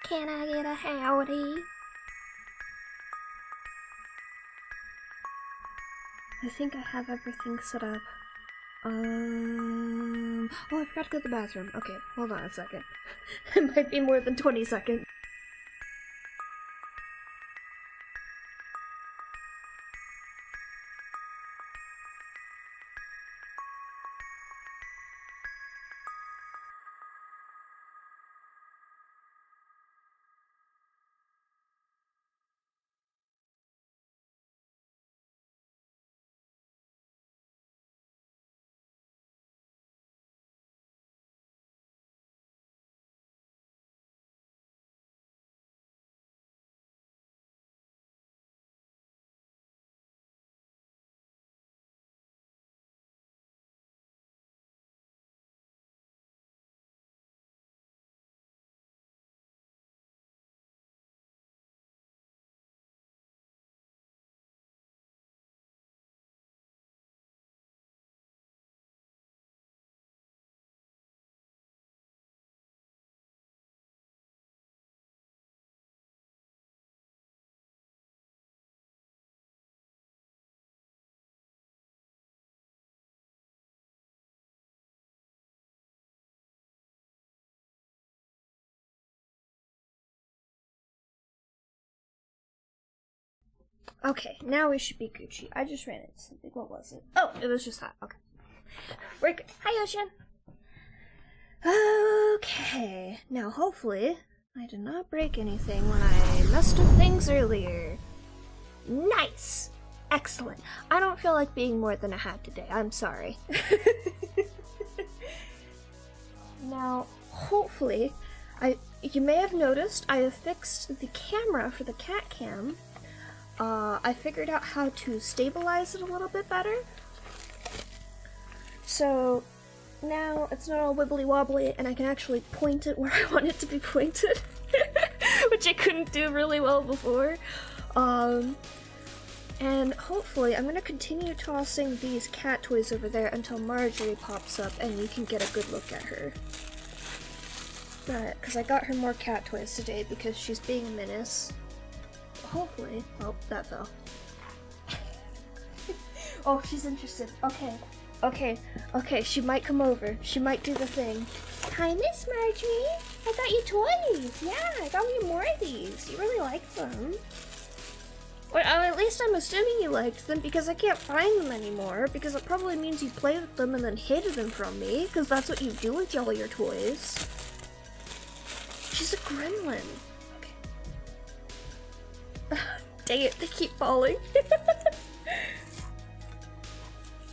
Can I get a howdy? I think I have everything set up. Oh, I forgot to go to the bathroom. Okay, hold on a second. It might be more than 20 seconds. Okay, now we should be Gucci. I just ran into something. What was it? Oh, it was just that. Okay. We're good. Hi, Ocean. Okay. Now, hopefully, I did not break anything when I messed with things earlier. Nice! Excellent. I don't feel like being more than a hat today. I'm sorry. Now, hopefully, you may have noticed I have fixed the camera for the cat cam. I figured out how to stabilize it a little bit better. So now it's not all wibbly wobbly and I can actually point it where I want it to be pointed, which I couldn't do really well before. And hopefully I'm gonna continue tossing these cat toys over there until Marjorie pops up and you can get a good look at her. But, because I got her more cat toys today because she's being a menace. Hopefully. Oh, that fell. Oh, she's interested. Okay, she might come over. She might do the thing. Hi, Miss Marjorie. I got you toys. Yeah, I got you more of these. You really like them. Well, at least I'm assuming you liked them because I can't find them anymore because it probably means you played with them and then hid them from me because that's what you do with all your toys. She's a gremlin. Dang it, they keep falling.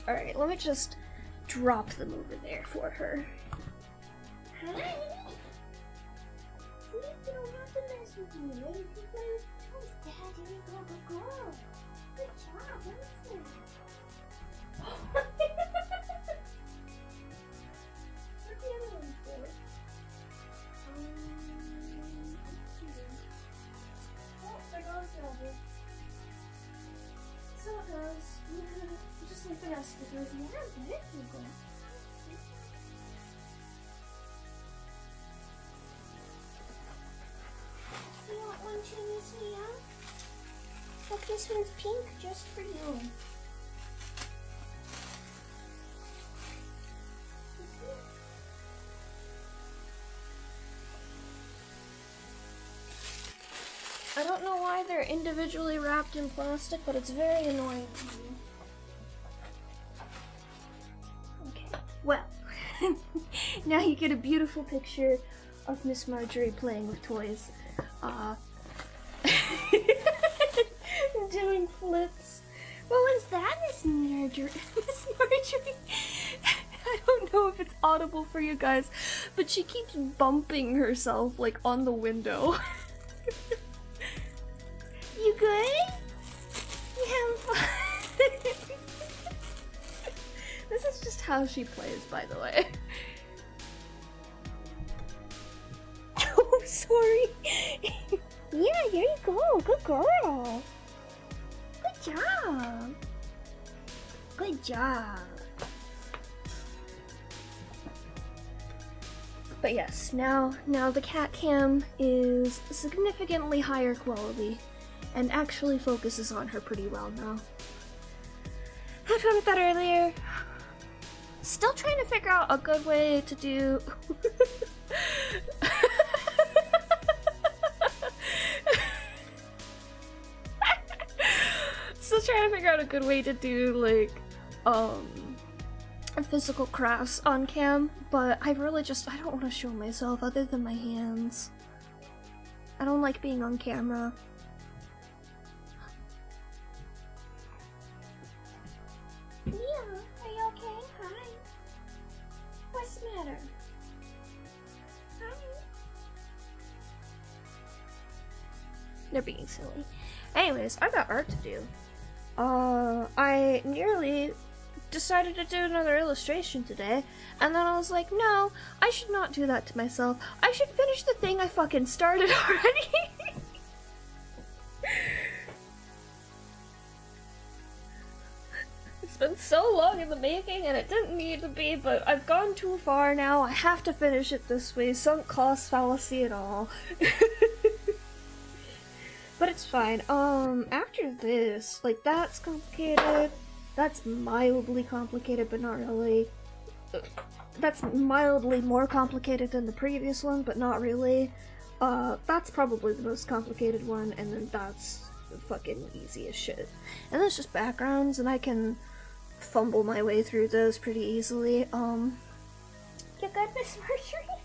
Alright, let me just drop them over there for her. Hi! Please, you don't have to mess with me. You can play with toys. Daddy, you're a good girl. Good job, listen. What's the other one for? Oh, there goes Daddy. So it goes. You just need the rest of those. Yeah, there you go. You want one too, Miss Mia? Look, this one's pink just for you. I don't know why they're individually wrapped in plastic, but it's very annoying to me. Okay, well, now you get a beautiful picture of Miss Marjorie playing with toys. Doing flips. What was that, Miss Marjorie? Miss Marjorie? I don't know if it's audible for you guys, but she keeps bumping herself like on the window. You good? You having fun? This is just how she plays, by the way. Oh, sorry. Yeah, here you go. Good girl. Good job. Good job. But yes, now the cat cam is significantly higher quality and actually focuses on her pretty well now. Had fun with that earlier. Still trying to figure out a good way to do... Still trying to figure out a good way to do, like, physical crafts on cam, but I really just, I don't want to show myself other than my hands. I don't like being on camera. Leah, are you okay? Hi. What's the matter? Hi. They're being silly. Anyways, I got art to do. I nearly decided to do another illustration today, and then I was like, no, I should not do that to myself. I should finish the thing I fucking started already. It's been so long in the making, and it didn't need to be, but I've gone too far now. I have to finish it this way. Sunk cost fallacy and all. But it's fine. After this, like, that's complicated. That's mildly complicated, but not really. That's mildly more complicated than the previous one, but not really. That's probably the most complicated one, and then that's fucking easy as shit. And then it's just backgrounds, and I can fumble my way through those pretty easily. You good, Miss Marjorie?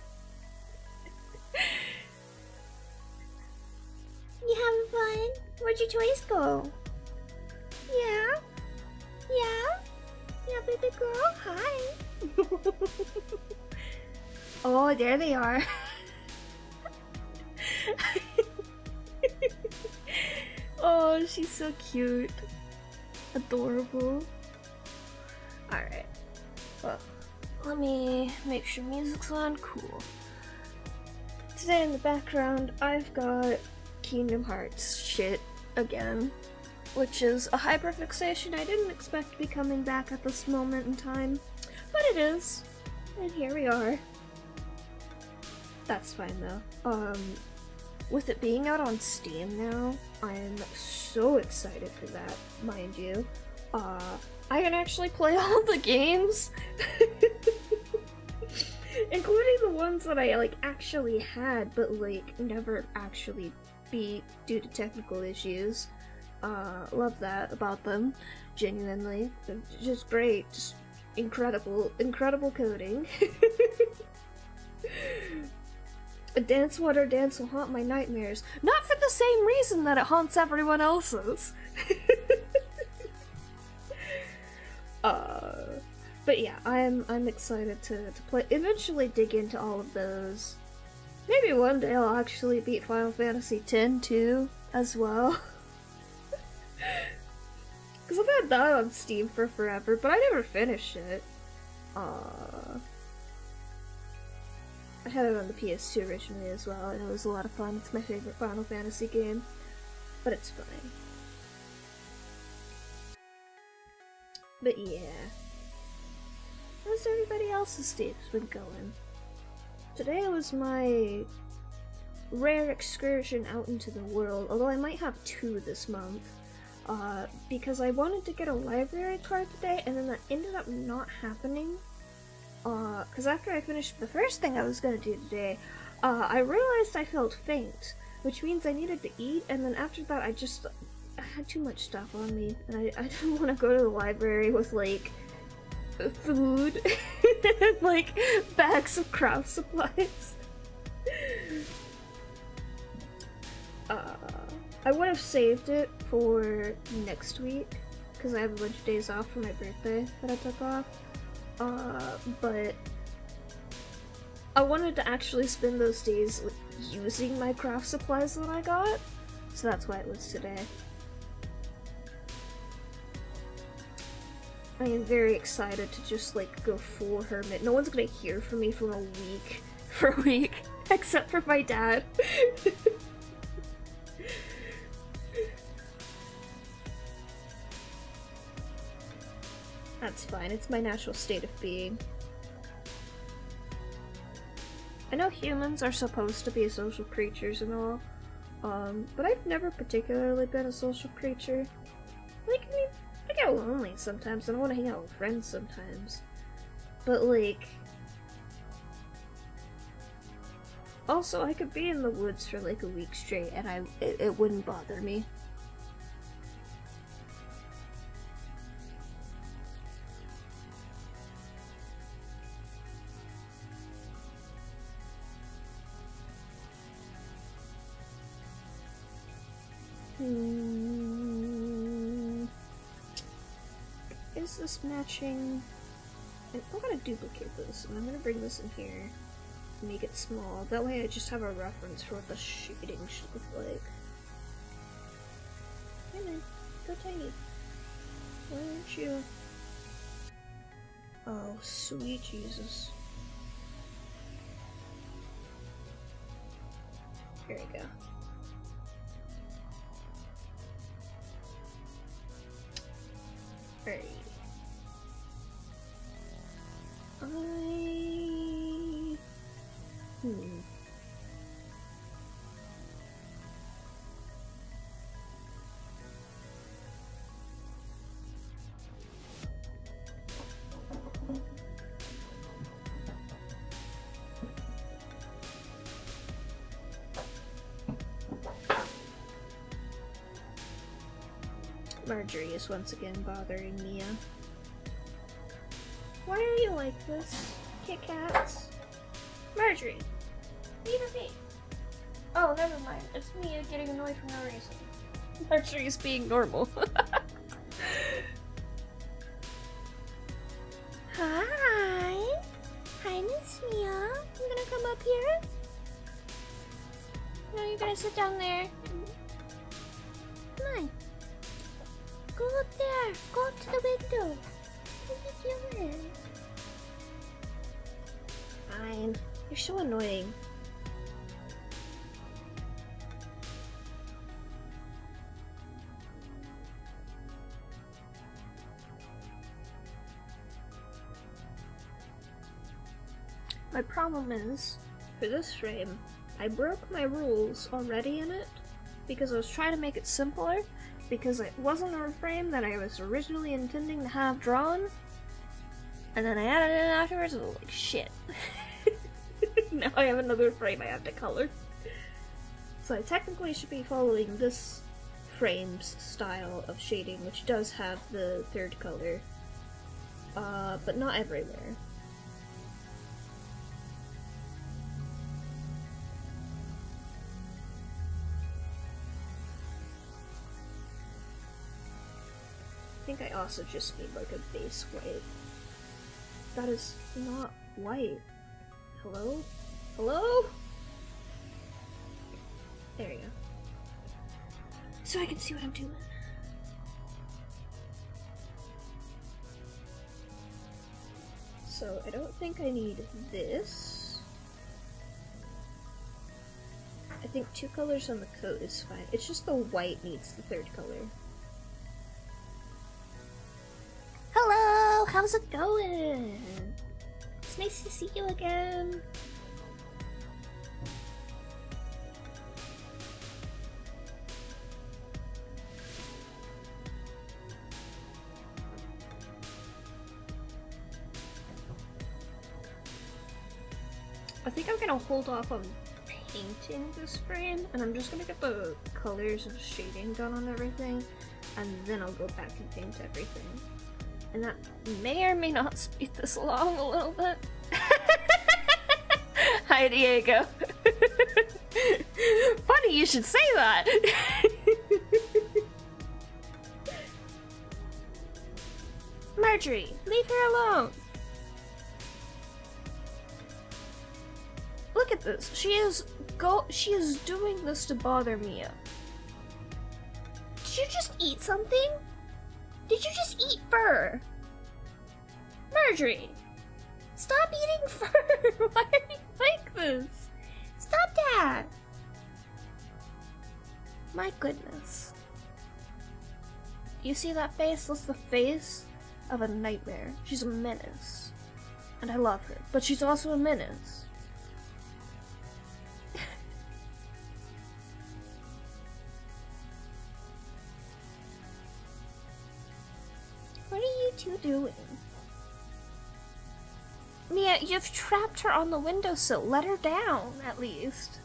You having fun? Where'd your toys go? Yeah? Yeah? Yeah, baby girl? Hi! Oh, there they are. Oh, she's so cute. Adorable. Alright. Well, let me make sure music's on. Cool. Today in the background, I've got Kingdom Hearts shit again, which is a hyperfixation I didn't expect to be coming back at this moment in time, but it is, and here we are. That's fine though. With it being out on Steam now, I'm so excited for that, mind you. I can actually play all the games, including the ones that I, like, actually had, but, like, never actually beat due to technical issues. Love that about them, genuinely. Just great, just incredible coding. A dance water dance will haunt my nightmares. Not for the same reason that it haunts everyone else's. But yeah, I'm excited to play, eventually dig into all of those. Maybe one day I'll actually beat Final Fantasy X too, as well. Because I've had that on Steam for forever, but I never finished it. I had it on the PS2 originally as well, and it was a lot of fun. It's my favorite Final Fantasy game, but it's fine. But yeah. How's everybody else's days been going? Today was my rare excursion out into the world, although I might have 2 this month. Because I wanted to get a library card today, and then that ended up not happening. Because after I finished the first thing I was gonna do today, I realized I felt faint, which means I needed to eat, and then after that I had too much stuff on me, and I didn't want to go to the library with, like, food and, like, bags of craft supplies. I would have saved it for next week, because I have a bunch of days off for my birthday that I took off. But I wanted to actually spend those days, like, using my craft supplies that I got, so that's why it was today. I am very excited to just, like, go full hermit. No one's gonna hear from me for a week, except for my dad. That's fine, it's my natural state of being. I know humans are supposed to be social creatures and all, but I've never particularly been a social creature. Like, I mean, I get lonely sometimes and I want to hang out with friends sometimes. But, like... Also, I could be in the woods for like a week straight and it wouldn't bother me. Is this matching? And I'm gonna duplicate this, and I'm gonna bring this in here, make it small. That way I just have a reference for what the shading should look like. Hey man, go tiny. Why aren't you? Oh, sweet Jesus. Here we go. Alright. Marjorie is once again bothering Mia. Why are you like this, Kit Kats? Marjorie, leave her be. Oh, never mind. It's Mia getting annoyed for no reason. Marjorie is being normal. Hi. Hi, Miss Mia. You gonna come up here? No, you're gonna sit down there. Come on. Go up there. Go up to the window. What are you doing? Fine. You're so annoying. My problem is, for this frame, I broke my rules already in it because I was trying to make it simpler because it wasn't a frame that I was originally intending to have drawn, and then I added it in afterwards and I was like, shit. Now I have another frame I have to color. So I technically should be following this frame's style of shading, which does have the third color, but not everywhere. I think I also just need like a base white. That is not white. Hello? Hello? There we go. So I can see what I'm doing. So I don't think I need this. I think 2 colors on the coat is fine. It's just the white needs the third color. Hello! How's it going? It's nice to see you again. I think I'm gonna hold off on painting this frame, and I'm just gonna get the colors and shading done on everything, and then I'll go back and paint everything. And that may or may not speed this along a little bit. Hi, Diego. Funny you should say that. Marjorie, leave her alone. Look at this. She is doing this to bother Mia. Did you just eat something? Did you just eat fur? Marjorie! Stop eating fur! Why are you like this? Stop that! My goodness. You see that face? That's the face of a nightmare. She's a menace. And I love her. But she's also a menace. What you doing? Mia, you've trapped her on the windowsill. Let her down, at least.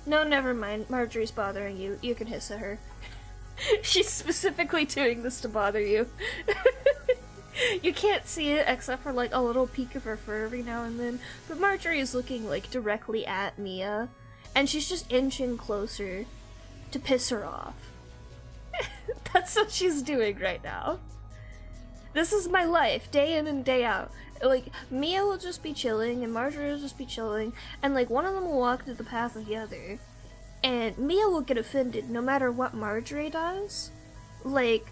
No, never mind. Marjorie's bothering you. You can hiss at her. She's specifically doing this to bother you. You can't see it except for like a little peek of her fur every now and then, but Marjorie is looking like directly at Mia, and she's just inching closer to piss her off. That's what she's doing right now. This is my life, day in and day out. Like, Mia will just be chilling, and Marjorie will just be chilling, and like one of them will walk through the path of the other, and Mia will get offended no matter what Marjorie does. Like,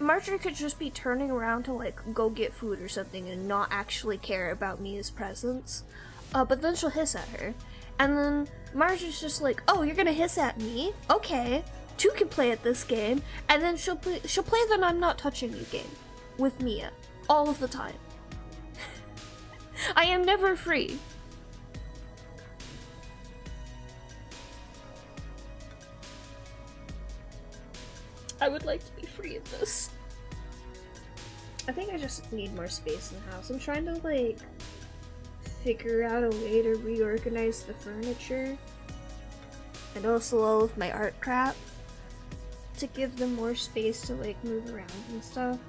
Marjorie could just be turning around to like go get food or something and not actually care about Mia's presence, but then she'll hiss at her, and then Marjorie's just like, oh, you're gonna hiss at me? Okay, two can play at this game, and then she'll play the I'm not touching you game with Mia all of the time. I am never free. I would like to be free of this. I think I just need more space in the house. I'm trying to, like, figure out a way to reorganize the furniture and also all of my art crap to give them more space to, like, move around and stuff.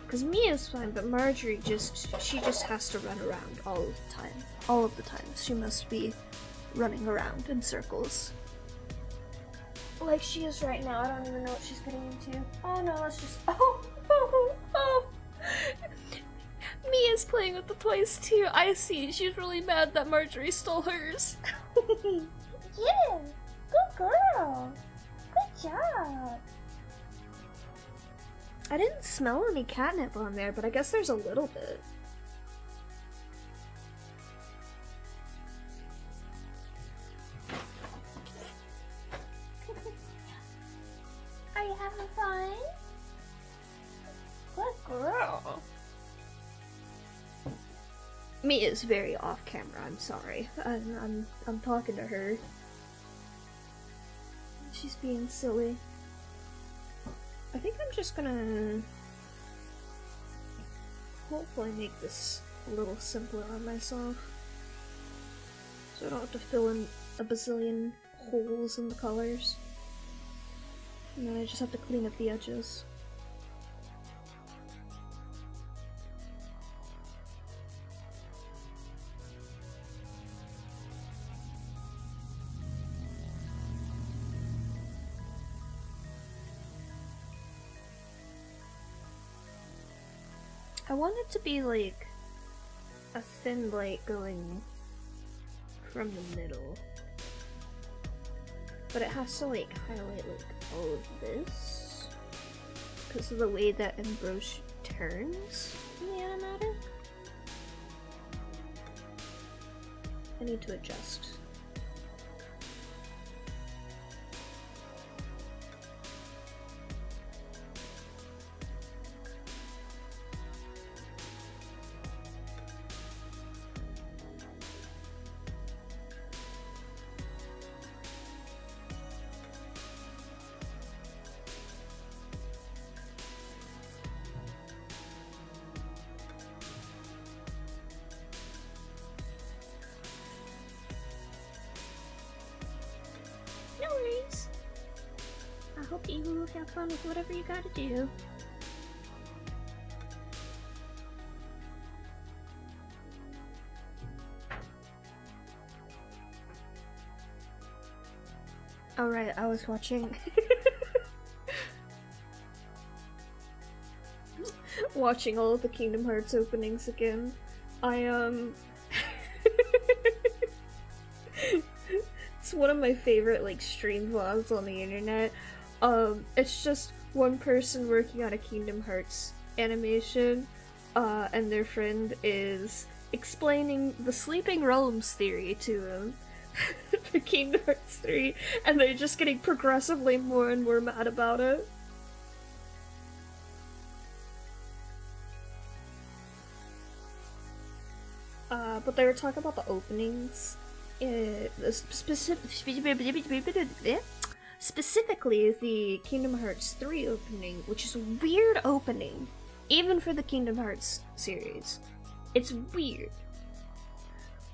Cause Mia's fine, but Marjorie she just has to run around all of the time. All of the time. She must be running around in circles. Like she is right now. I don't even know what she's getting into. Oh no, let's just... Oh! Mia's playing with the toys too. I see. She's really mad that Marjorie stole hers. Yeah! Good girl! Good job! I didn't smell any catnip on there, but I guess there's a little bit. Are you having fun? Good girl. Mia is very off camera, I'm sorry. I'm talking to her. She's being silly. I think I'm just gonna hopefully make this a little simpler on myself, so I don't have to fill in a bazillion holes in the colors, and then I just have to clean up the edges. I want it to be like a thin light going from the middle, but it has to like highlight like all of this because of the way that Ambrosia turns in the animatic. I need to adjust. No worries. I hope you will have fun with whatever you gotta do. Alright, I was watching watching all of the Kingdom Hearts openings again. It's one of my favorite like stream vlogs on the internet. It's just one person working on a Kingdom Hearts animation, and their friend is explaining the Sleeping Realms theory to him for Kingdom Hearts 3, and they're just getting progressively more and more mad about it. But they were talking about the openings. Specifically the Kingdom Hearts 3 opening, which is a weird opening. even for the Kingdom Hearts series. It's weird.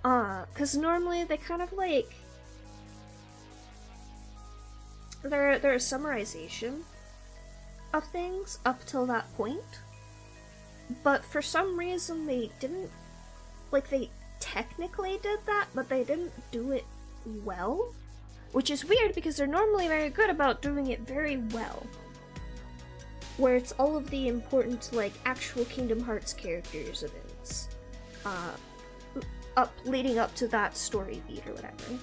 Cause normally they kind of like they're a summarization of things up till that point. But for some reason they didn't, like, they technically did that, but they didn't do it well. Which is weird because they're normally very good about doing it very well. Where it's all of the important, like, actual Kingdom Hearts characters events. Leading up to that story beat or whatever.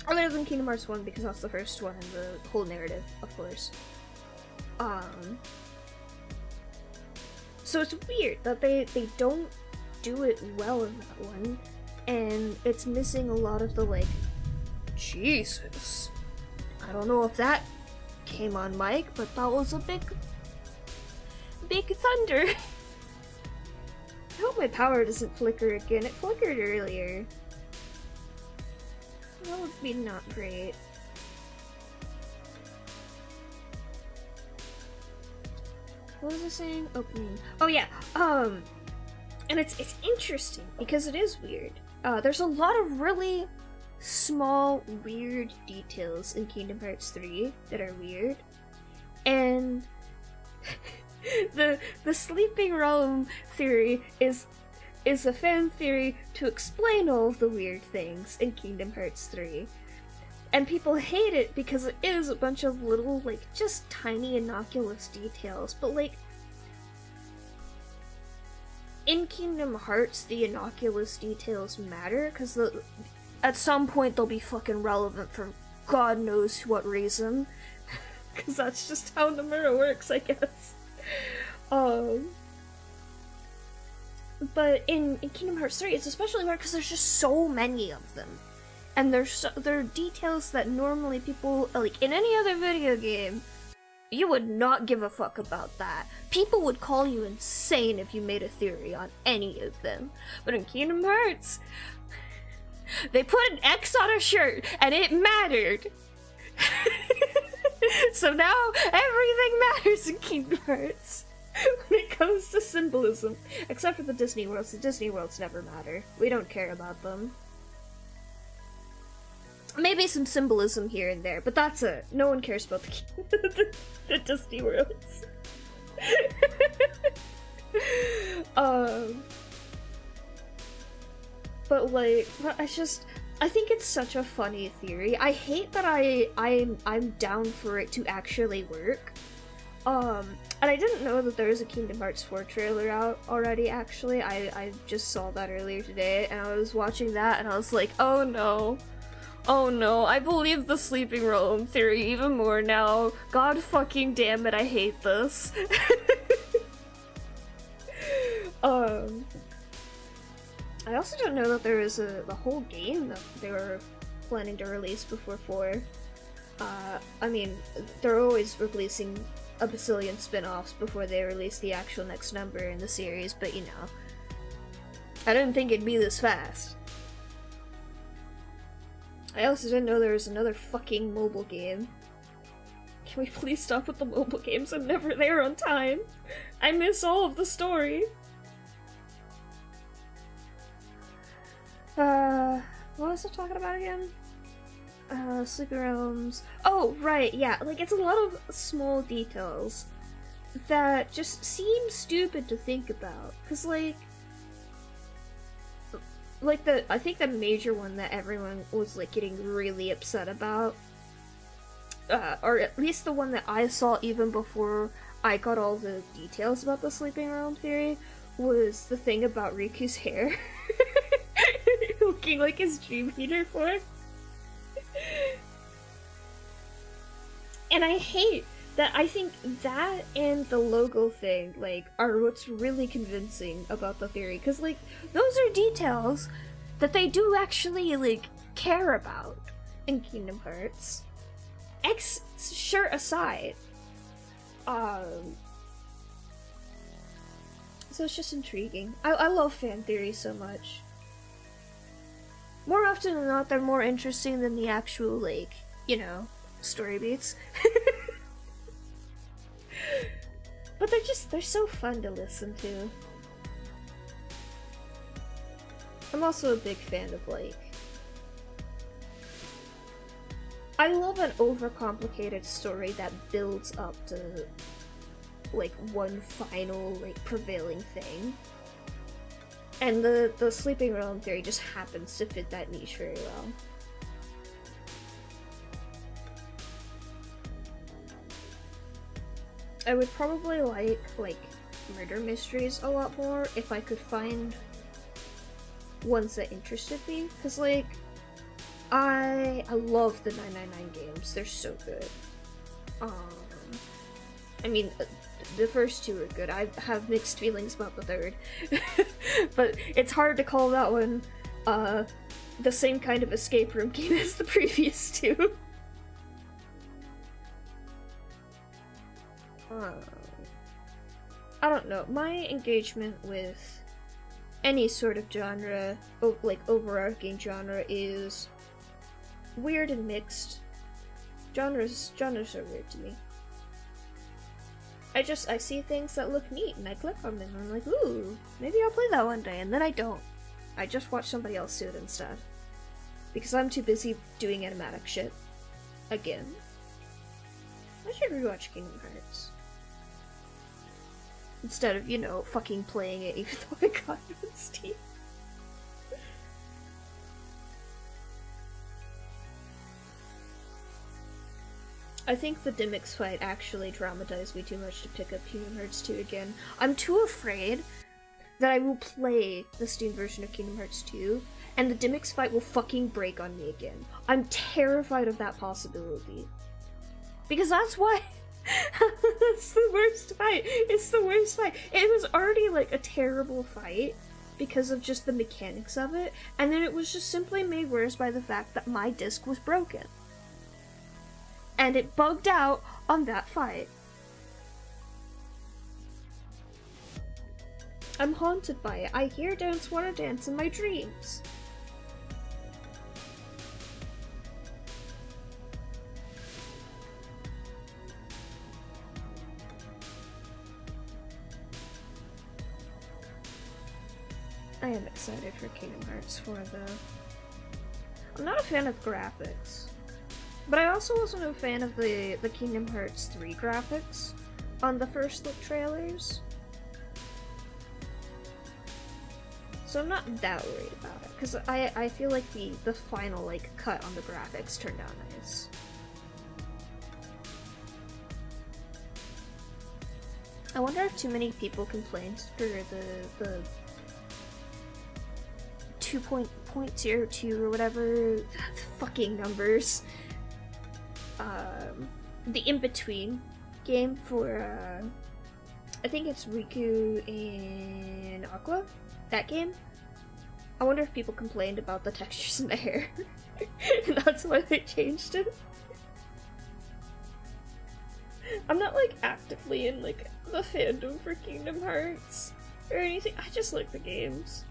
Other than Kingdom Hearts 1 because that's the first one in the whole narrative, of course. So it's weird that they don't do it well in that one, and it's missing a lot of the, like, Jesus. I don't know if that came on mic, but that was a big thunder. I hope my power doesn't flicker again. It flickered earlier. That would be not great. What was I saying? Opening. Oh yeah. And it's interesting because it is weird. There's a lot of really small, weird details in Kingdom Hearts 3 that are weird. And the sleeping realm theory is a fan theory to explain all of the weird things in Kingdom Hearts 3. And people hate it because it is a bunch of little, like, just tiny innocuous details. But, like, in Kingdom Hearts, the innocuous details matter, because at some point they'll be fucking relevant for God knows what reason. Because that's just how Nomura works, I guess. But in Kingdom Hearts 3, it's especially hard because there's just so many of them. And there are details that normally people, like, in any other video game, you would not give a fuck about that. People would call you insane if you made a theory on any of them. But in Kingdom Hearts, they put an X on a shirt, and it mattered. So now, everything matters in Kingdom Hearts. When it comes to symbolism. Except for the Disney worlds. The Disney worlds never matter. We don't care about them. Maybe some symbolism here and there, but that's it. No one cares about the Disney worlds. But like, I think it's such a funny theory. I hate that I'm down for it to actually work. And I didn't know that there was a Kingdom Hearts 4 trailer out already, actually. I just saw that earlier today, and I was watching that, and I was like, oh no. Oh no, I believe the sleeping realm theory even more now. God fucking damn it, I hate this. I also didn't know that there was a whole game that they were planning to release before 4. I mean, they're always releasing a bazillion spin-offs before they release the actual next number in the series, but you know. I didn't think it'd be this fast. I also didn't know there was another fucking mobile game. Can we please stop with the mobile games? I'm never there on time. I miss all of the story. What was I talking about again? Sleeping Realms. Oh, right, yeah. Like, it's a lot of small details that just seem stupid to think about. Cause, like, I think the major one that everyone was, like, getting really upset about, or at least the one that I saw even before I got all the details about the Sleeping Realm theory, was the thing about Riku's hair. Looking like his dream eater form. And I hate that. I think that and the logo thing, like, are what's really convincing about the theory. Because, like, those are details that they do actually, like, care about in Kingdom Hearts. X shirt aside. So it's just intriguing. I love fan theories so much. More often than not, they're more interesting than the actual, like, you know, story beats. But they're so fun to listen to. I'm also a big fan of, like, I love an overcomplicated story that builds up to, like, one final, like, prevailing thing. And the Sleeping Realm theory just happens to fit that niche very well. I would probably like murder mysteries a lot more if I could find ones that interested me, because, like, I love the 999 games. They're so good. I mean, the first two are good. I have mixed feelings about the third. But it's hard to call that one the same kind of escape room game as the previous two. I don't know. My engagement with any sort of genre, like overarching genre, is weird and mixed. Genres are weird to me. I see things that look neat and I click on them and I'm like, ooh, maybe I'll play that one day, and then I don't. I just watch somebody else do it instead. Because I'm too busy doing animatic shit. Again. I should rewatch Kingdom Hearts. Instead of, you know, fucking playing it even though I got it on Steam. I think the Dimmix fight actually traumatized me too much to pick up Kingdom Hearts 2 again. I'm too afraid that I will play the Steam version of Kingdom Hearts 2, and the Dimmix fight will fucking break on me again. I'm terrified of that possibility. Because that's why... It's the worst fight. It's the worst fight. It was already, like, a terrible fight because of just the mechanics of it, and then it was just simply made worse by the fact that my disc was broken. And it bugged out on that fight. I'm haunted by it. I hear Dance Wanna Dance in my dreams. I am excited for Kingdom Hearts 4 though. I'm not a fan of graphics. But I also wasn't a fan of the Kingdom Hearts 3 graphics on the first look trailers. So I'm not that worried about it, because I feel like the final, like, cut on the graphics turned out nice. I wonder if too many people complained for the 2.02 or whatever fucking numbers. The in-between game for, I think it's Riku and Aqua, that game. I wonder if people complained about the textures in the hair, and that's why they changed it. I'm not, like, actively in, like, the fandom for Kingdom Hearts or anything, I just like the games.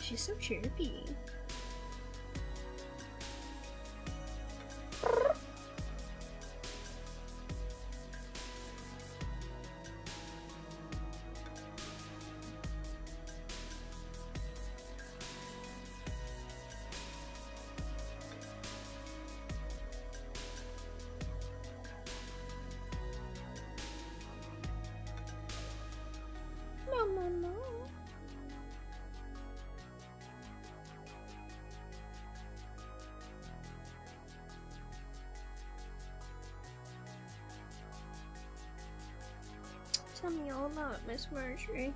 she's so chirpy. No, no, no. Tell me all about it, Miss Marjorie.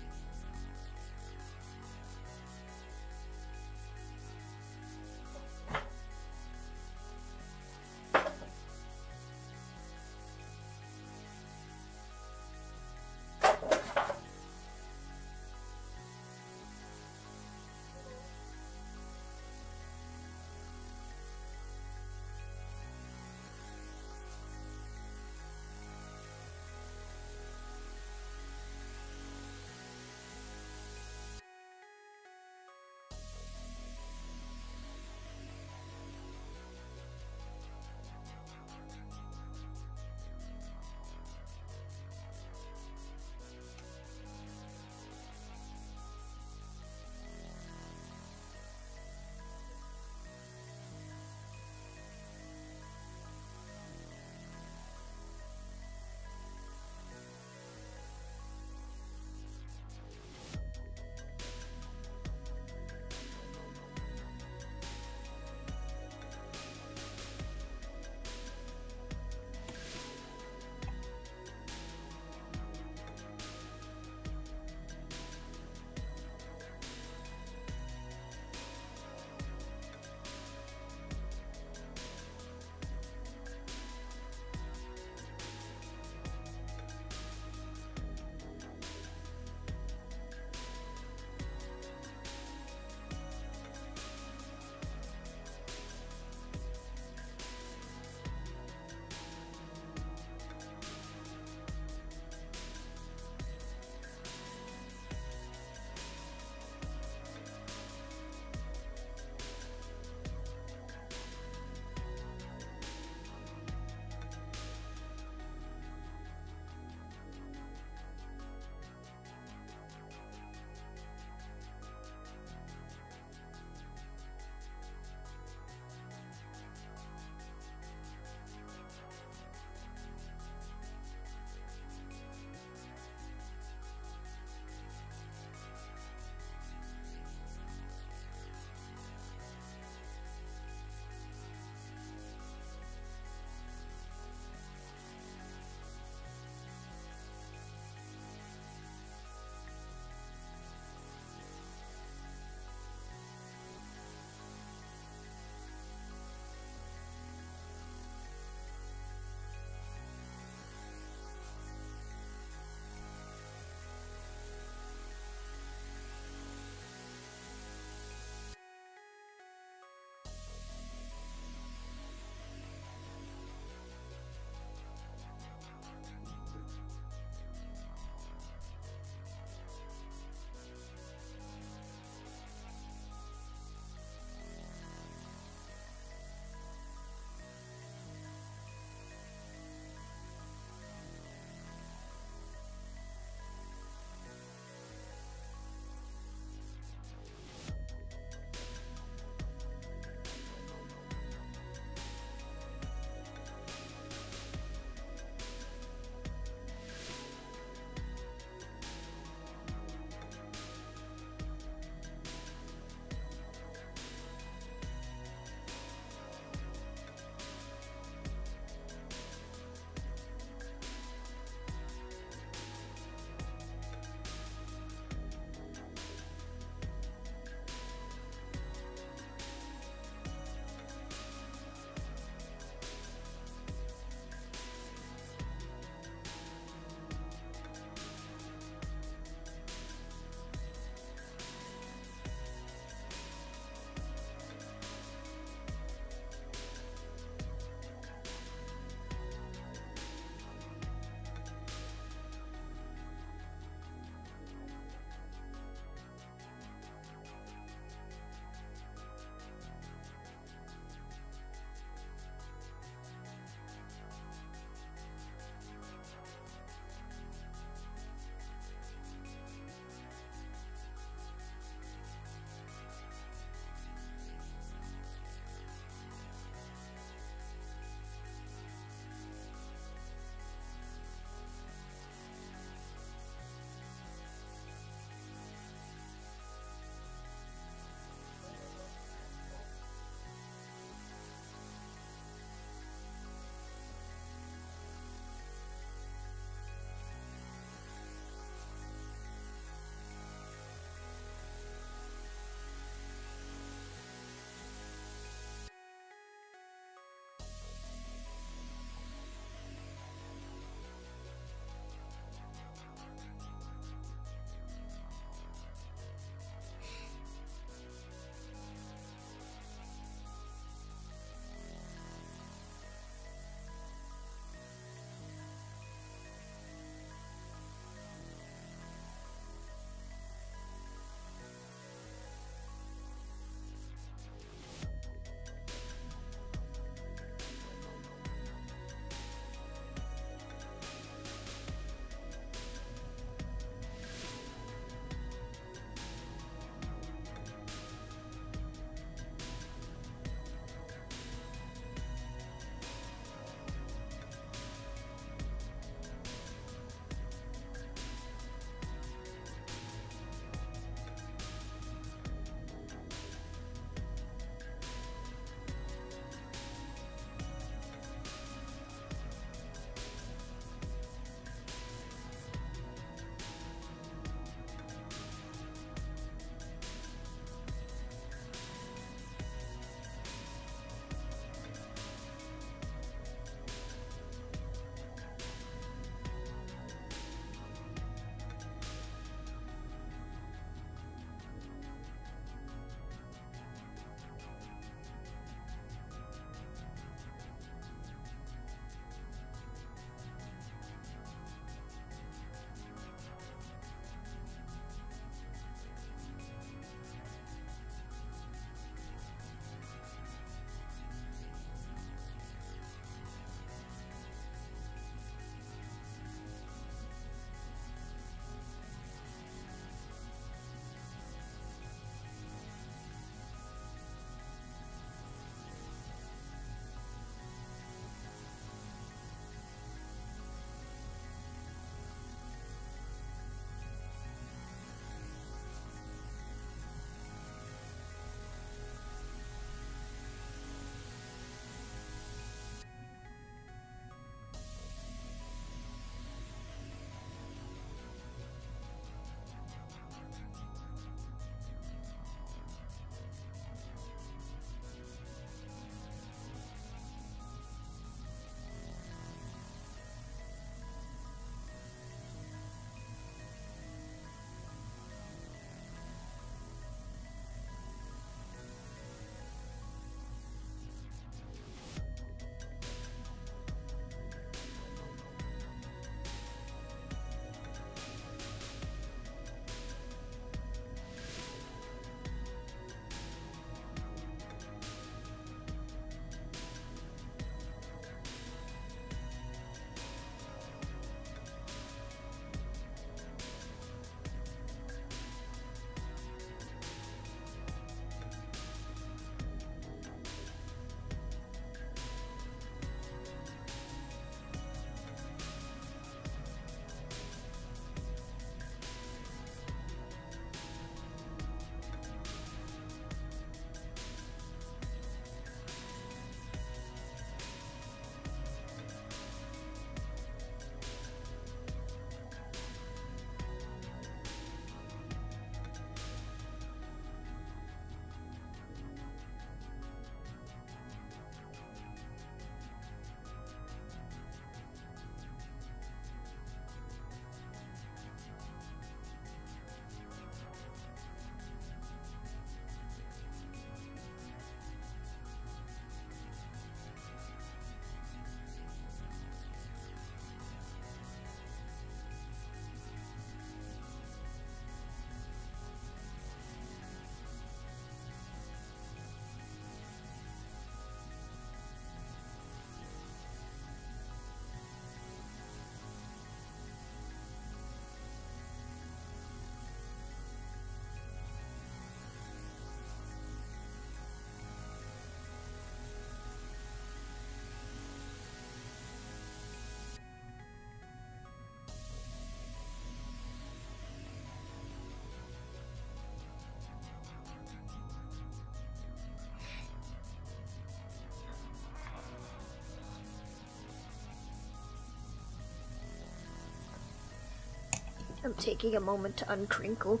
I'm taking a moment to uncrinkle.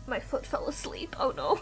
My foot fell asleep. Oh no.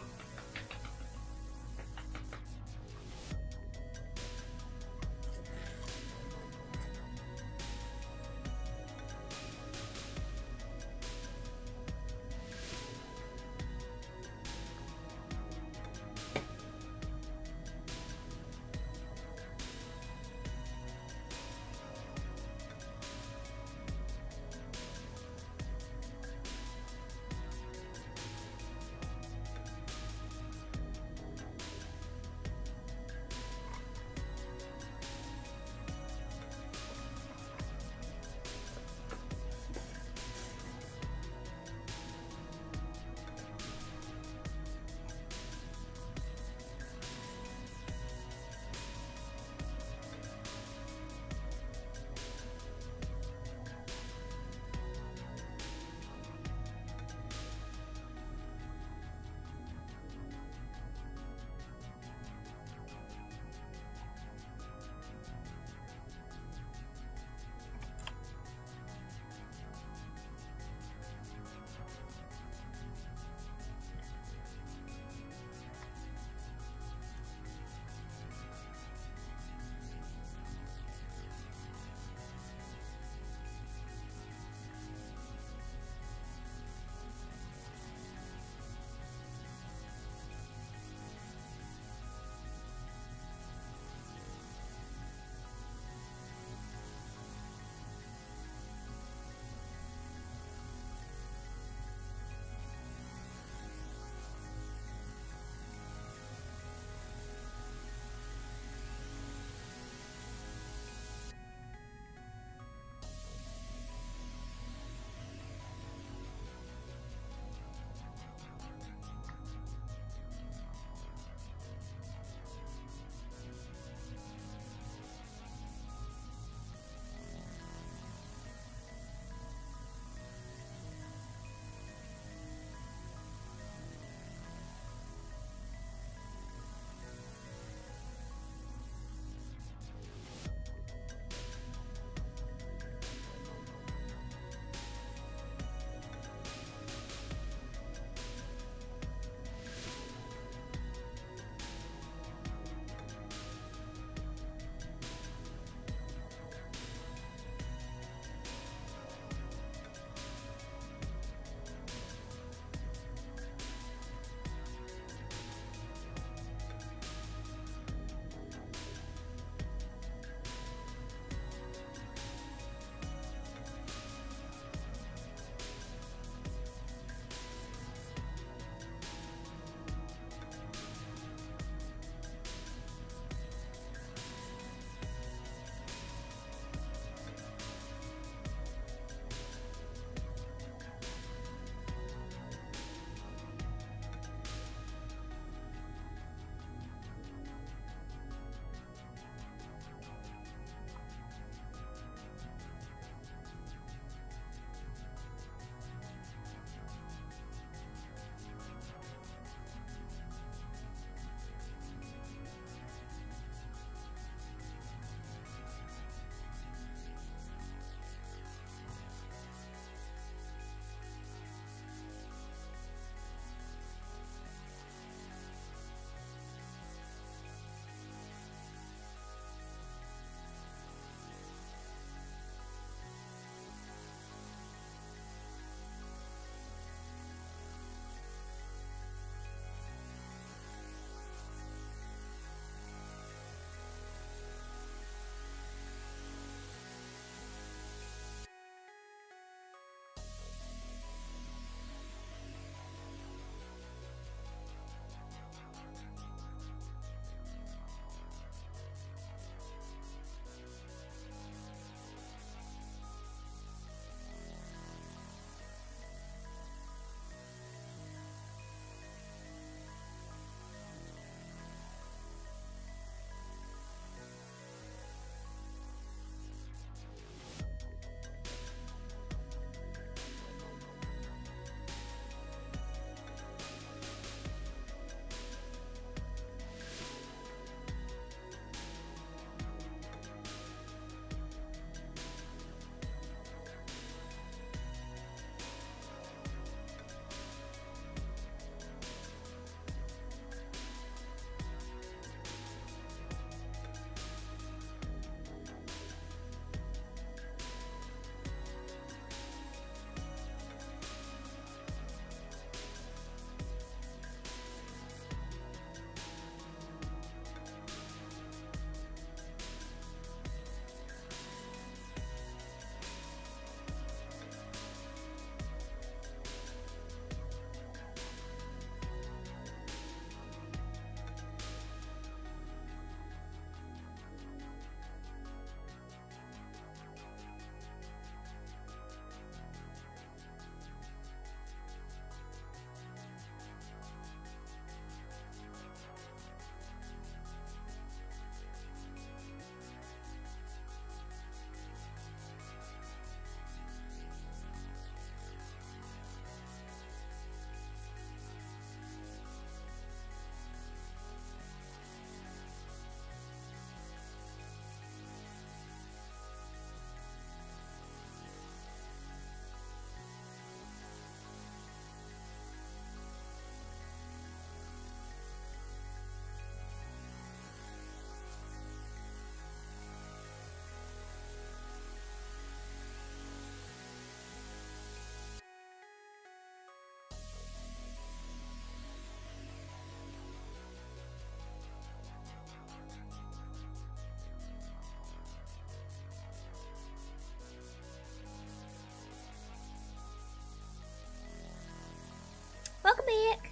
back.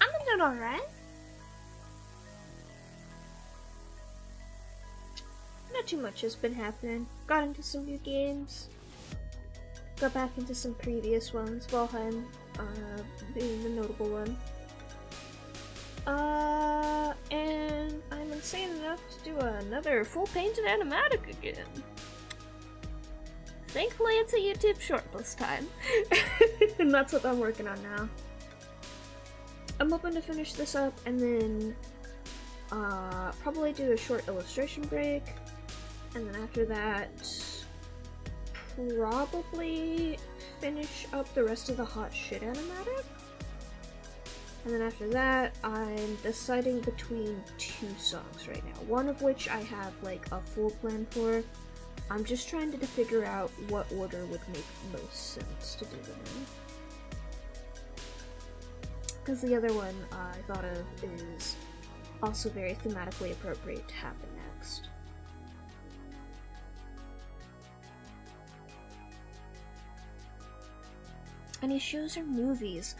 I'm doing alright. Not too much has been happening. Got into some new games. Got back into some previous ones, Valheim being the notable one. And I'm insane enough to do another full painted animatic again. Thankfully it's a YouTube short this time. And that's what I'm working on now. I'm hoping to finish this up and then probably do a short illustration break. And then after that, probably finish up the rest of the hot shit animatic. And then after that, I'm deciding between 2 songs right now. One of which I have like a full plan for. I'm just trying to figure out what order would make most sense to do them in. Because the other one I thought of is also very thematically appropriate to happen next. Any shows or movies?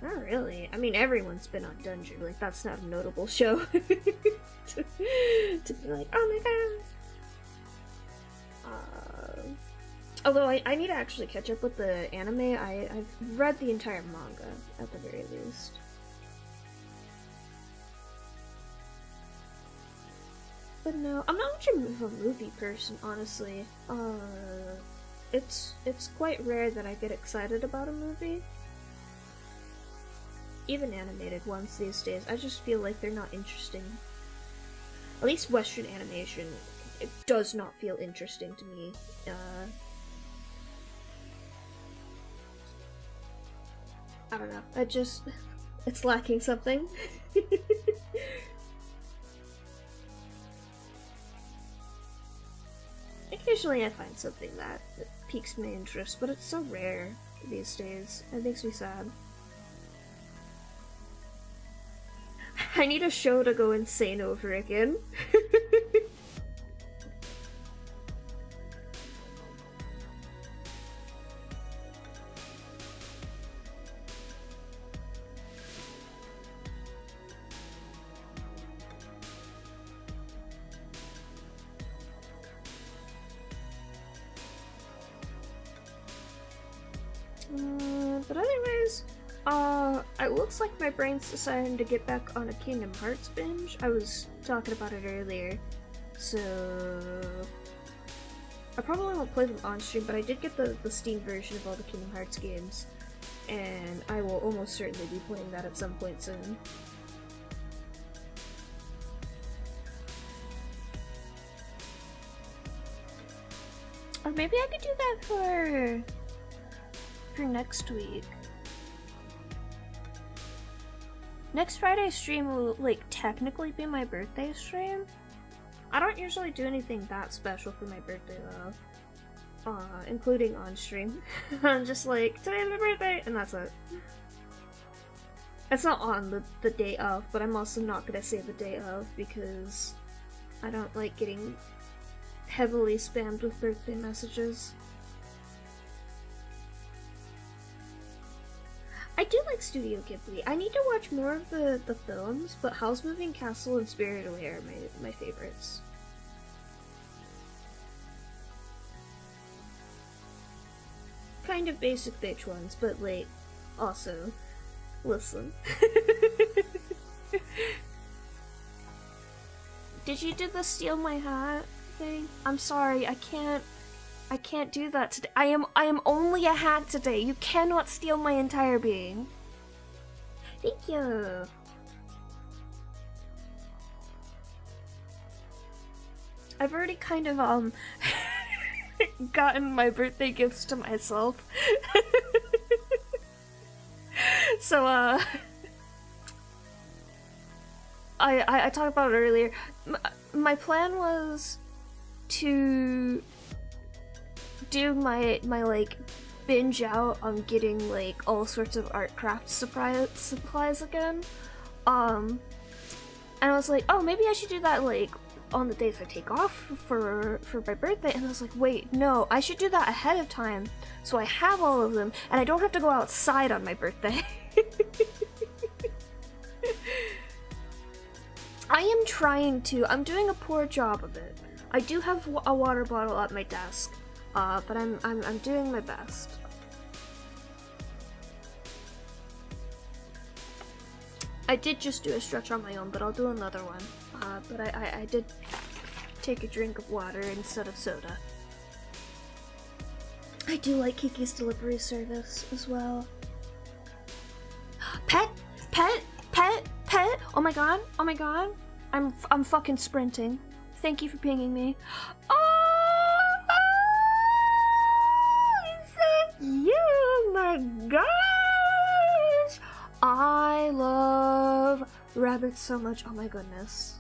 Not really. I mean, everyone's been on Dungeon. Like, that's not a notable show. to be like, oh my god. Although I need to actually catch up with the anime. I've read the entire manga, at the very least. But no, I'm not much of a movie person, honestly. It's quite rare that I get excited about a movie. Even animated ones these days, I just feel like they're not interesting. At least Western animation, it does not feel interesting to me. I don't know, it's lacking something. Occasionally I find something that piques my interest, but it's so rare these days. It makes me sad. I need a show to go insane over again. But otherwise, it looks like my brain's deciding to get back on a Kingdom Hearts binge. I was talking about it earlier, so I probably won't play them on stream, but I did get the Steam version of all the Kingdom Hearts games, and I will almost certainly be playing that at some point soon. Or maybe I could do that for next week. Next Friday's stream will, like, technically be my birthday stream. I don't usually do anything that special for my birthday, though. Including on stream. I'm just like, today's my birthday, and that's it. It's not on the day of, but I'm also not gonna say the day of, because I don't like getting heavily spammed with birthday messages. I do like Studio Ghibli. I need to watch more of the films, but Howl's Moving Castle and Spirited Away are my favorites. Kind of basic bitch ones, but like, also, listen. Did you do the steal my hat thing? I'm sorry, I can't do that today. I am only a hat today. You cannot steal my entire being. Thank you. I've already kind of gotten my birthday gifts to myself. So I talked about it earlier. My plan was to do my like binge out on getting like all sorts of art craft supplies again, and I was like, oh, maybe I should do that like on the days I take off for my birthday, and I was like, wait, no, I should do that ahead of time so I have all of them and I don't have to go outside on my birthday. I am trying to. I'm doing a poor job of it. I do have a water bottle at my desk, but I'm doing my best. I did just do a stretch on my own, but I'll do another one. But I did take a drink of water instead of soda. I do like Kiki's delivery service as well. Pet! Oh my god! I'm fucking sprinting. Thank you for pinging me. Oh, it's so cute! Oh my gosh! I love rabbits so much. Oh my goodness.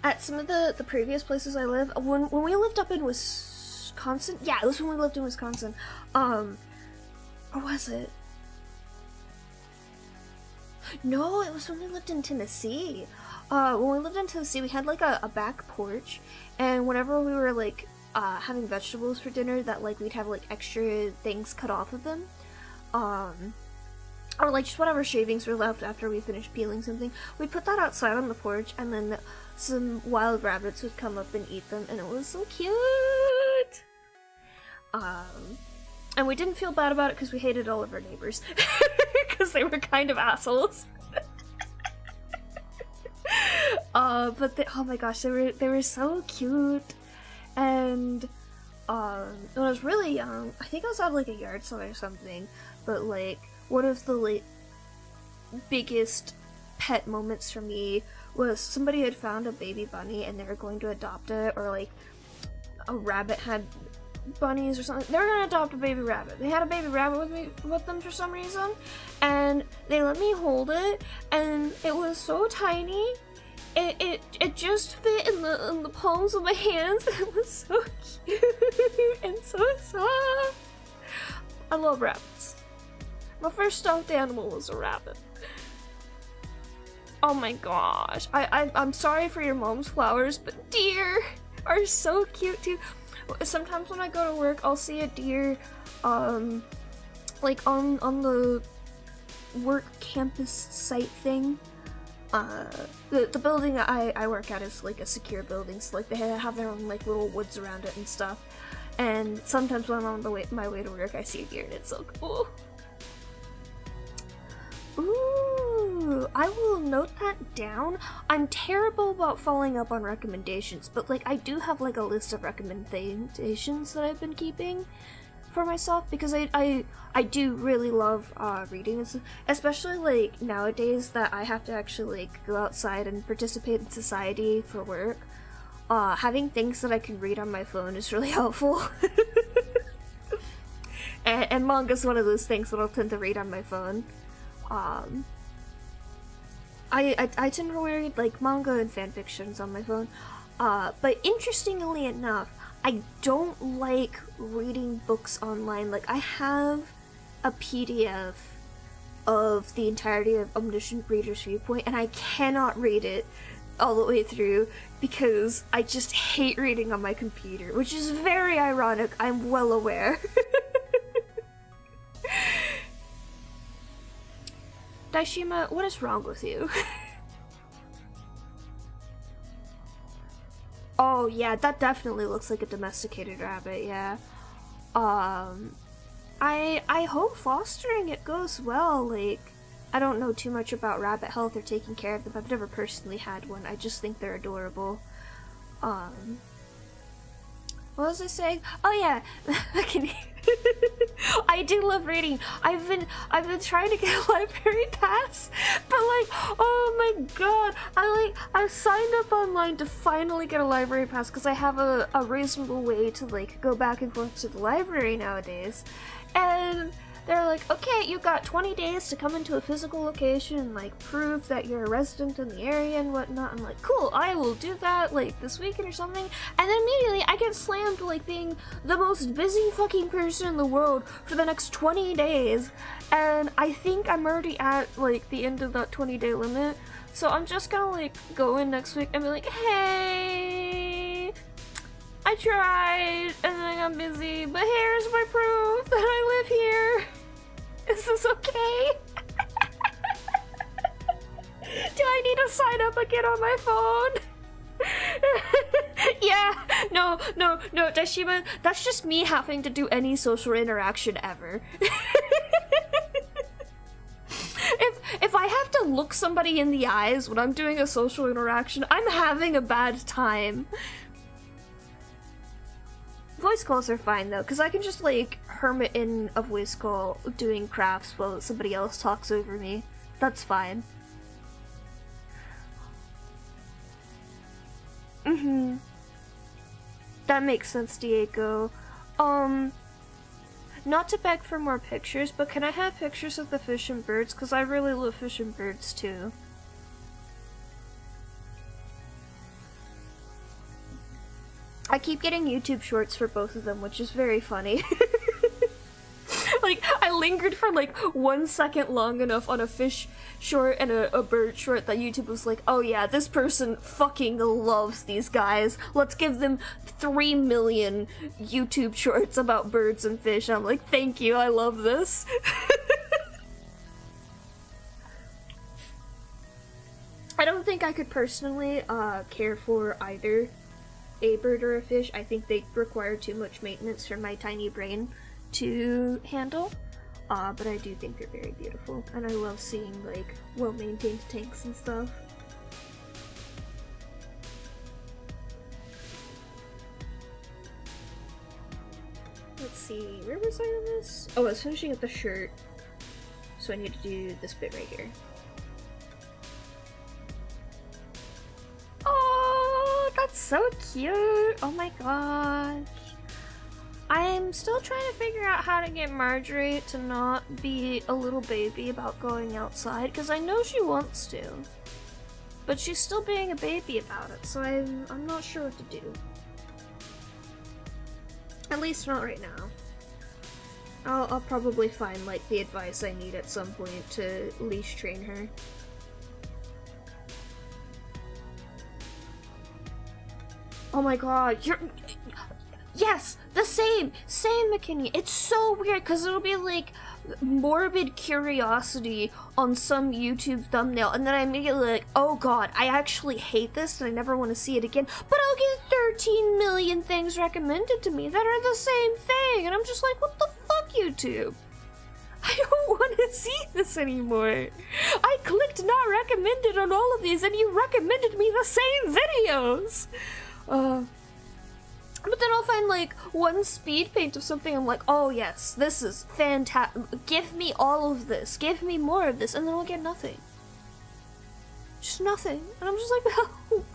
At some of the previous places I live, when we lived up in Wisconsin, yeah, it was when we lived in Wisconsin. Or was it? No, it was when we lived in Tennessee. When we lived in Tennessee, we had like a back porch, and whenever we were like having vegetables for dinner, that like we'd have like extra things cut off of them, or like just whatever shavings were left after we finished peeling something, we'd put that outside on the porch, and then some wild rabbits would come up and eat them, and it was so cute. And we didn't feel bad about it because we hated all of our neighbors because they were kind of assholes. But oh my gosh, they were so cute. And when I was really young, I think I was at like a yard sale or something, but like one of the like biggest pet moments for me was somebody had found a baby bunny and they were going to adopt it, or like a rabbit had bunnies or something. They were gonna adopt a baby rabbit. They had a baby rabbit with them for some reason, and they let me hold it, and it was so tiny. It just fit in the palms of my hands. It was so cute and so soft. I love rabbits. My first stuffed animal was a rabbit. Oh my gosh. I'm sorry for your mom's flowers, but deer are so cute too. Sometimes when I go to work, I'll see a deer, like on the work campus site thing. The building that I work at is like a secure building, so like they have their own like little woods around it and stuff. And sometimes when I'm on my way to work, I see a deer and it's so cool. Ooh, I will note that down. I'm terrible about following up on recommendations, but like I do have like a list of recommendations that I've been keeping for myself, because I do really love reading, especially like nowadays that I have to actually like go outside and participate in society for work. Having things that I can read on my phone is really helpful. and manga's one of those things that I'll tend to read on my phone. I tend to read like manga and fan fictions on my phone, but interestingly enough, I don't like reading books online. Like I have a PDF of the entirety of Omniscient Reader's Viewpoint, and I cannot read it all the way through because I just hate reading on my computer, which is very ironic, I'm well aware. Daishima, what is wrong with you? Oh yeah, that definitely looks like a domesticated rabbit, yeah. I hope fostering it goes well. Like, I don't know too much about rabbit health or taking care of them. I've never personally had one. I just think they're adorable. What was I saying? Oh yeah, I do love reading. I've been trying to get a library pass, but like, oh my god, I've signed up online to finally get a library pass because I have a reasonable way to like go back and forth to the library nowadays, and they're like, okay, you got 20 days to come into a physical location and like prove that you're a resident in the area and whatnot. I'm like, cool, I will do that like this weekend or something. And then immediately I get slammed to like being the most busy fucking person in the world for the next 20 days. And I think I'm already at like the end of that 20-day limit. So I'm just gonna like go in next week and be like, hey, I tried and then I got busy, but here's my proof that I live here. Is this okay? Do I need to sign up again on my phone? Yeah, no, Dashima, that's just me having to do any social interaction ever. If I have to look somebody in the eyes when I'm doing a social interaction, I'm having a bad time. Voice calls are fine though, because I can just like hermit in a voice call doing crafts while somebody else talks over me. That's fine. That makes sense, Diego. Not to beg for more pictures, but can I have pictures of the fish and birds? Because I really love fish and birds too. I keep getting YouTube shorts for both of them, which is very funny. Like, I lingered for like 1 second long enough on a fish short and a bird short that YouTube was like, oh yeah, this person fucking loves these guys. Let's give them 3 million YouTube shorts about birds and fish. I'm like, thank you, I love this. I don't think I could personally care for either a bird or a fish. I think they require too much maintenance for my tiny brain to handle, but I do think they're very beautiful, and I love seeing like well-maintained tanks and stuff. Let's see, where was I on this? Oh, I was finishing up the shirt, so I need to do this bit right here. Oh, that's so cute! Oh my gosh. I'm still trying to figure out how to get Marjorie to not be a little baby about going outside, because I know she wants to. But she's still being a baby about it, so I'm not sure what to do. At least not right now. I'll probably find like the advice I need at some point to leash train her. Oh my god, you're... Yes! The same McKinney. It's so weird because it'll be like morbid curiosity on some YouTube thumbnail, and then I immediately like, oh god, I actually hate this and I never want to see it again, but I'll get 13 million things recommended to me that are the same thing, and I'm just like, what the fuck, YouTube? I don't want to see this anymore. I clicked not recommended on all of these and you recommended me the same videos. But then I'll find like one speed paint of something, I'm like, oh yes, this is fantastic, give me all of this, give me more of this, and then I'll get nothing. Just nothing. And I'm just like, help.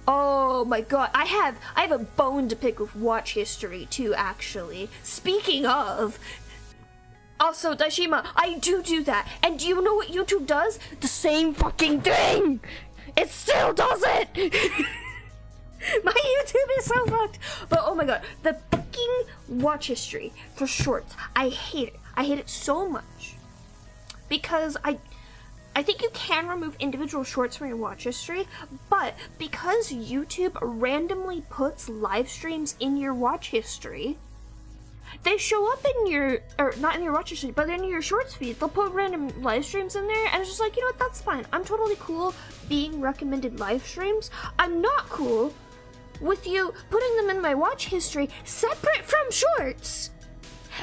Oh my god, I have a bone to pick with watch history too, actually. Speaking of, also, Daishima, I do that, and do you know what YouTube does? The same fucking thing! It still does it! My YouTube is so fucked! But oh my god, the fucking watch history for shorts, I hate it. I hate it so much. Because I think you can remove individual shorts from your watch history, but because YouTube randomly puts live streams in your watch history, they show up in your, or not in your watch history, but in your shorts feed. They'll put random live streams in there, and it's just like, you know what, that's fine. I'm totally cool being recommended live streams. I'm not cool with you putting them in my watch history separate from shorts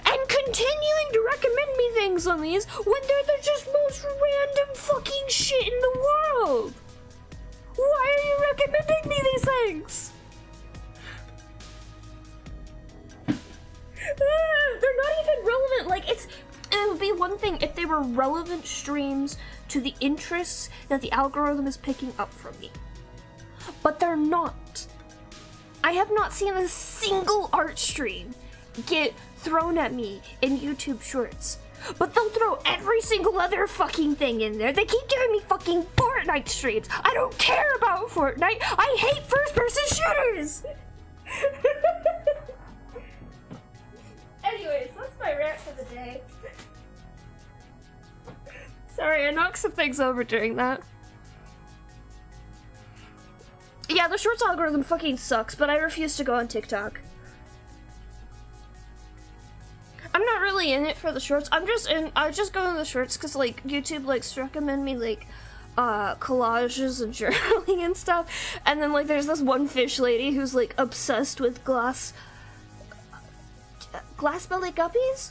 and continuing to recommend me things on these when they're the just most random fucking shit in the world. Why are you recommending me these things? They're not even relevant. Like, it would be one thing if they were relevant streams to the interests that the algorithm is picking up from me, but they're not. I have not seen a single art stream get thrown at me in YouTube shorts, but they'll throw every single other fucking thing in there. They keep giving me fucking Fortnite streams. I don't care about Fortnite. I hate first-person shooters. Anyways, that's my rant for the day. sorry, I knocked some things over during that. Yeah, the shorts algorithm fucking sucks, but I refuse to go on TikTok. I'm not really in it for the shorts. I just go in the shorts because like YouTube likes to recommend me like collages and journaling and stuff. And then like there's this one fish lady who's like obsessed with glass belly guppies?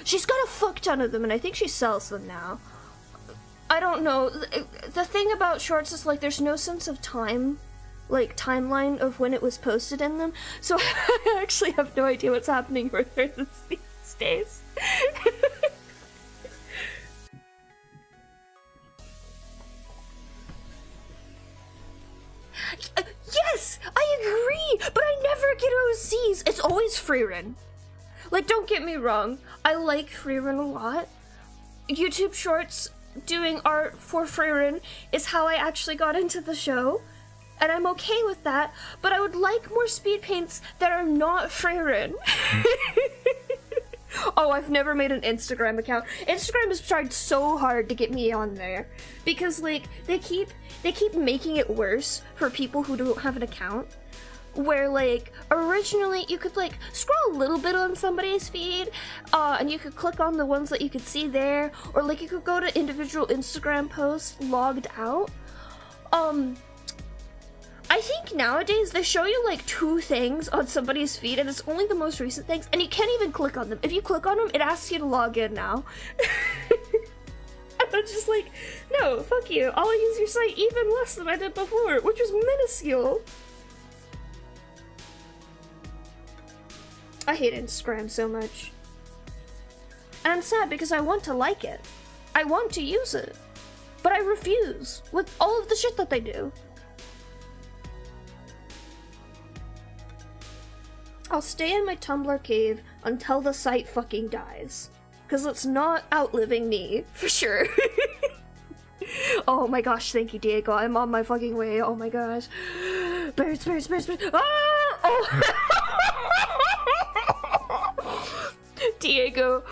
She's got a fuck ton of them and I think she sells them now. I don't know. The thing about shorts is like there's no sense of time, like timeline of when it was posted in them. So I actually have no idea what's happening with her these days. Yes, I agree, but I never get OCs. It's always free run. Like, don't get me wrong, I like free run a lot. YouTube Shorts doing art for free run is how I actually got into the show, and I'm okay with that, but I would like more speed paints that are not free run. Oh, I've never made an Instagram account. Instagram has tried so hard to get me on there because like they keep making it worse for people who don't have an account. Where like originally you could like scroll a little bit on somebody's feed and you could click on the ones that you could see there, or like you could go to individual Instagram posts logged out. I think nowadays they show you like 2 things on somebody's feed and it's only the most recent things and you can't even click on them. If you click on them, it asks you to log in now. And I'm just like, no, fuck you. I'll use your site even less than I did before, which was minuscule. I hate Instagram so much. And I'm sad because I want to like it. I want to use it. But I refuse with all of the shit that they do. I'll stay in my Tumblr cave until the site fucking dies. Because it's not outliving me, for sure. Oh my gosh, thank you, Diego. I'm on my fucking way. Oh my gosh. Birds, birds, birds, birds. Ah! Oh. Diego,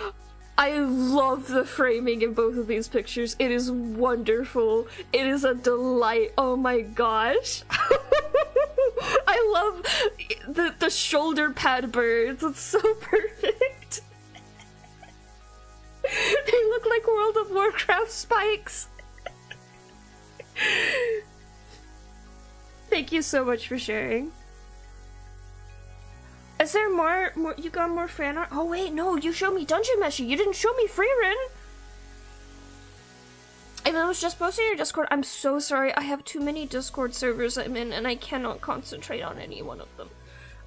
I love the framing in both of these pictures. It is wonderful. It is a delight. Oh my gosh. I love the shoulder pad birds. It's so perfect. They look like World of Warcraft spikes. Thank you so much for sharing. Is there more? You got more fan art? Oh wait, no, you showed me Dungeon Meshi. You didn't show me Freerun. And it was just posted in your Discord. I'm so sorry. I have too many Discord servers I'm in and I cannot concentrate on any one of them.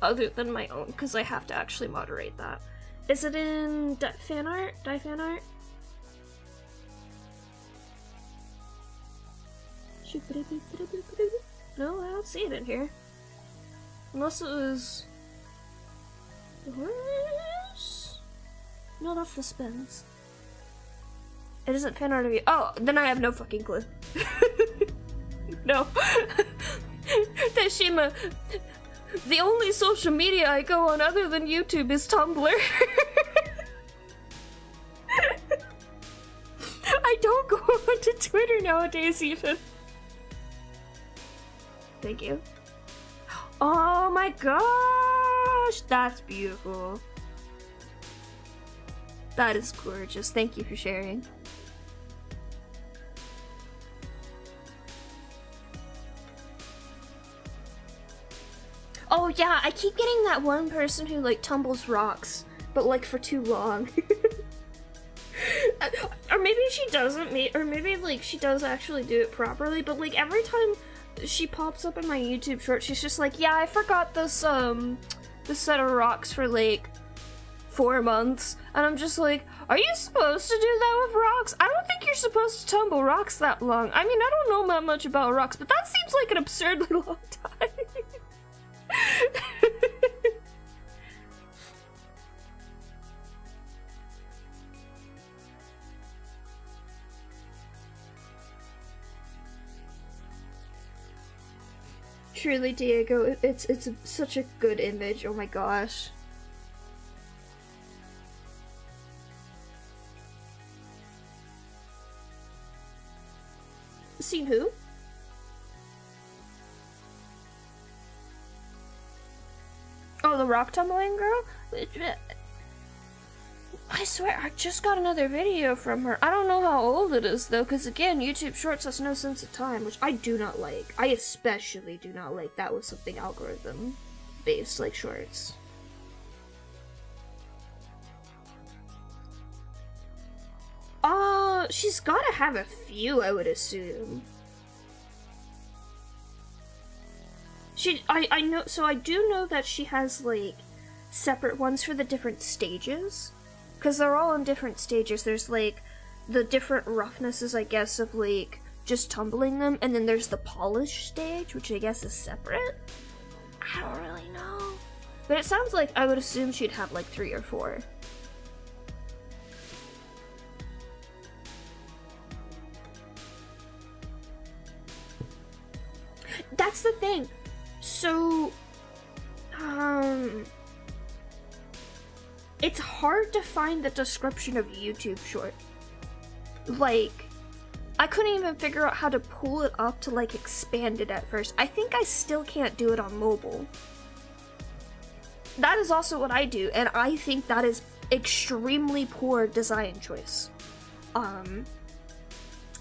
Other than my own, because I have to actually moderate that. Is it in fan art? Die fan art? No, I don't see it in here. Unless it was... Where's... No, that's the spins. It isn't fan art of you. Oh, then I have no fucking clue. No. Teshima, the only social media I go on other than YouTube is Tumblr. I don't go onto Twitter nowadays even. Thank you. Oh my gosh, that's beautiful. That is gorgeous. Thank you for sharing. Oh yeah, I keep getting that one person who like tumbles rocks, but like for too long. Or maybe she doesn't, or maybe like she does actually do it properly, but like every time she pops up in my YouTube short, she's just like, yeah, I forgot this this set of rocks for like 4 months, and I'm just like, are you supposed to do that with rocks? I don't think you're supposed to tumble rocks that long. I mean, I don't know that much about rocks, but that seems like an absurdly long time. Truly, Diego, it's such a good image. Oh my gosh. Seen who? Oh, the rock tumbling girl? I swear, I just got another video from her. I don't know how old it is, though, because again, YouTube Shorts has no sense of time, which I do not like. I especially do not like that with something algorithm-based, like Shorts. She's gotta have a few, I would assume. I know, so I do know that she has, like, separate ones for the different stages. Because they're all in different stages. There's, like, the different roughnesses, I guess, of, like, just tumbling them. And then there's the polish stage, which I guess is separate. I don't really know. But it sounds like I would assume she'd have, like, 3 or 4. That's the thing. So, it's hard to find the description of YouTube Short. Like, I couldn't even figure out how to pull it up to, like, expand it at first. I think I still can't do it on mobile. That is also what I do, and I think that is extremely poor design choice.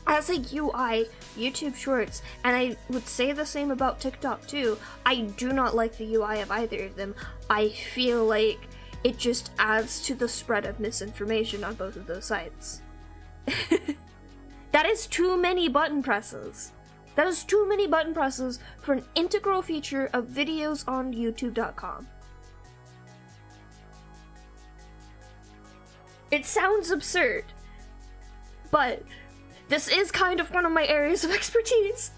As a UI, YouTube Shorts, and I would say the same about TikTok too, I do not like the UI of either of them. I feel like it just adds to the spread of misinformation on both of those sites. That is too many button presses. That is too many button presses for an integral feature of videos on YouTube.com. It sounds absurd, but this is kind of one of my areas of expertise.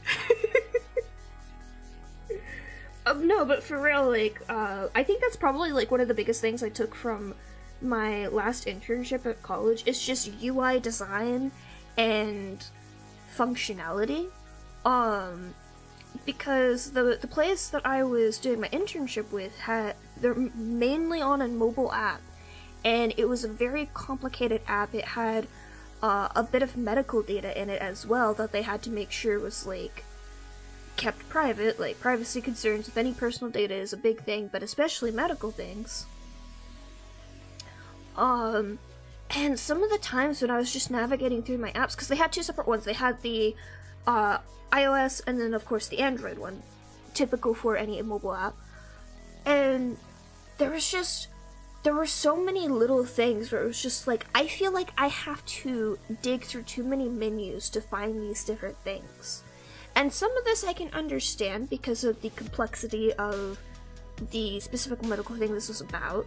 No, but for real, like, I think that's probably, like, one of the biggest things I took from my last internship at college. It's just UI design and functionality. Because the place that I was doing my internship with they're mainly on a mobile app. And it was a very complicated app. It had a bit of medical data in it as well that they had to make sure was, like, kept private. Like, privacy concerns with any personal data is a big thing, but especially medical things. And some of the times when I was just navigating through my apps, because they had 2 separate ones. They had the iOS and then, of course, the Android one, typical for any mobile app. And there were so many little things where it was just like, I feel like I have to dig through too many menus to find these different things. And some of this I can understand because of the complexity of the specific medical thing this was about,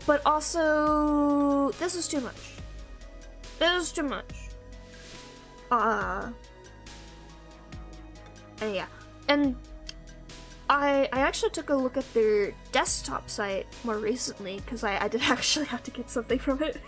but also, this is too much. This is too much. And yeah. And I actually took a look at their desktop site more recently, because I did actually have to get something from it.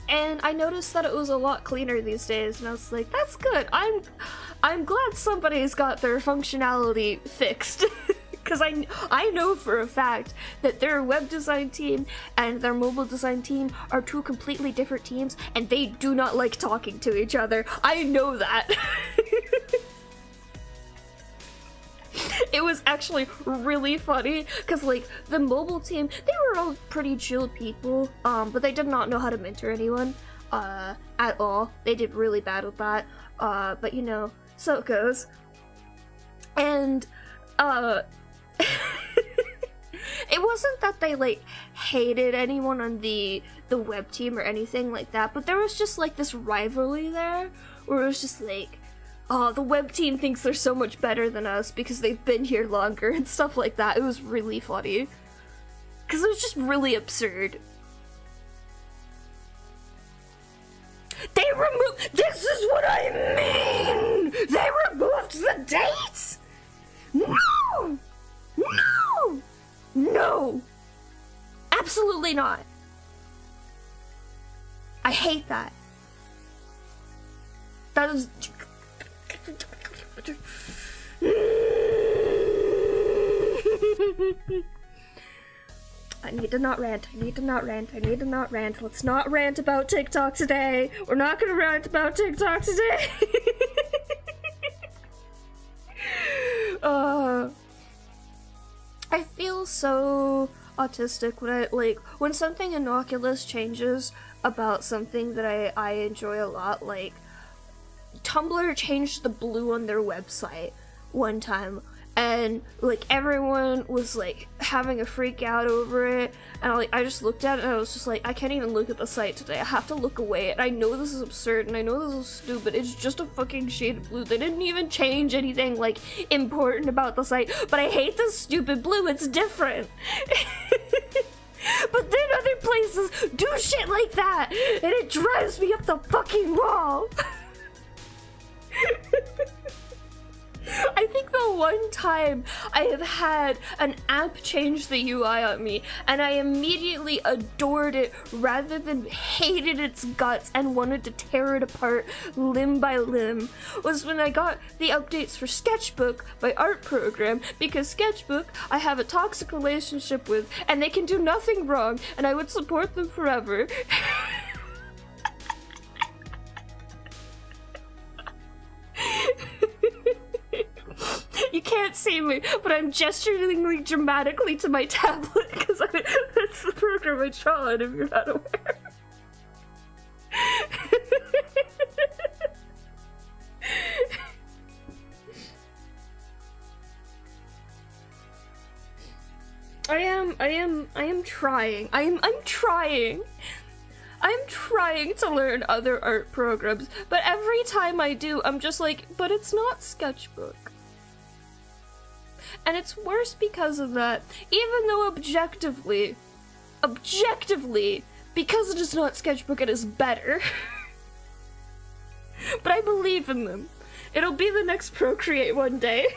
And I noticed that it was a lot cleaner these days, and I was like, that's good. I'm glad somebody's got their functionality fixed. Because I know for a fact that their web design team and their mobile design team are 2 completely different teams, and they do not like talking to each other. I know that. It was actually really funny, because, like, the mobile team, they were all pretty chill people, but they did not know how to mentor anyone, at all. They did really bad with that, but you know, so it goes. And, it wasn't that they, like, hated anyone on the web team or anything like that, but there was just, like, this rivalry there, where it was just like, oh, the web team thinks they're so much better than us because they've been here longer and stuff like that. It was really funny. Because it was just really absurd. They removed— this is what I mean! They removed the dates! No! No! No! Absolutely not. I hate that. That is— I need to not rant. I need to not rant. I need to not rant. Let's not rant about TikTok today. We're not gonna rant about TikTok today. I feel so autistic when something innocuous changes about something that I enjoy a lot. Like, Tumblr changed the blue on their website one time, and like everyone was like having a freak out over it, and I just looked at it and I was just like, I can't even look at the site today. I have to look away. And I know this is absurd and I know this is stupid. It's just a fucking shade of blue. They didn't even change anything like important about the site, but I hate this stupid blue. It's different. But then other places do shit like that, and it drives me up the fucking wall. I think the one time I have had an app change the UI on me, and I immediately adored it rather than hated its guts and wanted to tear it apart limb by limb, was when I got the updates for Sketchbook, my art program, because Sketchbook I have a toxic relationship with, and they can do nothing wrong, and I would support them forever. You can't see me, but I'm gesturing dramatically to my tablet because that's the program I draw on, if you're not aware. I am trying. I'm trying. I'm trying to learn other art programs, but every time I do, I'm just like, but it's not Sketchbook. And it's worse because of that, even though objectively, because it is not Sketchbook, it is better. But I believe in them. It'll be the next Procreate one day.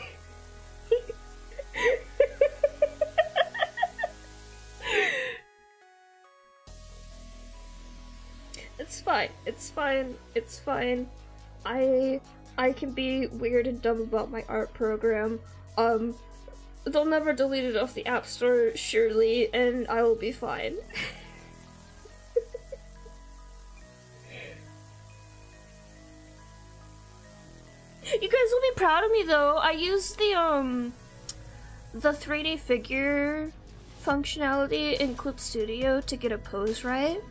It's fine. It's fine. It's fine. I can be weird and dumb about my art program. They'll never delete it off the App Store, surely, and I will be fine. You guys will be proud of me, though. I used the 3D figure functionality in Clip Studio to get a pose right,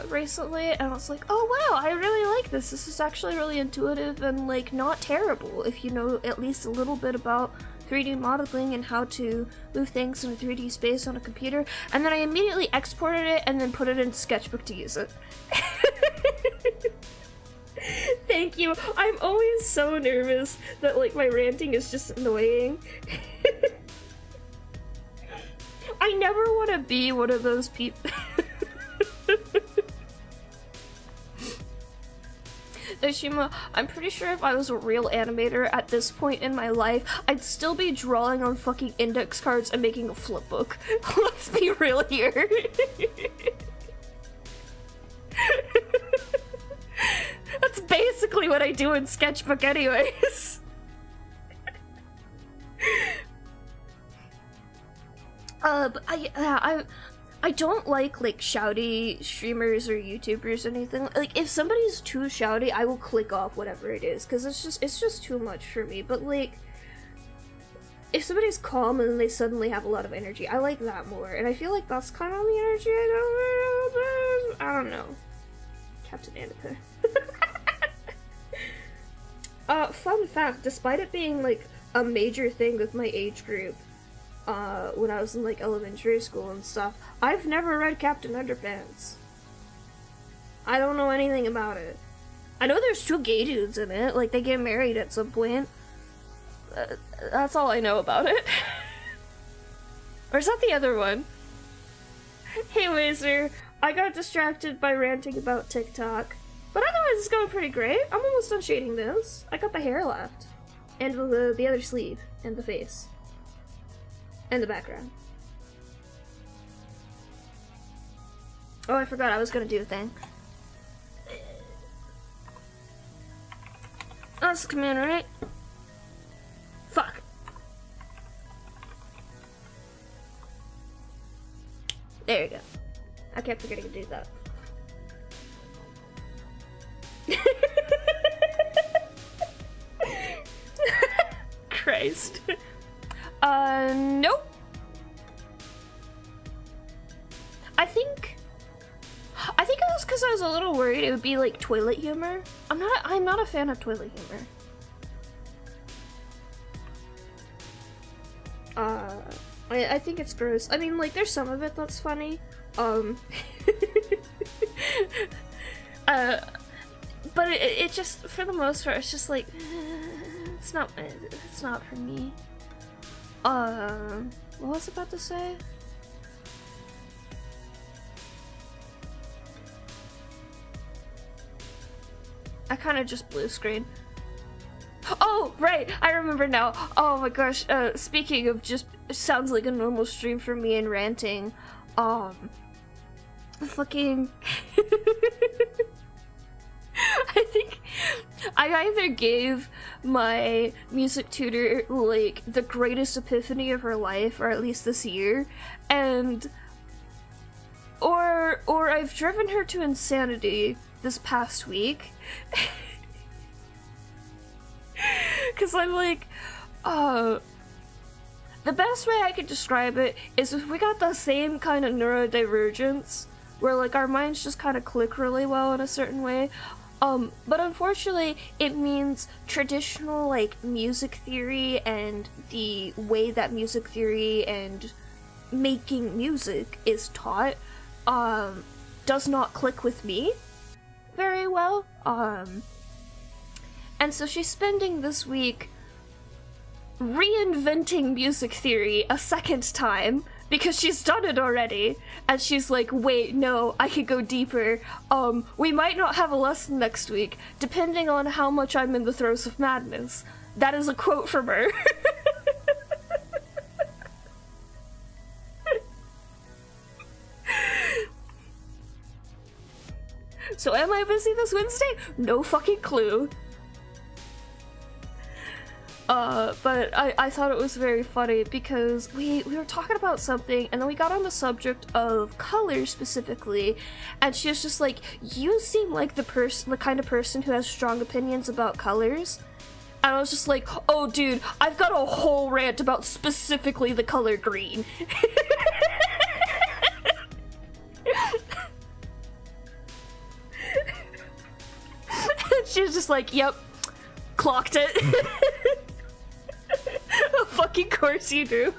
recently, and I was like, oh wow, I really like this. This is actually really intuitive and, like, not terrible if you know at least a little bit about 3D modeling and how to move things in a 3D space on a computer. And then I immediately exported it and then put it into Sketchbook to use it. Thank you. I'm always so nervous that, like, my ranting is just annoying. I never want to be one of those people. Ishima, I'm pretty sure if I was a real animator at this point in my life, I'd still be drawing on fucking index cards and making a flipbook. Let's be real here. That's basically what I do in Sketchbook anyways. But I don't like shouty streamers or YouTubers or anything. Like, if somebody's too shouty, I will click off whatever it is, because it's just too much for me. But, like, if somebody's calm and they suddenly have a lot of energy, I like that more. And I feel like that's kind of the energy I don't know. Captain Annika. Fun fact, despite it being, like, a major thing with my age group, when I was in, like, elementary school and stuff, I've never read Captain Underpants. I don't know anything about it. I know there's 2 gay dudes in it, like, they get married at some point. That's all I know about it. Or is that the other one? Hey, Wazer, I got distracted by ranting about TikTok. But otherwise, it's going pretty great. I'm almost done shading this. I got the hair left. And the other sleeve. And the face. And the background. Oh, I forgot I was gonna do a thing. That's the command, right? Fuck. There you go. I kept forgetting to do that. Christ. Nope. I think it was because I was a little worried it would be like toilet humor. I'm not a fan of toilet humor. I think it's gross. I mean, like, there's some of it that's funny. But it just, for the most part, it's just like, it's not for me. What was I about to say? I kind of just blue screen. Oh, right, I remember now. Oh my gosh, speaking of just sounds like a normal stream for me and ranting, fucking I think I either gave my music tutor like the greatest epiphany of her life, or at least this year, or I've driven her to insanity this past week. Cause I'm like, the best way I could describe it is if we got the same kind of neurodivergence, where like our minds just kind of click really well in a certain way. But unfortunately, it means traditional like music theory and the way that music theory and making music is taught, does not click with me very well. And so she's spending this week reinventing music theory a second time because she's done it already, and she's like, wait, no, I could go deeper. We might not have a lesson next week, depending on how much I'm in the throes of madness. That is a quote from her. So am I busy this Wednesday? No fucking clue. But I thought it was very funny because we were talking about something, and then we got on the subject of color specifically, and she was just like, you seem like the kind of person who has strong opinions about colors. And I was just like, oh dude, I've got a whole rant about specifically the color green. She was just like, yep, clocked it. Fucking course you do.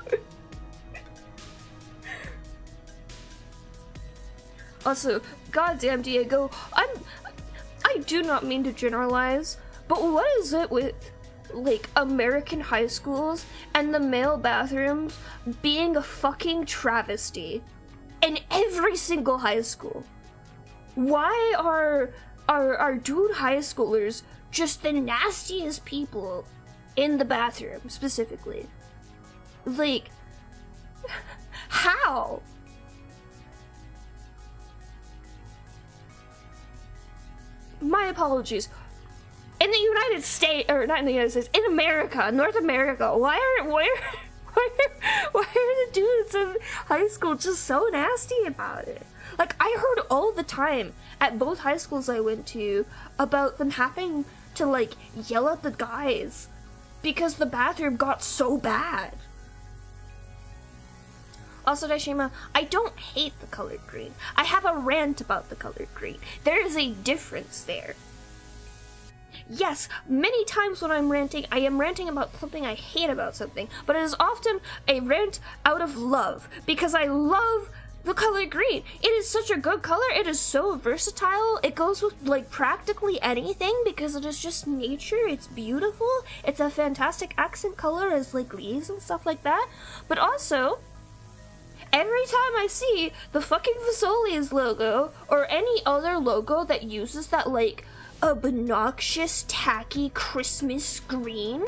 Also, goddamn Diego, I do not mean to generalize, but what is it with like American high schools and the male bathrooms being a fucking travesty in every single high school? Why are dude high schoolers just the nastiest people in the bathroom specifically? Like, how? My apologies. In the United States, or not in the United States, in America, North America, why are the dudes in high school just so nasty about it? Like, I heard all the time at both high schools I went to about them having to like yell at the guys because the bathroom got so bad. Also, Daishima, I don't hate the colored green. I have a rant about the colored green. There is a difference there. Yes, many times when I'm ranting, I am ranting about something I hate about something, but it is often a rant out of love, because I love the color green. It is such a good color. It is so versatile. It goes with like practically anything because it is just nature. It's beautiful. It's a fantastic accent color as like leaves and stuff like that. But also, every time I see the fucking Fazoli's logo or any other logo that uses that like obnoxious tacky Christmas green,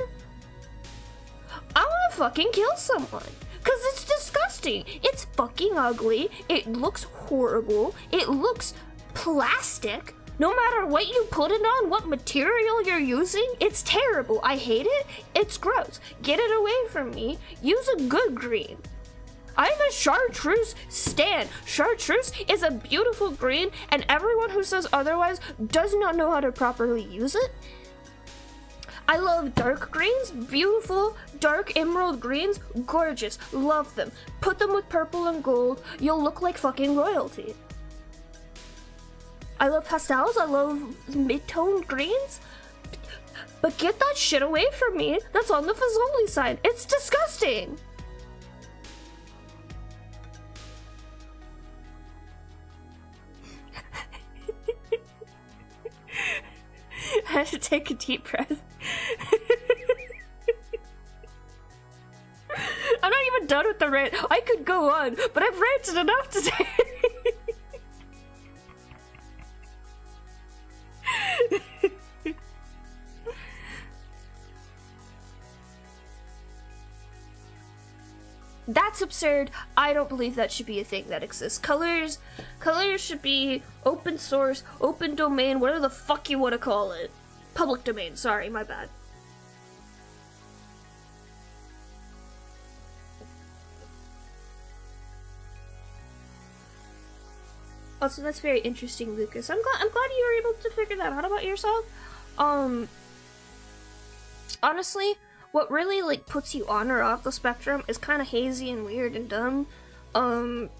I wanna fucking kill someone. Cause it's disgusting. It's fucking ugly. It looks horrible. It looks plastic. No matter what you put it on, what material you're using, it's terrible. I hate it. It's gross. Get it away from me. Use a good green. I'm a chartreuse stan. Chartreuse is a beautiful green, and everyone who says otherwise does not know how to properly use it. I love dark greens, beautiful, dark emerald greens, gorgeous, love them. Put them with purple and gold, you'll look like fucking royalty. I love pastels, I love mid-toned greens, but get that shit away from me. That's on the Fazoli side. It's disgusting. I had to take a deep breath. I'm not even done with the rant. I could go on, but I've ranted enough today. That's absurd. I don't believe that should be a thing that exists. Colors should be open source, open domain, whatever the fuck you want to call it. Public domain, sorry, my bad. Also, that's very interesting, Lucas. I'm glad you were able to figure that out about yourself. Honestly, what really, like, puts you on or off the spectrum is kind of hazy and weird and dumb. And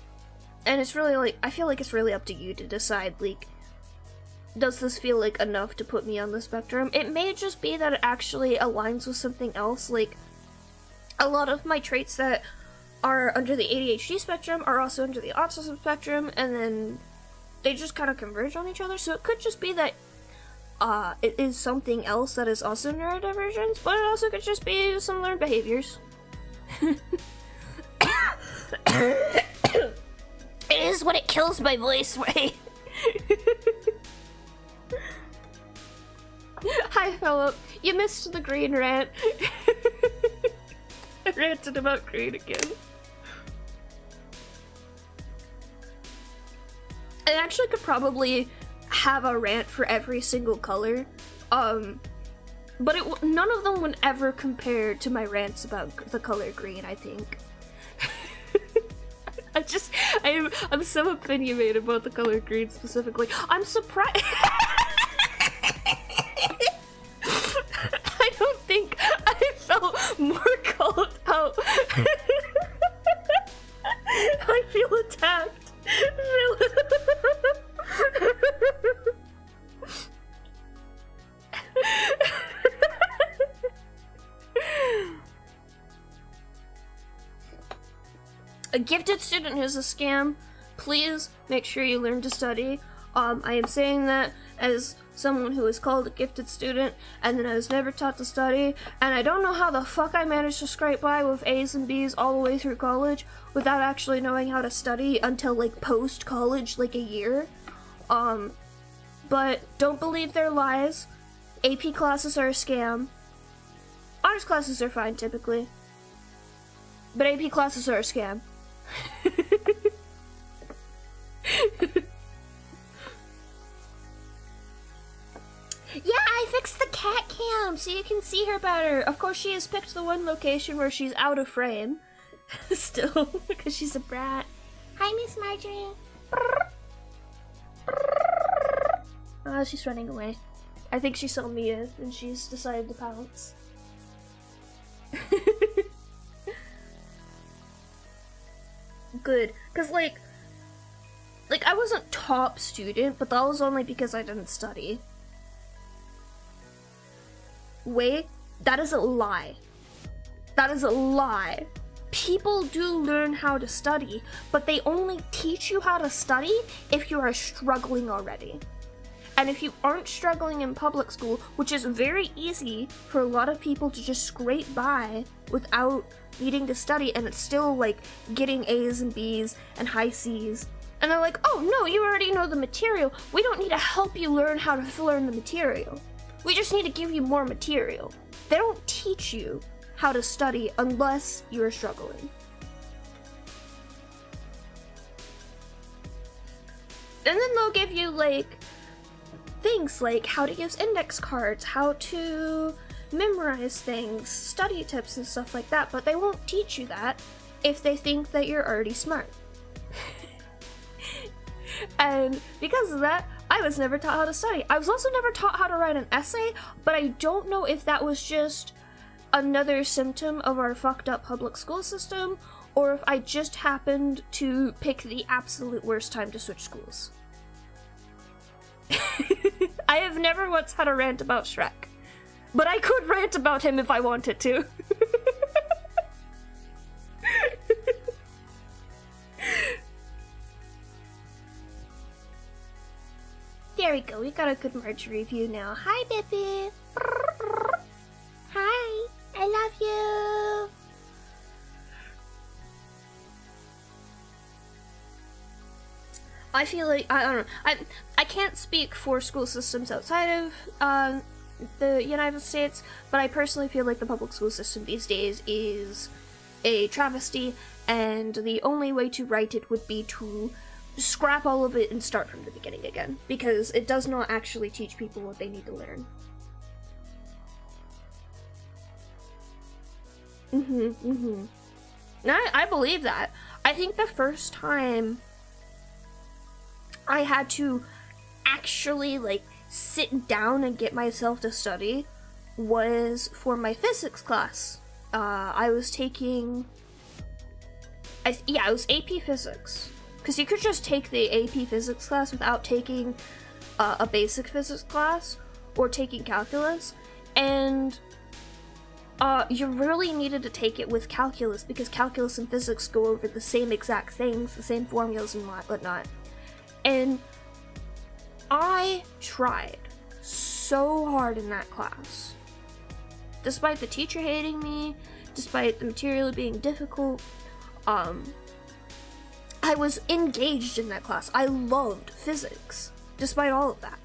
it's really, like, I feel like it's really up to you to decide, like, does this feel like enough to put me on the spectrum? It may just be that it actually aligns with something else. Like, a lot of my traits that are under the ADHD spectrum are also under the autism spectrum, and then they just kind of converge on each other. So it could just be that it is something else that is also neurodivergence, but it also could just be some learned behaviors. It is what it kills my voice, right? Hi, Philip. You missed the green rant. I ranted about green again. I actually could probably have a rant for every single color, but none of them would ever compare to my rants about the color green, I think. I'm so opinionated about the color green specifically. I'm surprised. I don't think I felt more called out. I feel attacked. A gifted student is a scam. Please make sure you learn to study. I am saying that as someone who is called a gifted student and then I was never taught to study, and I don't know how the fuck I managed to scrape by with A's and B's all the way through college without actually knowing how to study until like post-college, like a year. But don't believe their lies. AP classes are a scam. Honors classes are fine typically, but AP classes are a scam. Yeah, I fixed the cat cam so you can see her better. Of course, she has picked the one location where she's out of frame. Still, because she's a brat. Hi, Miss Marjorie. Oh, she's running away. I think she saw Mia and she's decided to pounce. Good, because like I wasn't top student, but that was only because I didn't study. Wait, that is a lie. That is a lie. People do learn how to study, but they only teach you how to study if you are struggling already. And if you aren't struggling in public school, which is very easy for a lot of people to just scrape by without needing to study, and it's still like getting A's and B's and high C's, and they're like, oh no, you already know the material. We don't need to help you learn how to learn the material. We just need to give you more material. They don't teach you how to study unless you're struggling. And then they'll give you like things like how to use index cards, how to memorize things, study tips and stuff like that, but they won't teach you that. if they think that you're already smart. And because of that, I was never taught how to study. I was also never taught how to write an essay, but I don't know if that was just another symptom of our fucked up public school system, or if I just happened to pick the absolute worst time to switch schools. I have never once had a rant about Shrek, but I could rant about him if I wanted to. There we go, we got a good Marjorie view now. Hi, Bippy! Hi, I love you! I feel like, I don't know, I can't speak for school systems outside of the United States, but I personally feel like the public school system these days is a travesty, and the only way to right it would be to scrap all of it and start from the beginning again, because it does not actually teach people what they need to learn. I believe that. I think the first time I had to actually, like, sit down and get myself to study was for my physics class. I was taking... it was AP Physics. Because you could just take the AP Physics class without taking a basic physics class or taking calculus. And you really needed to take it with calculus because calculus and physics go over the same exact things, the same formulas and whatnot. And I tried so hard in that class. Despite the teacher hating me, despite the material being difficult, I was engaged in that class. I loved physics, despite all of that.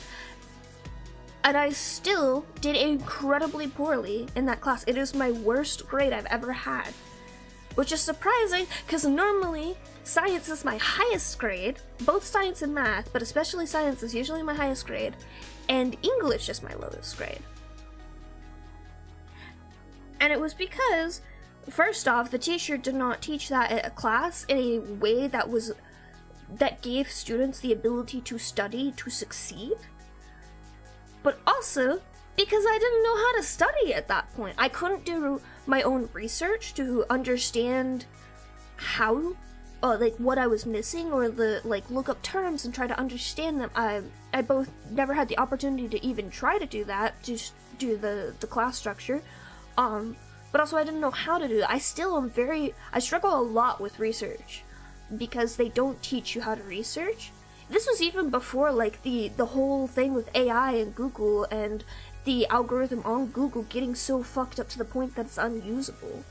And I still did incredibly poorly in that class. It is my worst grade I've ever had. Which is surprising, because normally science is my highest grade. Both science and math, but especially science is usually my highest grade. And English is my lowest grade. And it was because, first off, the teacher did not teach that at a class in a way that gave students the ability to study to succeed. But also, because I didn't know how to study at that point. I couldn't do my own research to understand how, what I was missing, or look up terms and try to understand them. I both never had the opportunity to even try to do that, just do the class structure. But also I didn't know how to do that. I struggle a lot with research because they don't teach you how to research. This was even before the whole thing with AI and Google and the algorithm on Google getting so fucked up to the point that it's unusable.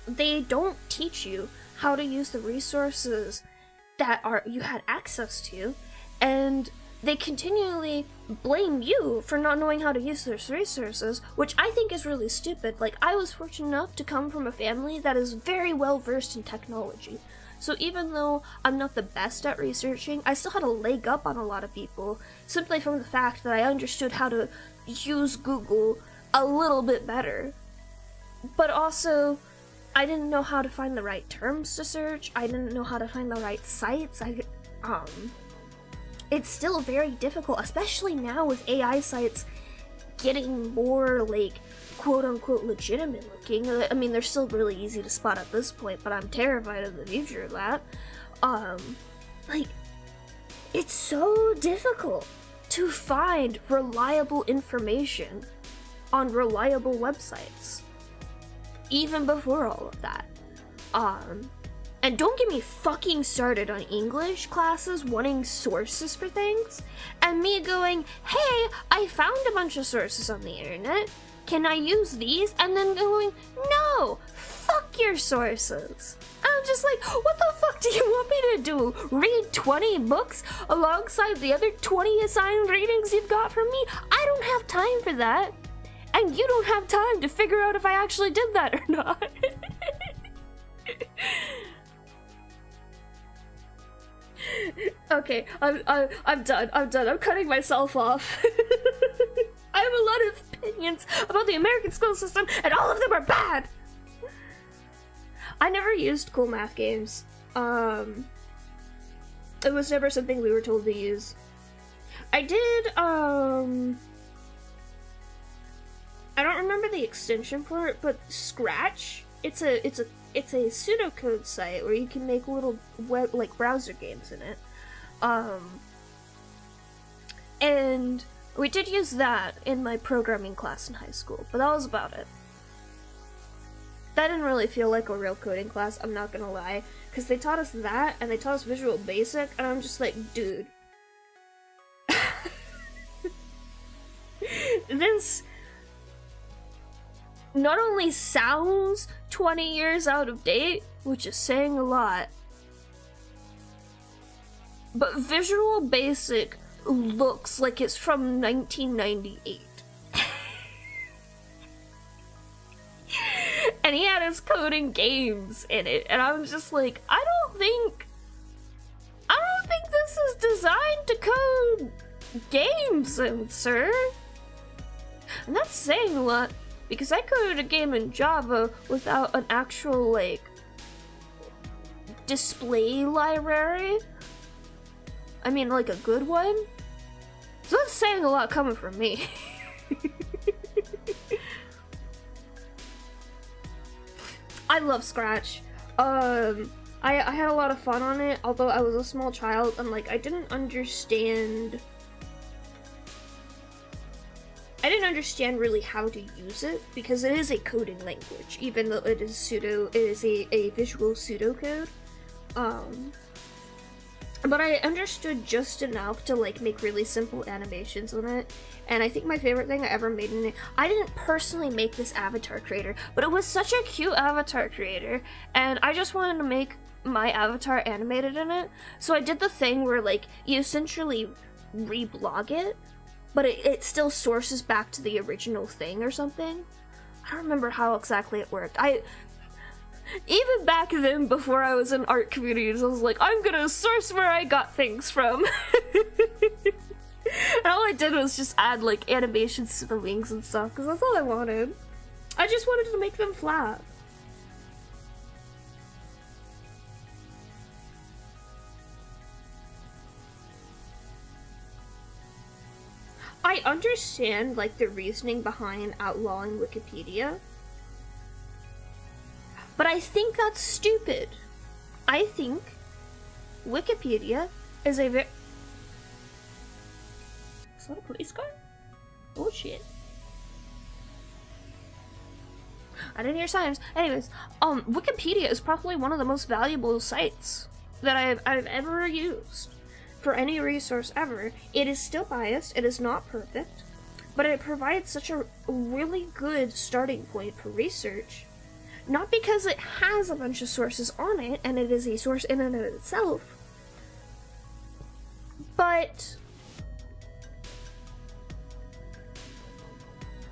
They don't teach you how to use the resources that you had access to, and they continually blame you for not knowing how to use those resources, which I think is really stupid. I was fortunate enough to come from a family that is very well versed in technology. So even though I'm not the best at researching, I still had a leg up on a lot of people, simply from the fact that I understood how to use Google a little bit better. But also, I didn't know how to find the right terms to search, I didn't know how to find the right sites, it's still very difficult, especially now with AI sites getting more, quote-unquote legitimate looking. I mean, they're still really easy to spot at this point, but I'm terrified of the future of that. It's so difficult to find reliable information on reliable websites, even before all of that. And don't get me fucking started on English classes wanting sources for things, and me going, hey, I found a bunch of sources on the internet, can I use these? And then going, no, fuck your sources. I'm just like, what the fuck do you want me to do? Read 20 books alongside the other 20 assigned readings you've got from me? I don't have time for that. And you don't have time to figure out if I actually did that or not. Okay, I'm done. I'm cutting myself off. I have a lot of opinions about the American school system, and all of them are bad. I never used cool math games. It was never something we were told to use. I did, I don't remember the extension for it, but Scratch, it's a pseudocode site where you can make little web, like, browser games in it. And we did use that in my programming class in high school, but that was about it. That didn't really feel like a real coding class, I'm not gonna lie, because they taught us that, and they taught us Visual Basic, and I'm just like, dude. This not only sounds 20 years out of date, which is saying a lot, but Visual Basic looks like it's from 1998. And he had his coding games in it, and I was just like, I don't think this is designed to code games, sir. And that's saying a lot, because I coded a game in Java without an actual, like, display library. I mean, like, a good one. So that's saying a lot coming from me. I love Scratch. I had a lot of fun on it, although I was a small child and, like, I didn't understand really how to use it, because it is a coding language, even though it is a visual pseudocode. But I understood just enough to, like, make really simple animations on it, and I think my favorite thing I ever made in it, I didn't personally make this avatar creator, but it was such a cute avatar creator, and I just wanted to make my avatar animated in it, so I did the thing where, like, you essentially reblog it, but it still sources back to the original thing or something. I don't remember how exactly it worked. Even back then, before I was in art communities, I was like, I'm gonna source where I got things from. And all I did was just add, like, animations to the wings and stuff, because that's all I wanted. I just wanted to make them flat. I understand, like, the reasoning behind outlawing Wikipedia, but I think that's stupid. I think Wikipedia is a very... Is that a police car? Oh shit. I didn't hear sirens. Anyways, Wikipedia is probably one of the most valuable sites that I've ever used for any resource ever. It is still biased, it is not perfect, but it provides such a really good starting point for research. Not because it has a bunch of sources on it, and it is a source in and of itself, but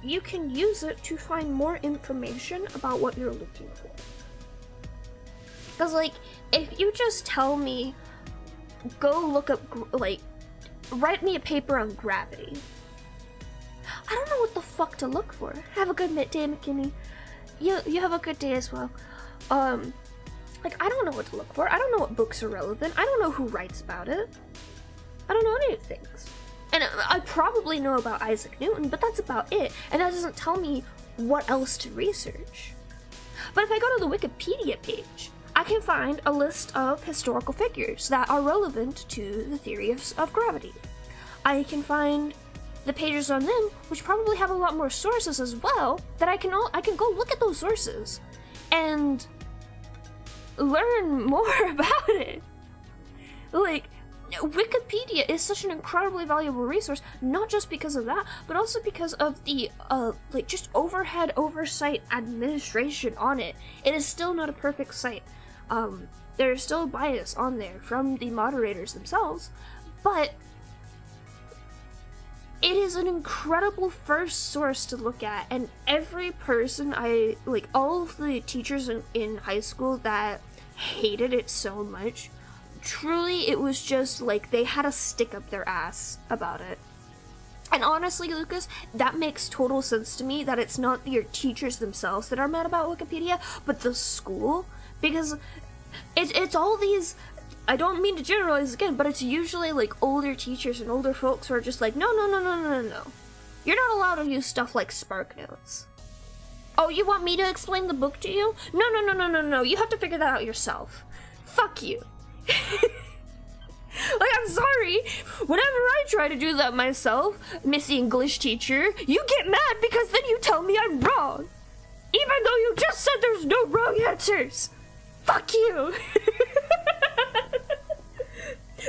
you can use it to find more information about what you're looking for. Because, like, if you just tell me, go look up, like, write me a paper on gravity, I don't know what the fuck to look for. Have a good day, McKinney. You have a good day as well. Like, I don't know what to look for. I don't know what books are relevant. I don't know who writes about it. I don't know any of these things. And I probably know about Isaac Newton, but that's about it. And that doesn't tell me what else to research. But if I go to the Wikipedia page, I can find a list of historical figures that are relevant to the theory of gravity. I can find the pages on them, which probably have a lot more sources as well, that I can go look at those sources and learn more about it. Like, Wikipedia is such an incredibly valuable resource, not just because of that, but also because of the like, just overhead oversight administration on it. It is still not a perfect site. There's still a bias on there from the moderators themselves, but it is an incredible first source to look at, and every person all of the teachers in high school that hated it so much, truly it was just like they had a stick up their ass about it. And honestly, Lucas, that makes total sense to me, that it's not your teachers themselves that are mad about Wikipedia, but the school, because it's all these, I don't mean to generalize again, but it's usually like older teachers and older folks who are just like, no. You're not allowed to use stuff like Spark Notes. Oh, you want me to explain the book to you? No. You have to figure that out yourself. Fuck you. Like, I'm sorry. Whenever I try to do that myself, Miss English teacher, you get mad because then you tell me I'm wrong. Even though you just said there's no wrong answers. Fuck you.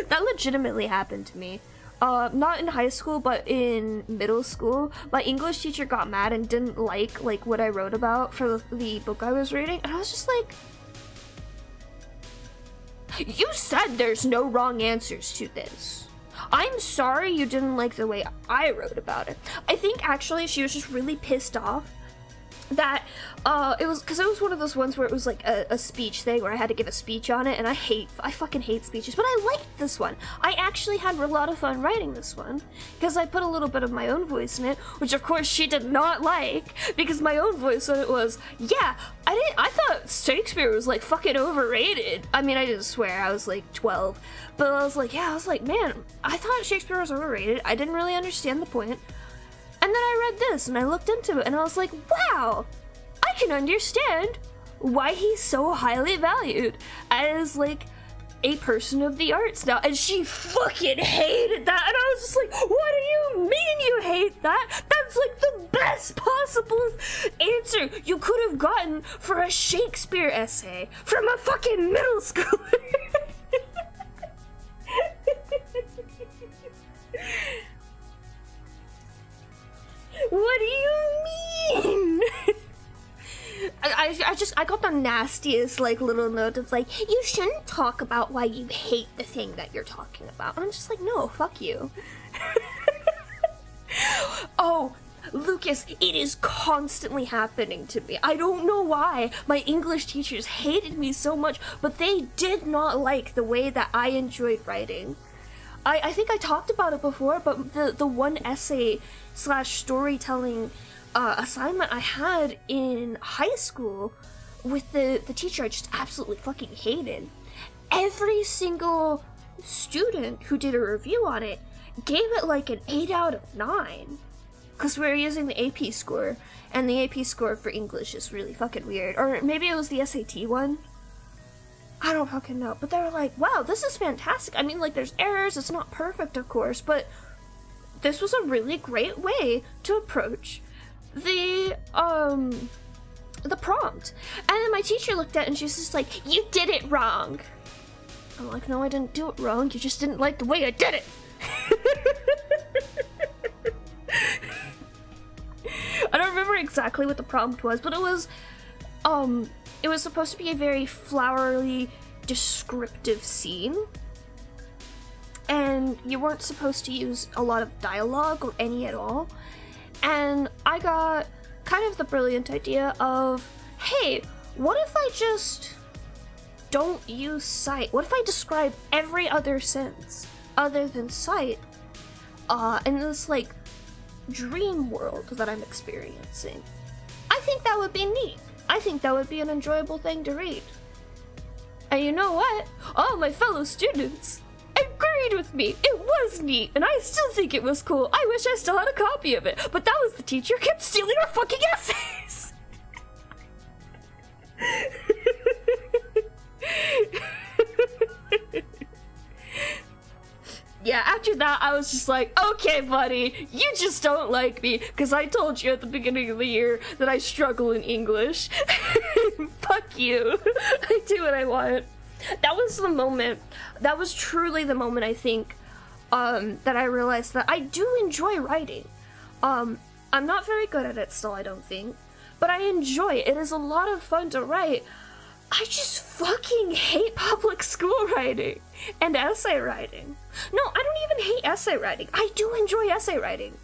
That legitimately happened to me. Not in high school, but in middle school. My English teacher got mad and didn't like what I wrote about for the book I was reading. And I was just like, you said there's no wrong answers to this. I'm sorry you didn't like the way I wrote about it. I think actually she was just really pissed off that it was one of those ones where it was like a speech thing where I had to give a speech on it, and I fucking hate speeches, but I liked this one. I actually had a lot of fun writing this one because I put a little bit of my own voice in it, which of course she did not like, because my own voice on it was, yeah, I thought Shakespeare was like fucking overrated. I mean, I didn't swear, I was like 12, but I was like, man, I thought Shakespeare was overrated. I didn't really understand the point. And then I read this and I looked into it and I was like, wow, I can understand why he's so highly valued as like a person of the arts now. And she fucking hated that. And I was just like, what do you mean you hate that? That's like the best possible answer you could have gotten for a Shakespeare essay from a fucking middle schooler. What do you mean? I got the nastiest like little note of like, you shouldn't talk about why you hate the thing that you're talking about. And I'm just like, no, fuck you. Oh, Lucas, it is constantly happening to me. I don't know why my English teachers hated me so much, but they did not like the way that I enjoyed writing. I think I talked about it before, but the one essay / storytelling assignment I had in high school with the teacher I just absolutely fucking hated. Every single student who did a review on it gave it like an 8 out of 9. Because we were using the AP score, and the AP score for English is really fucking weird. Or maybe it was the SAT one. I don't fucking know, but they were like, wow, this is fantastic. I mean, like, there's errors, it's not perfect, of course, but this was a really great way to approach the prompt. And then my teacher looked at it and she was just like, you did it wrong. I'm like, no, I didn't do it wrong, you just didn't like the way I did it. I don't remember exactly what the prompt was, but it was supposed to be a very flowery, descriptive scene. And you weren't supposed to use a lot of dialogue or any at all. And I got kind of the brilliant idea of, hey, what if I just don't use sight? What if I describe every other sense other than sight in this, like, dream world that I'm experiencing? I think that would be neat. I think that would be an enjoyable thing to read. And you know what? All my fellow students agreed with me. It was neat, and I still think it was cool. I wish I still had a copy of it, but that was the teacher who kept stealing our fucking essays. Yeah, after that, I was just like, okay, buddy, you just don't like me, because I told you at the beginning of the year that I struggle in English. Fuck you. I do what I want. That was the moment, that was truly the moment, I think, that I realized that I do enjoy writing. I'm not very good at it still, I don't think, but I enjoy it. It is a lot of fun to write. I just fucking hate public school writing and essay writing. No, I don't even hate essay writing. I do enjoy essay writing.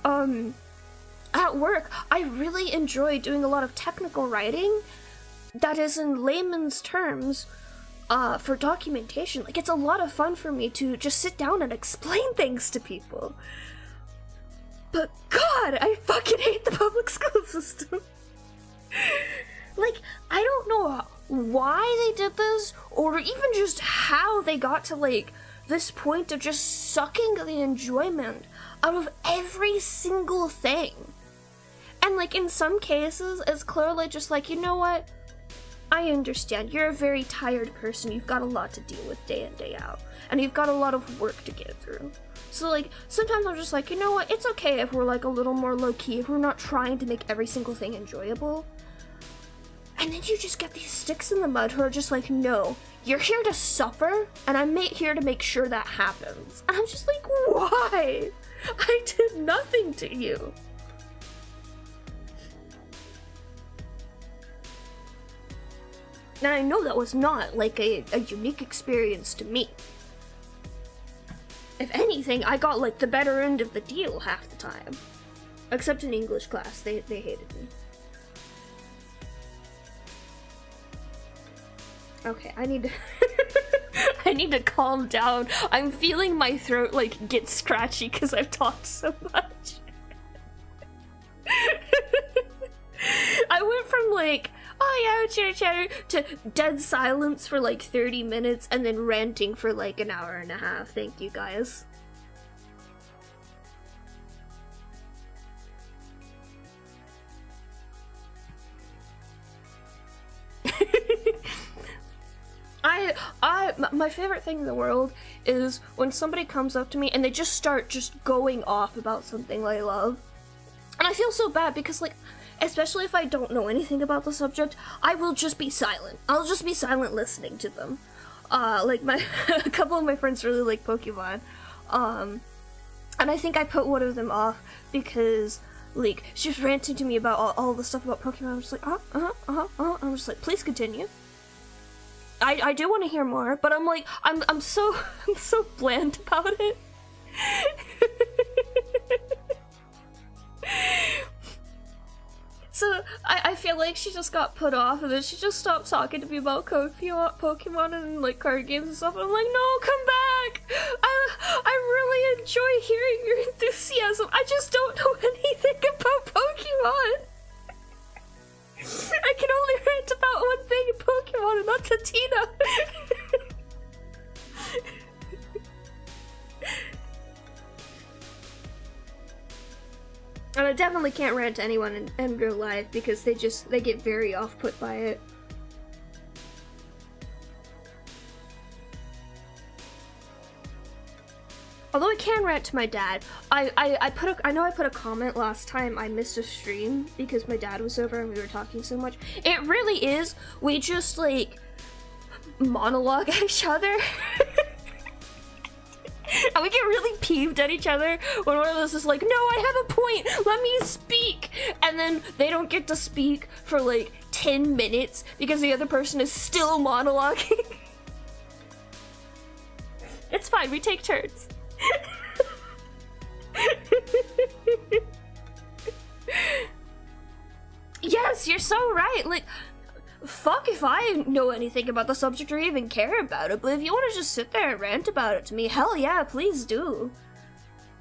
At work, I really enjoy doing a lot of technical writing that is in layman's terms for documentation. Like, it's a lot of fun for me to just sit down and explain things to people. But God, I fucking hate the public school system. Like, I don't know why they did this, or even just how they got to, like, this point of just sucking the enjoyment out of every single thing. And, like, in some cases, it's clearly just like, you know what? I understand. You're a very tired person. You've got a lot to deal with day in, day out. And you've got a lot of work to get through. So, like, sometimes I'm just like, you know what? It's okay if we're, like, a little more low-key, if we're not trying to make every single thing enjoyable. And then you just get these sticks in the mud who are just like, no, you're here to suffer, and I'm here to make sure that happens. And I'm just like, why? I did nothing to you. And I know that was not, like, a unique experience to me. If anything, I got, like, the better end of the deal half the time. Except in English class, they hated me. Okay, I need to I need to calm down. I'm feeling my throat, like, get scratchy because I've talked so much. I went from, like, oh yeah, chitter chatter, to dead silence for, like, 30 minutes and then ranting for, like, an hour and a half. Thank you, guys. My favorite thing in the world is when somebody comes up to me and they just start just going off about something they love. And I feel so bad because, like, especially if I don't know anything about the subject, I will just be silent. I'll just be silent listening to them. Like, a couple of my friends really like Pokemon. And I think I put one of them off because, like, she was ranting to me about all the stuff about Pokemon. I'm just like, I'm just like, please continue. I do want to hear more, but I'm like, I'm so bland about it. So I feel like she just got put off, and then she just stopped talking to me about Pokemon and, like, card games and stuff. And I'm like, no, come back! I really enjoy hearing your enthusiasm. I just don't know anything about Pokemon. I can only rant about one thing in Pokemon, and that's Athena. And I definitely can't rant to anyone in real life because they get very off-put by it. Although I can rant to my dad. I know I put a comment last time I missed a stream because my dad was over and we were talking so much. It really is, we just, like, monologue at each other. And we get really peeved at each other when one of us is like, no, I have a point, let me speak! And then they don't get to speak for, like, 10 minutes because the other person is still monologuing. It's fine, we take turns. Yes, you're so right. Like, fuck if I know anything about the subject or even care about it, but if you want to just sit there and rant about it to me, hell yeah, please do.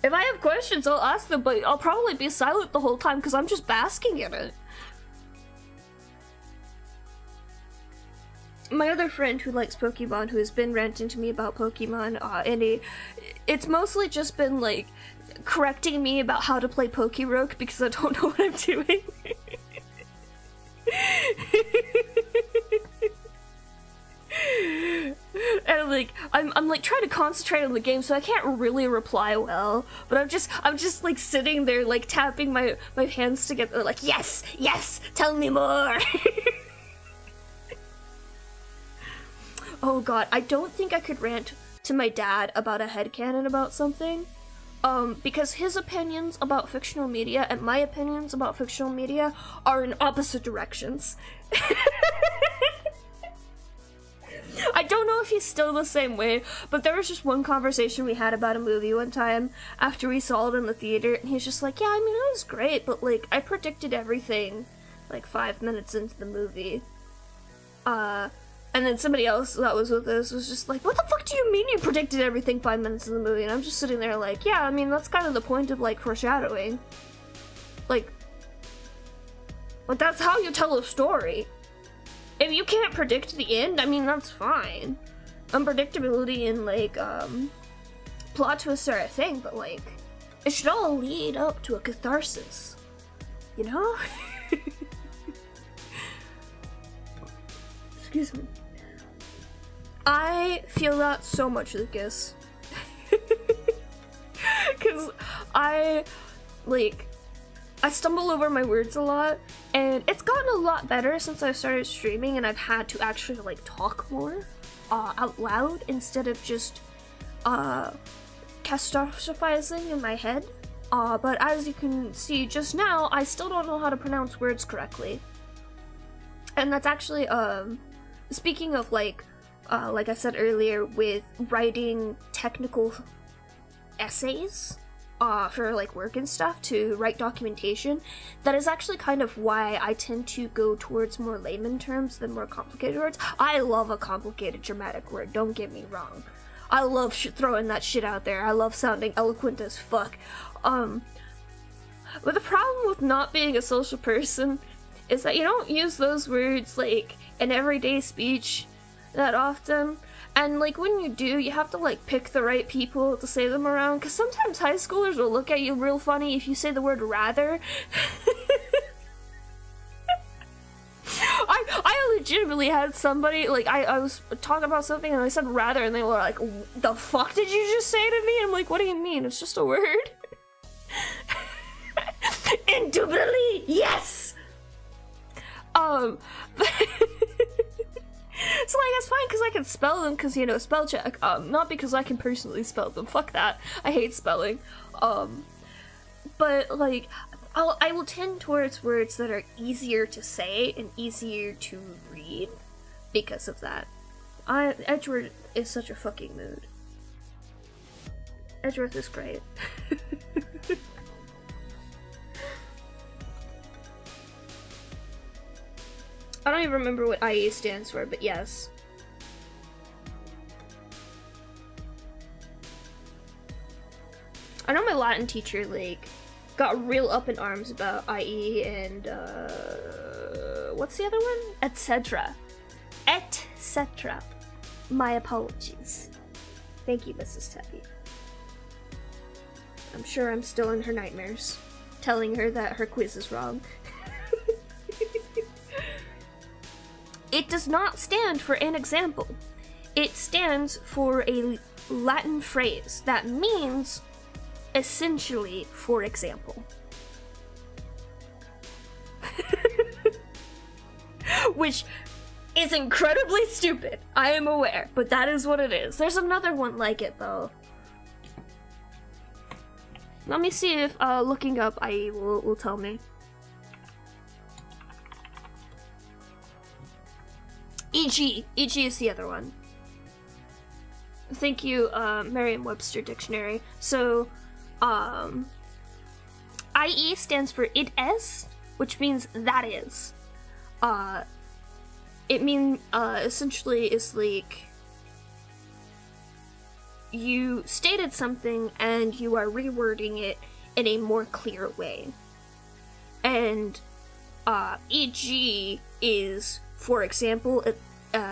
If I have questions, I'll ask them, but I'll probably be silent the whole time because I'm just basking in it. My other friend who likes Pokemon, who has been ranting to me about Pokemon, and it's mostly just been, like, correcting me about how to play Pokeroke because I don't know what I'm doing. And, like, I'm like trying to concentrate on the game, so I can't really reply well. But I'm just like sitting there, like, tapping my hands together, like, yes, tell me more. Oh god, I don't think I could rant to my dad about a headcanon about something. Because his opinions about fictional media and my opinions about fictional media are in opposite directions. I don't know if he's still the same way, but there was just one conversation we had about a movie one time after we saw it in the theater, and he's just like, yeah, I mean, it was great, but, like, I predicted everything, like, 5 minutes into the movie. And then somebody else that was with us was just like, what the fuck do you mean you predicted everything 5 minutes in the movie? And I'm just sitting there like, yeah, I mean, that's kind of the point of, like, foreshadowing. Like, that's how you tell a story. If you can't predict the end, I mean, that's fine. Unpredictability and, like, plot twists are a thing, but, like, it should all lead up to a catharsis. You know? Excuse me. I feel that so much, Lucas. Because I stumble over my words a lot, and it's gotten a lot better since I started streaming and I've had to actually, like, talk more out loud instead of just catastrophizing in my head. But as you can see just now, I still don't know how to pronounce words correctly. And that's actually, speaking of, like I said earlier, with writing technical essays for, like, work and stuff, to write documentation, that is actually kind of why I tend to go towards more layman terms than more complicated words. I love a complicated dramatic word, don't get me wrong. I love throwing that shit out there. I love sounding eloquent as fuck. But the problem with not being a social person is that you don't use those words, like, in everyday speech that often. And, like, when you do, you have to, like, pick the right people to say them around, because sometimes high schoolers will look at you real funny if you say the word rather. I legitimately had somebody, like, I was talking about something and I said rather, and they were like, the fuck did you just say to me? And I'm like, what do you mean? It's just a word. Indubitably, yes! So, like, it's fine because I can spell them because, you know, spell check. Not because I can personally spell them. Fuck that. I hate spelling. But, like, I will tend towards words that are easier to say and easier to read because of that. Edgeworth is such a fucking mood. Edgeworth is great. I don't even remember what IE stands for, but yes. I know my Latin teacher, like, got real up in arms about IE and, what's the other one? Etc. Etc. My apologies. Thank you, Mrs. Teddy. I'm sure I'm still in her nightmares, telling her that her quiz is wrong. It does not stand for an example. It stands for a Latin phrase that means, essentially, for example. Which is incredibly stupid, I am aware, but that is what it is. There's another one like it, though. Let me see if looking up IE will tell me. EG is the other one. Thank you, Merriam-Webster Dictionary. So, IE stands for it is, which means that is. It means, essentially is like, you stated something and you are rewording it in a more clear way. And, EG is, for example, it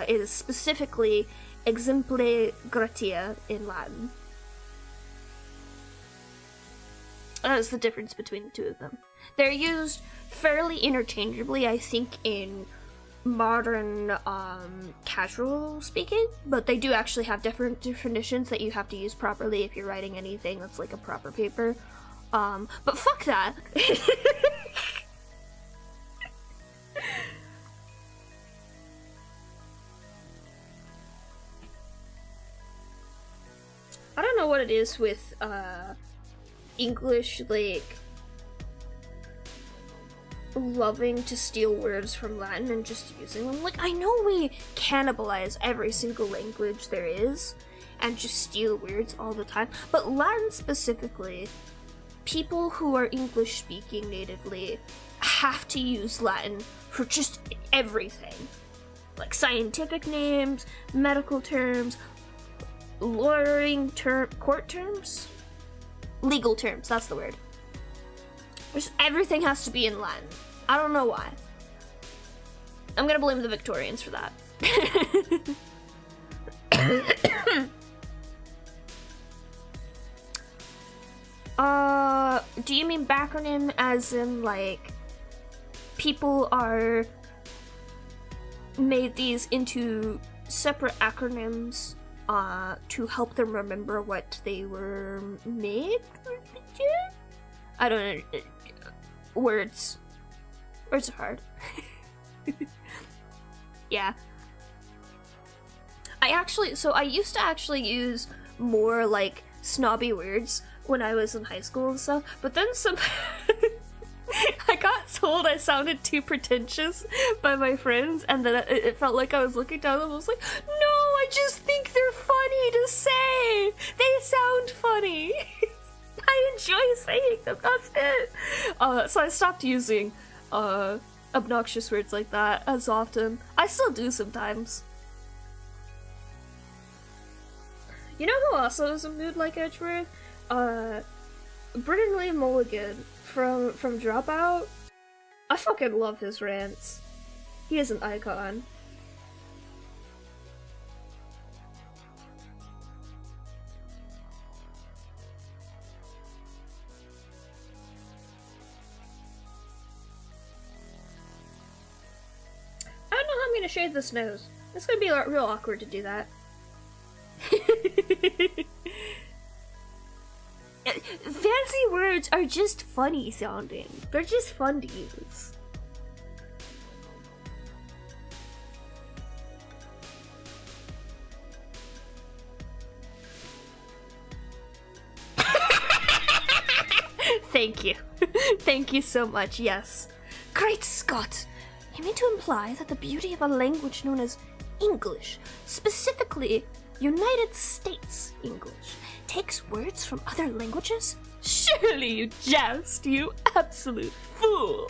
is specifically exempli gratia in Latin. That is the difference between the two of them. They're used fairly interchangeably, I think, in modern casual speaking, but they do actually have different definitions that you have to use properly if you're writing anything that's like a proper paper. But fuck that. I don't know what it is with English, like, loving to steal words from Latin and just using them. Like, I know we cannibalize every single language there is and just steal words all the time, but Latin specifically, people who are English speaking natively have to use Latin for just everything. Like scientific names, medical terms, lawyering court terms? Legal terms, that's the word. Just everything has to be in Latin. I don't know why. I'm gonna blame the Victorians for that. Do you mean backronym as in, like, people are made these into separate acronyms to help them remember what they were made to? I don't know. Words are hard. Yeah. I used to actually use more, like, snobby words when I was in high school and stuff, but then I got told I sounded too pretentious by my friends, and then it felt like I was looking down and I was like, no, I just think they're funny to say! They sound funny! I enjoy saying them, that's it! So I stopped using obnoxious words like that as often. I still do sometimes. You know who also is a mood like Edgeworth? Britton Lee Mulligan from Dropout. I fucking love his rants. He is an icon. I don't know how I'm gonna shade this nose. It's gonna be real awkward to do that. Fancy words are just funny sounding. They're just fun to use. Thank you. Thank you so much, yes. Great Scott! You mean to imply that the beauty of a language known as English, specifically United States English, takes words from other languages? Surely you jest, you absolute fool!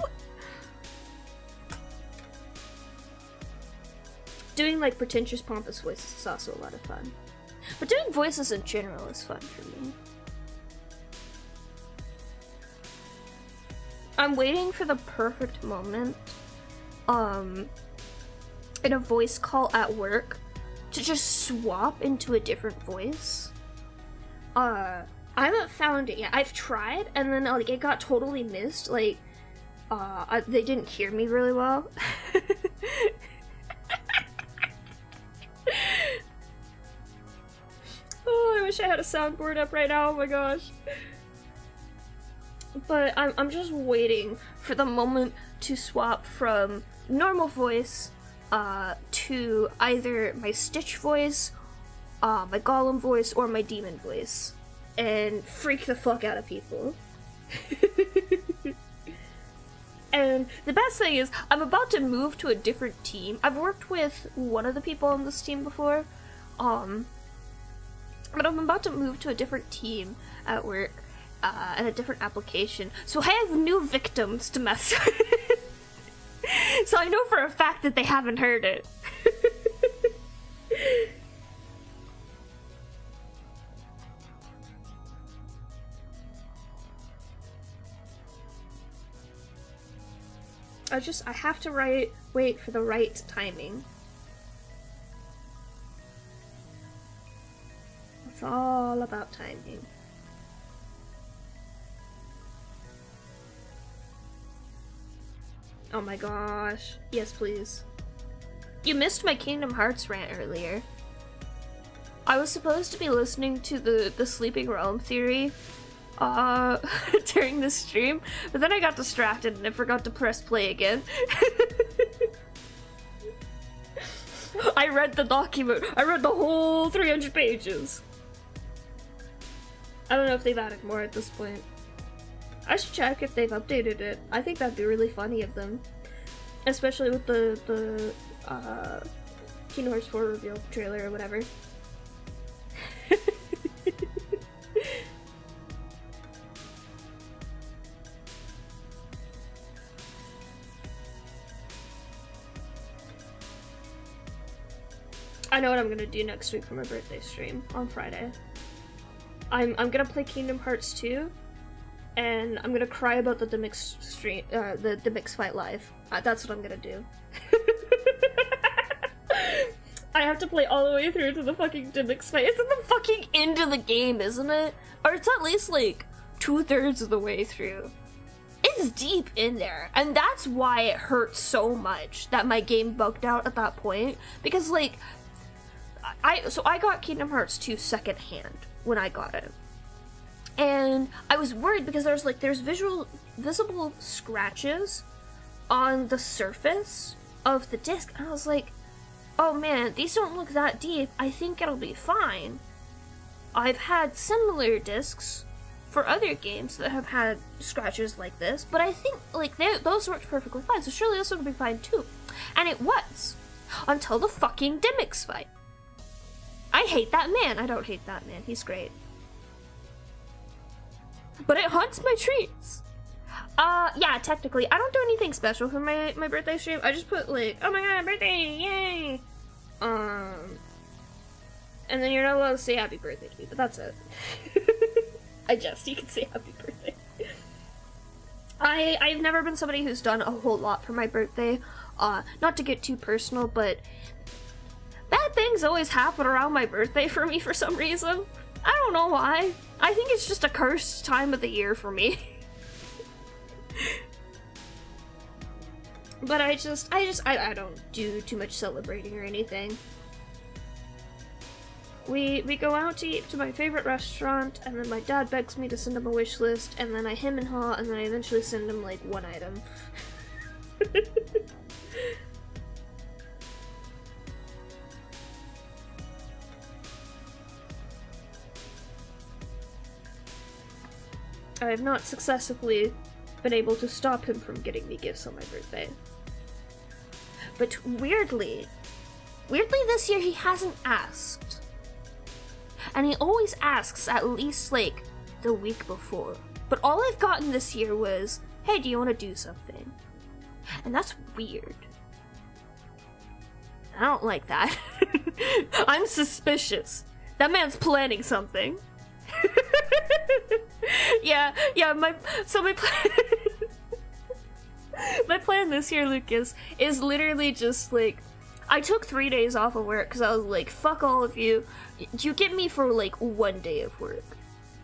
Doing, like, pretentious, pompous voices is also a lot of fun. But doing voices in general is fun for me. I'm waiting for the perfect moment, in a voice call at work, to just swap into a different voice. I haven't found it yet. I've tried, and then, like, it got totally missed. Like, they didn't hear me really well. Oh, I wish I had a soundboard up right now, oh my gosh. But I'm just waiting for the moment to swap from normal voice to either my Stitch voice, my Gollum voice, or my Demon voice, and freak the fuck out of people. And the best thing is, I'm about to move to a different team. I've worked with one of the people on this team before, but I'm about to move to a different team at work, and a different application, so I have new victims to mess with. So I know for a fact that they haven't heard it. I have to wait for the right timing. It's all about timing. Oh my gosh. Yes, please. You missed my Kingdom Hearts rant earlier. I was supposed to be listening to the Sleeping Realm theory during the stream, but then I got distracted and I forgot to press play again. I read the document. I read the whole 300 pages. I don't know if they've added more at this point. I should check if they've updated it. I think that'd be really funny of them. Especially with the Kingdom Hearts 4 reveal trailer or whatever. I know what I'm gonna do next week for my birthday stream on Friday. I'm gonna play Kingdom Hearts 2. and I'm gonna cry about the Demix stream, the Demix fight live. That's what I'm gonna do. I have to play all the way through to the fucking Demix fight. It's at the fucking end of the game, isn't it? Or it's at least like 2/3 of the way through. It's deep in there, and that's why it hurts so much that my game bugged out at that point, because like I got Kingdom Hearts 2 secondhand when I got it, and I was worried because there's visible scratches on the surface of the disc, and I was like, oh man, these don't look that deep, I think it'll be fine. I've had similar discs for other games that have had scratches like this, but I think like those worked perfectly fine, so surely this one will be fine too. And it was, until the fucking Demix fight. I hate that man. I don't hate that man, he's great. But it haunts my trees. Yeah, technically, I don't do anything special for my birthday stream. I just put like, oh my god, birthday, yay! And then you're not allowed to say happy birthday to me, but that's it. You can say happy birthday. I've never been somebody who's done a whole lot for my birthday. Not to get too personal, but bad things always happen around my birthday for me for some reason. I don't know why. I think it's just a cursed time of the year for me. But I don't do too much celebrating or anything. We go out to eat to my favorite restaurant, and then my dad begs me to send him a wish list, and then I hem and haw, and then I eventually send him like one item. I have not successfully been able to stop him from getting me gifts on my birthday. But weirdly this year he hasn't asked. And he always asks at least like the week before. But all I've gotten this year was, hey, do you want to do something? And that's weird. I don't like that. I'm suspicious. That man's planning something. yeah, my plan this year, Lucas, is literally just like, I took 3 days off of work because I was like, fuck all of you. You get me for like 1 day of work.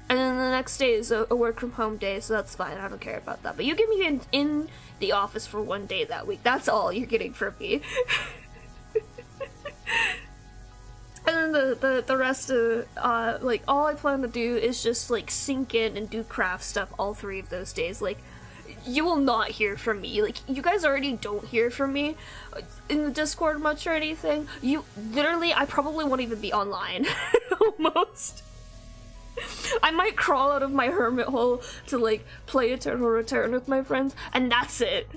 And then the next day is a work from home day, so that's fine, I don't care about that. But you get me in the office for 1 day that week. That's all you're getting from me. And then the rest of, like, all I plan to do is just, like, sink in and do craft stuff all 3 of those days. Like, you will not hear from me. Like, you guys already don't hear from me in the Discord much or anything. Literally, I probably won't even be online. Almost. I might crawl out of my hermit hole to, like, play Eternal Return with my friends, and that's it.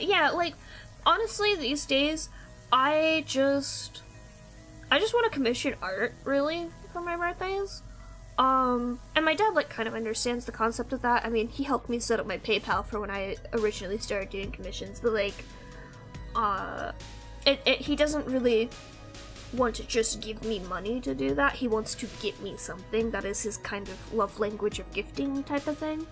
Yeah, like, honestly, these days, I just want to commission art, really, for my birthdays. And my dad, like, kind of understands the concept of that. I mean, he helped me set up my PayPal for when I originally started doing commissions, but, like, he doesn't really want to just give me money to do that. He wants to get me something. That is his kind of love language of gifting type of thing.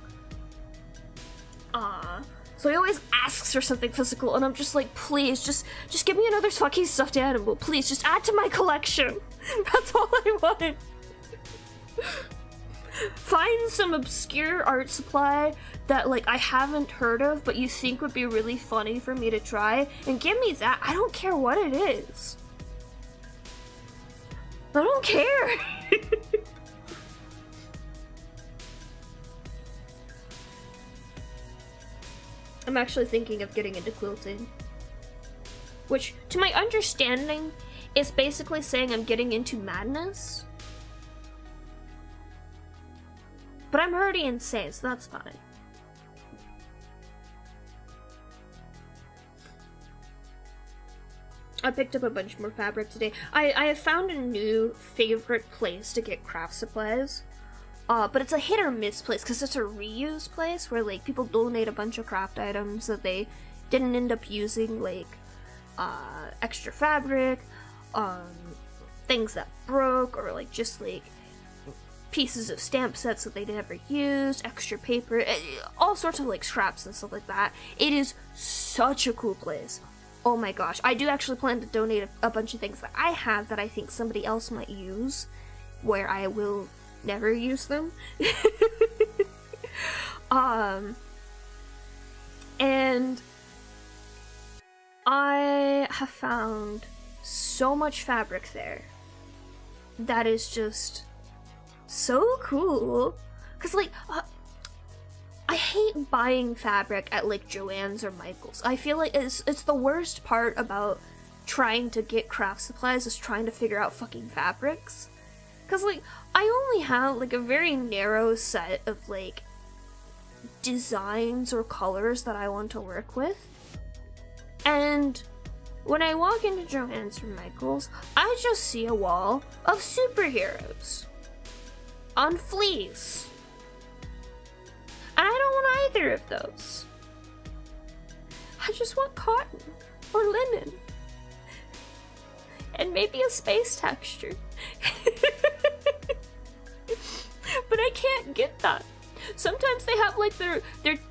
So he always asks for something physical, and I'm just like, please, just give me another fucking stuffed animal. Please, just add to my collection. That's all I want. Find some obscure art supply that, like, I haven't heard of, but you think would be really funny for me to try, and give me that. I don't care what it is. I don't care. I'm actually thinking of getting into quilting. Which, to my understanding, is basically saying I'm getting into madness. But I'm already insane, so that's fine. I picked up a bunch more fabric today. I have found a new favorite place to get craft supplies. But it's a hit or miss place, because it's a reuse place where, like, people donate a bunch of craft items that they didn't end up using, like, extra fabric, things that broke, or like just like pieces of stamp sets that they never used, extra paper, all sorts of like scraps and stuff like that. It is such a cool place. Oh my gosh. I do actually plan to donate a bunch of things that I have that I think somebody else might use, where I will never use them. And I have found so much fabric there that is just so cool. Cause like, I hate buying fabric at like Joann's or Michael's. I feel like it's the worst part about trying to get craft supplies is trying to figure out fucking fabrics. Cause like, I only have like a very narrow set of like designs or colors that I want to work with. And when I walk into Joann's or Michael's, I just see a wall of superheroes on fleece. And I don't want either of those. I just want cotton or linen. And maybe a space texture. But I can't get that. Sometimes they have like their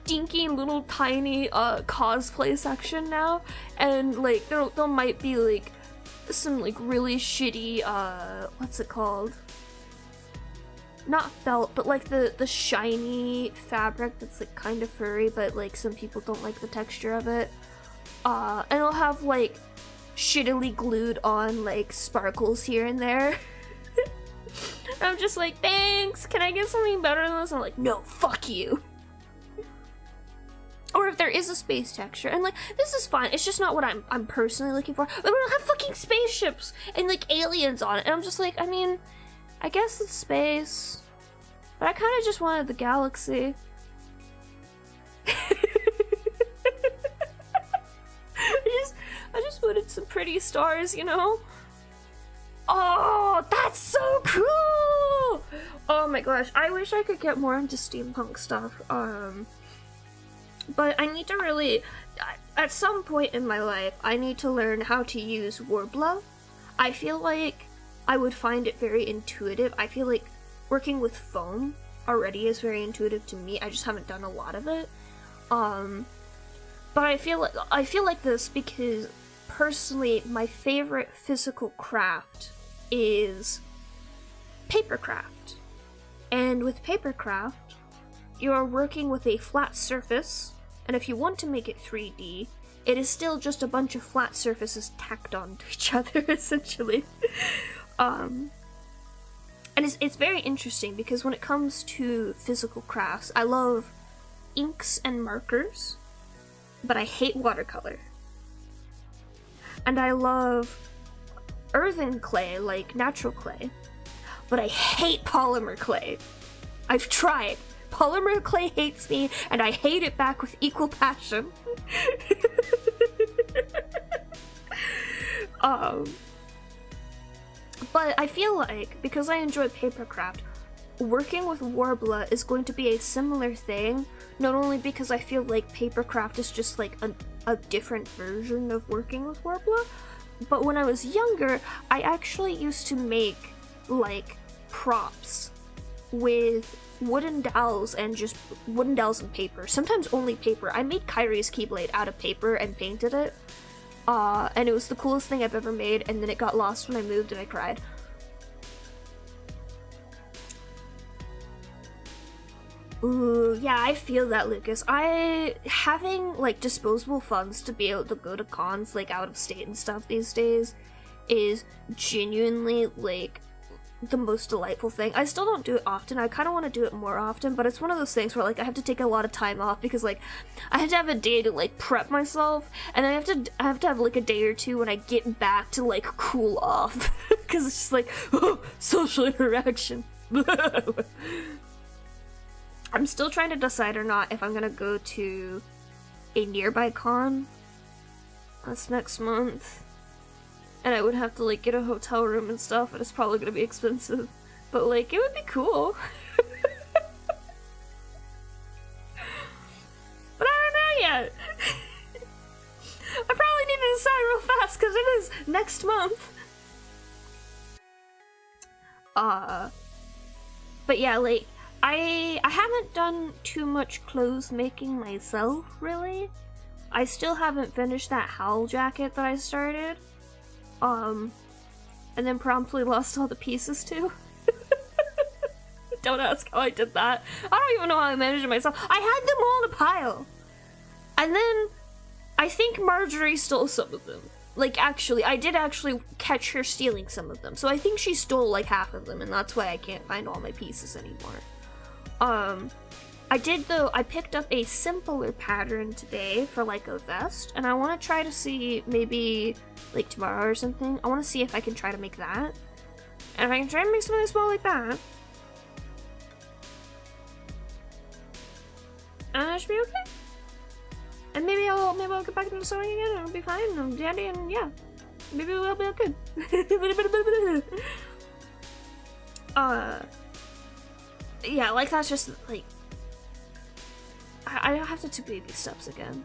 dinky little tiny cosplay section now, and like there might be like some like really shitty what's it called? Not felt, but like the shiny fabric that's like kind of furry, but like some people don't like the texture of it. And it'll have like shittily glued on like sparkles here and there. I'm just like, thanks, can I get something better than this? I'm like, no, fuck you. Or if there is a space texture, and like, this is fine, it's just not what I'm personally looking for. But we don't have fucking spaceships and like aliens on it, and I'm just like, I mean, I guess it's space, but I kind of just wanted the galaxy. I just wanted some pretty stars, you know? Oh, that's so cool! Oh my gosh, I wish I could get more into steampunk stuff. But I need to really, at some point in my life, I need to learn how to use Worbla. I feel like I would find it very intuitive. I feel like working with foam already is very intuitive to me. I just haven't done a lot of it. But I feel like this because personally, my favorite physical craft is papercraft. And with papercraft, you are working with a flat surface, and if you want to make it 3D, it is still just a bunch of flat surfaces tacked onto each other, essentially. And it's very interesting because when it comes to physical crafts, I love inks and markers, but I hate watercolor. And I love earthen clay, like natural clay, but I hate polymer clay. I've tried. Polymer clay hates me, and I hate it back with equal passion. But I feel like, because I enjoy papercraft, working with Worbla is going to be a similar thing, not only because I feel like papercraft is just like a different version of working with Worbla, but when I was younger, I actually used to make like props with wooden dowels and just wooden dowels and paper, sometimes only paper. I made Kyrie's Keyblade out of paper and painted it, and it was the coolest thing I've ever made, and then it got lost when I moved and I cried. Ooh, yeah, I feel that, Lucas. Having, like, disposable funds to be able to go to cons, like, out of state and stuff these days is genuinely, like, the most delightful thing. I still don't do it often. I kind of want to do it more often, but it's one of those things where, like, I have to take a lot of time off because, like, I have to have a day to, like, prep myself, and then I have to have, like, a day or two when I get back to, like, cool off. Because it's just like, oh, social interaction. I'm still trying to decide or not if I'm gonna go to a nearby con. That's next month. And I would have to, like, get a hotel room and stuff, and it's probably gonna be expensive. But, like, it would be cool. But I don't know yet. I probably need to decide real fast, because it is next month. But yeah, like, I haven't done too much clothes making myself, really. I still haven't finished that Howl jacket that I started. And then promptly lost all the pieces too. Don't ask how I did that. I don't even know how I managed it myself. I had them all in a pile. And then I think Marjorie stole some of them. Like, actually, I did actually catch her stealing some of them. So I think she stole like half of them, and that's why I can't find all my pieces anymore. I picked up a simpler pattern today for like a vest, and I want to try to see, maybe like tomorrow or something, I want to see if I can try to make that. And if I can try to make something small like that, and that should be okay. And maybe I'll get back into sewing again, and it'll be fine, and I'm dandy, and yeah. Maybe we'll be good. Yeah, like that's just like, I have to do baby steps again.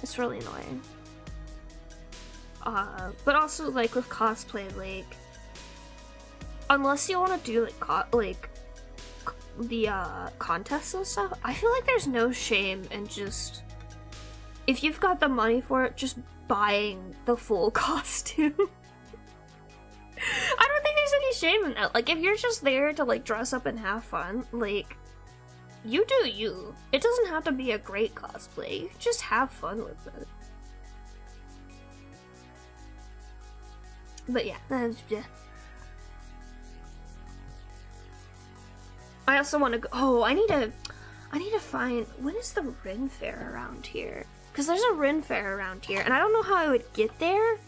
It's really annoying. But also like with cosplay, like, unless you want to do like the contests and stuff, I feel like there's no shame in just, if you've got the money for it, just buying the full costume. I don't think there's any shame in that. Like, if you're just there to like dress up and have fun, like, you do you. It doesn't have to be a great cosplay. You can just have fun with it. But yeah, yeah. I also want to go. Oh, I need to find, when is the Ren Fair around here? Because there's a Ren Fair around here, and I don't know how I would get there.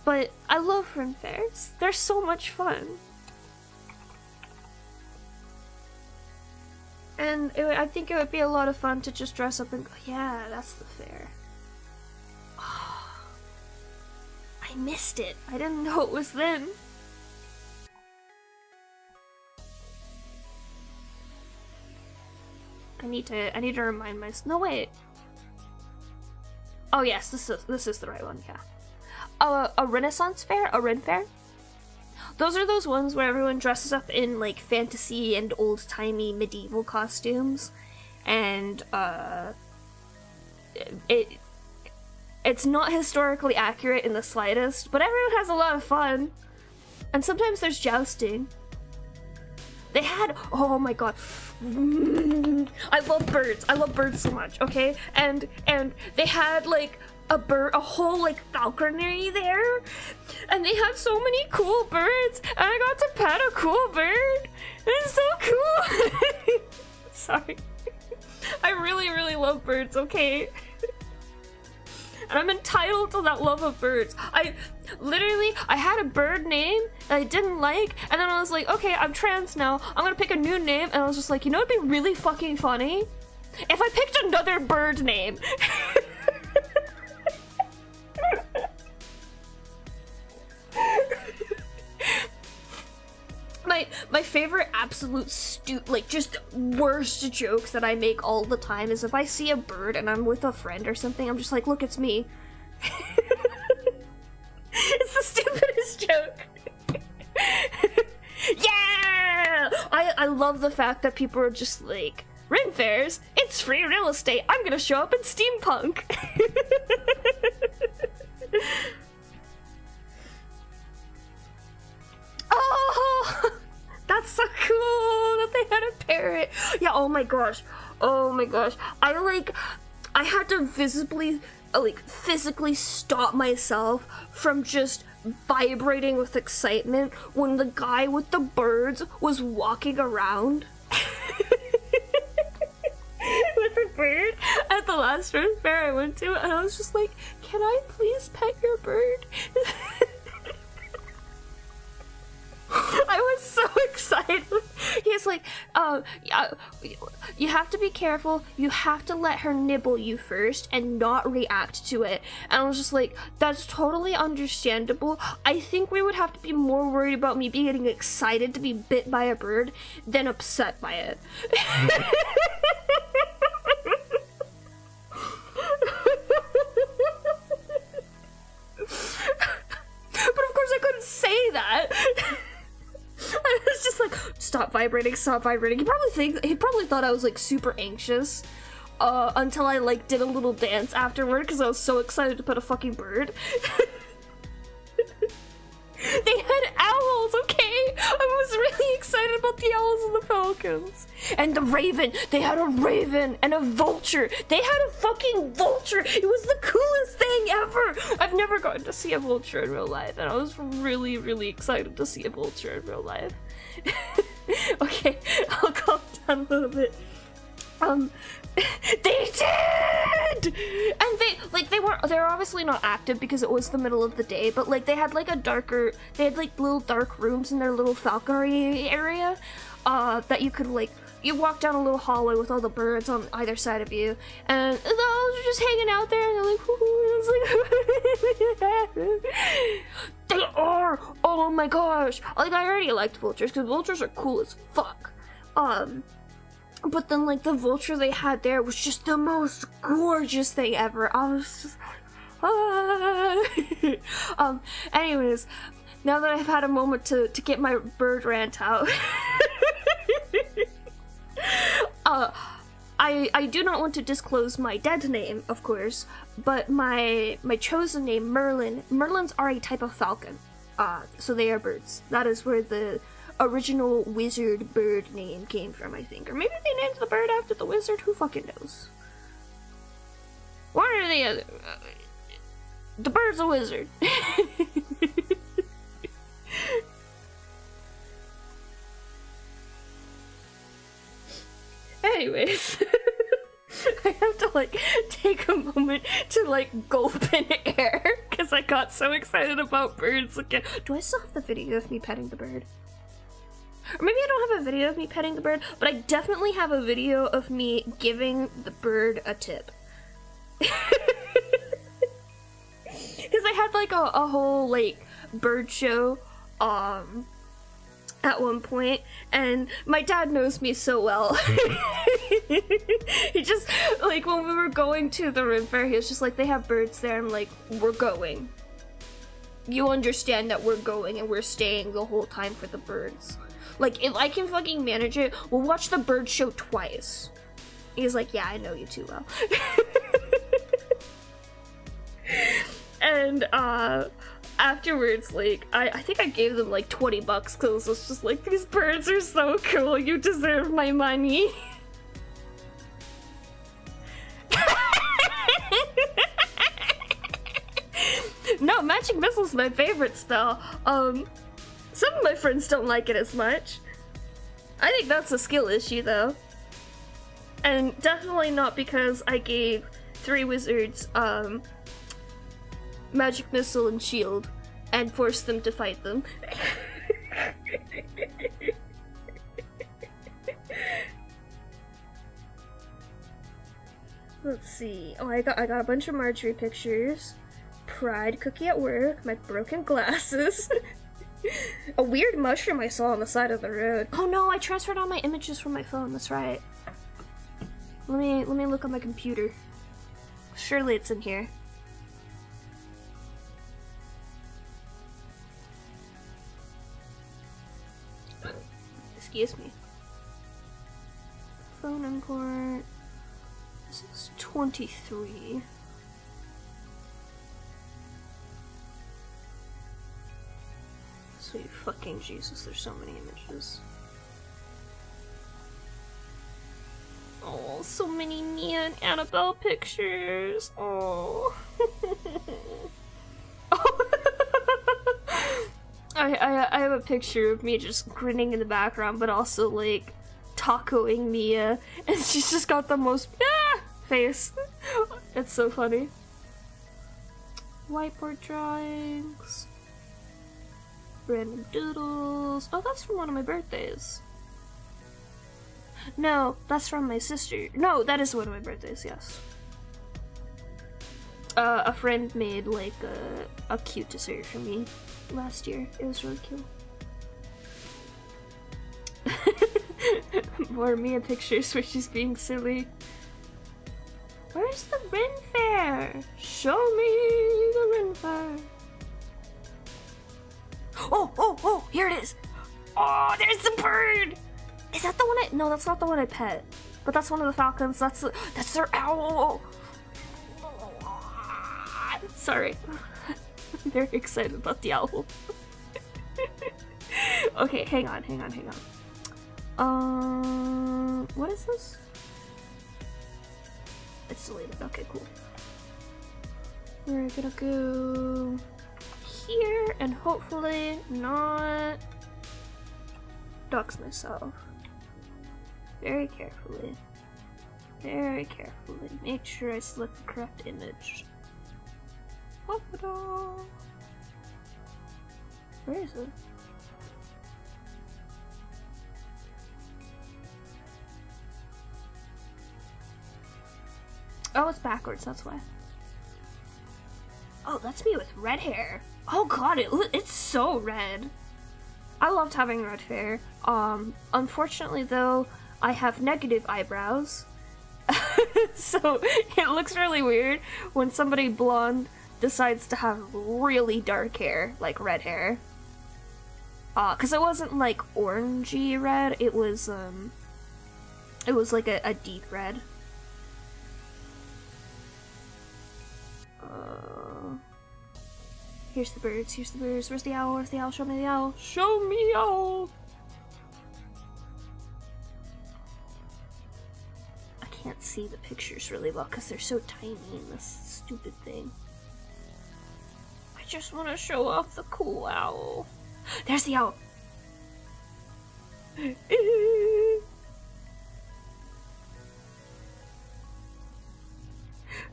But I love Ren Fairs. They're so much fun. And I think it would be a lot of fun to just dress up and go, yeah, that's the fair. Oh, I missed it. I didn't know it was then. I need to remind myself. No, wait. Oh yes, this is the right one. Yeah. A Renaissance fair, a Ren Fair. Those are those ones where everyone dresses up in like fantasy and old-timey medieval costumes, and it's not historically accurate in the slightest, but everyone has a lot of fun, and sometimes there's jousting. They had, oh my god, I love birds. I love birds so much. Okay, and they had like a whole like falconry there, and they had so many cool birds, and I got to pet a cool bird. It's so cool. Sorry, I really love birds. Okay. And I'm entitled to that love of birds. I had a bird name that I didn't like, and then I was like, okay, I'm trans now, I'm gonna pick a new name, and I was just like, you know what'd be really fucking funny? If I picked another bird name. My favorite absolute like just worst joke that I make all the time is if I see a bird and I'm with a friend or something, I'm just like, look, it's me. It's the stupidest joke. Yeah! I love the fact that people are just like, Ren Fairs, it's free real estate, I'm gonna show up in steampunk. Oh, that's so cool that they had a parrot. Yeah, oh my gosh. I had to physically stop myself from just vibrating with excitement when the guy with the birds was walking around with a bird at the last Ren Fair I went to, and I was just like, can I please pet your bird? I was so excited. He's like, you have to be careful. You have to let her nibble you first and not react to it. And I was just like, that's totally understandable. I think we would have to be more worried about me getting excited to be bit by a bird than upset by it. But of course I couldn't say that. vibrating, stop vibrating. He probably thought I was like super anxious. Until I like did a little dance afterward because I was so excited to put a fucking bird. They had owls, okay? I was really excited about the owls and the falcons. And the raven. They had a raven and a vulture. They had a fucking vulture. It was the coolest thing ever. I've never gotten to see a vulture in real life, and I was really, really excited to see a vulture in real life. Okay, I'll calm down a little bit. They did! And they were obviously not active because it was the middle of the day, but like they had like little dark rooms in their little falconry area, that you could like, you walk down a little hallway with all the birds on either side of you, and the owls were just hanging out there, and they're like, they are! Oh my gosh! Like, I already liked vultures, because vultures are cool as fuck. But then, like, the vulture they had there was just the most gorgeous thing ever. I was just... anyways, now that I've had a moment to get my bird rant out, I do not want to disclose my dead name, of course, but my chosen name, Merlin. Merlins are a type of falcon, so they are birds. That is where the original wizard bird name came from, I think. Or maybe they named the bird after the wizard, who fucking knows? One or the other. The bird's a wizard. Anyways, I have to like take a moment to like gulp in air because I got so excited about birds again. Do I still have the video of me petting the bird? Or maybe I don't have a video of me petting the bird, but I definitely have a video of me giving the bird a tip. Because I had like a whole like bird show at one point, and my dad knows me so well. He just, like, when we were going to the Rim Fair, he was just like, they have birds there. I'm like, we're going. You understand that we're going and we're staying the whole time for the birds. Like, if I can fucking manage it, we'll watch the bird show twice. He's like, yeah, I know you too well. And, afterwards, like, I think I gave them, like, $20 because it was just like, these birds are so cool, you deserve my money. No, Magic Missile's my favorite spell. Some of my friends don't like it as much. I think that's a skill issue, though. And definitely not because I gave 3 wizards, Magic Missile and Shield, and forced them to fight them. Let's see. Oh, I got a bunch of Marjorie pictures. Pride cookie at work, my broken glasses. A weird mushroom I saw on the side of the road. Oh no, I transferred all my images from my phone, that's right. Let me look on my computer. Surely it's in here. Excuse me. Phone import. This is 23. Sweet fucking Jesus, there's so many images. Oh, so many Mia and Annabelle pictures. Oh. I have a picture of me just grinning in the background, but also like tacoing Mia, and she's just got the most face. It's so funny. Whiteboard drawings. Random doodles. Oh, that's from one of my birthdays. No, that's from my sister. No, that is one of my birthdays, yes. A friend made like a cute dessert for me last year. It was really cute. More Mia pictures where she's being silly. Where's the Ren Fair? Show me the Ren Fair. Oh, here it is. Oh, there's the bird. Is that the one I... No, that's not the one I pet. But that's one of the falcons. That's their owl. Sorry. I'm very excited about the owl. Okay, hang on. What is this? It's deleted. Okay, cool. We're gonna go here and hopefully not dox myself. Very carefully. Very carefully. Make sure I select the correct image. Where is it? Oh, it's that's why. Oh, that's me with red hair. Oh god, it's so red. I loved having red hair. Unfortunately though, I have negative eyebrows. So it looks really weird when somebody blonde decides to have really dark hair, like red hair. Cause it wasn't like orangey red, it was like a deep red. Here's the birds, Where's the owl? Show me the owl. Show me owl! I can't see the pictures really well because they're so tiny in this stupid thing. I just want to show off the cool owl. There's the owl!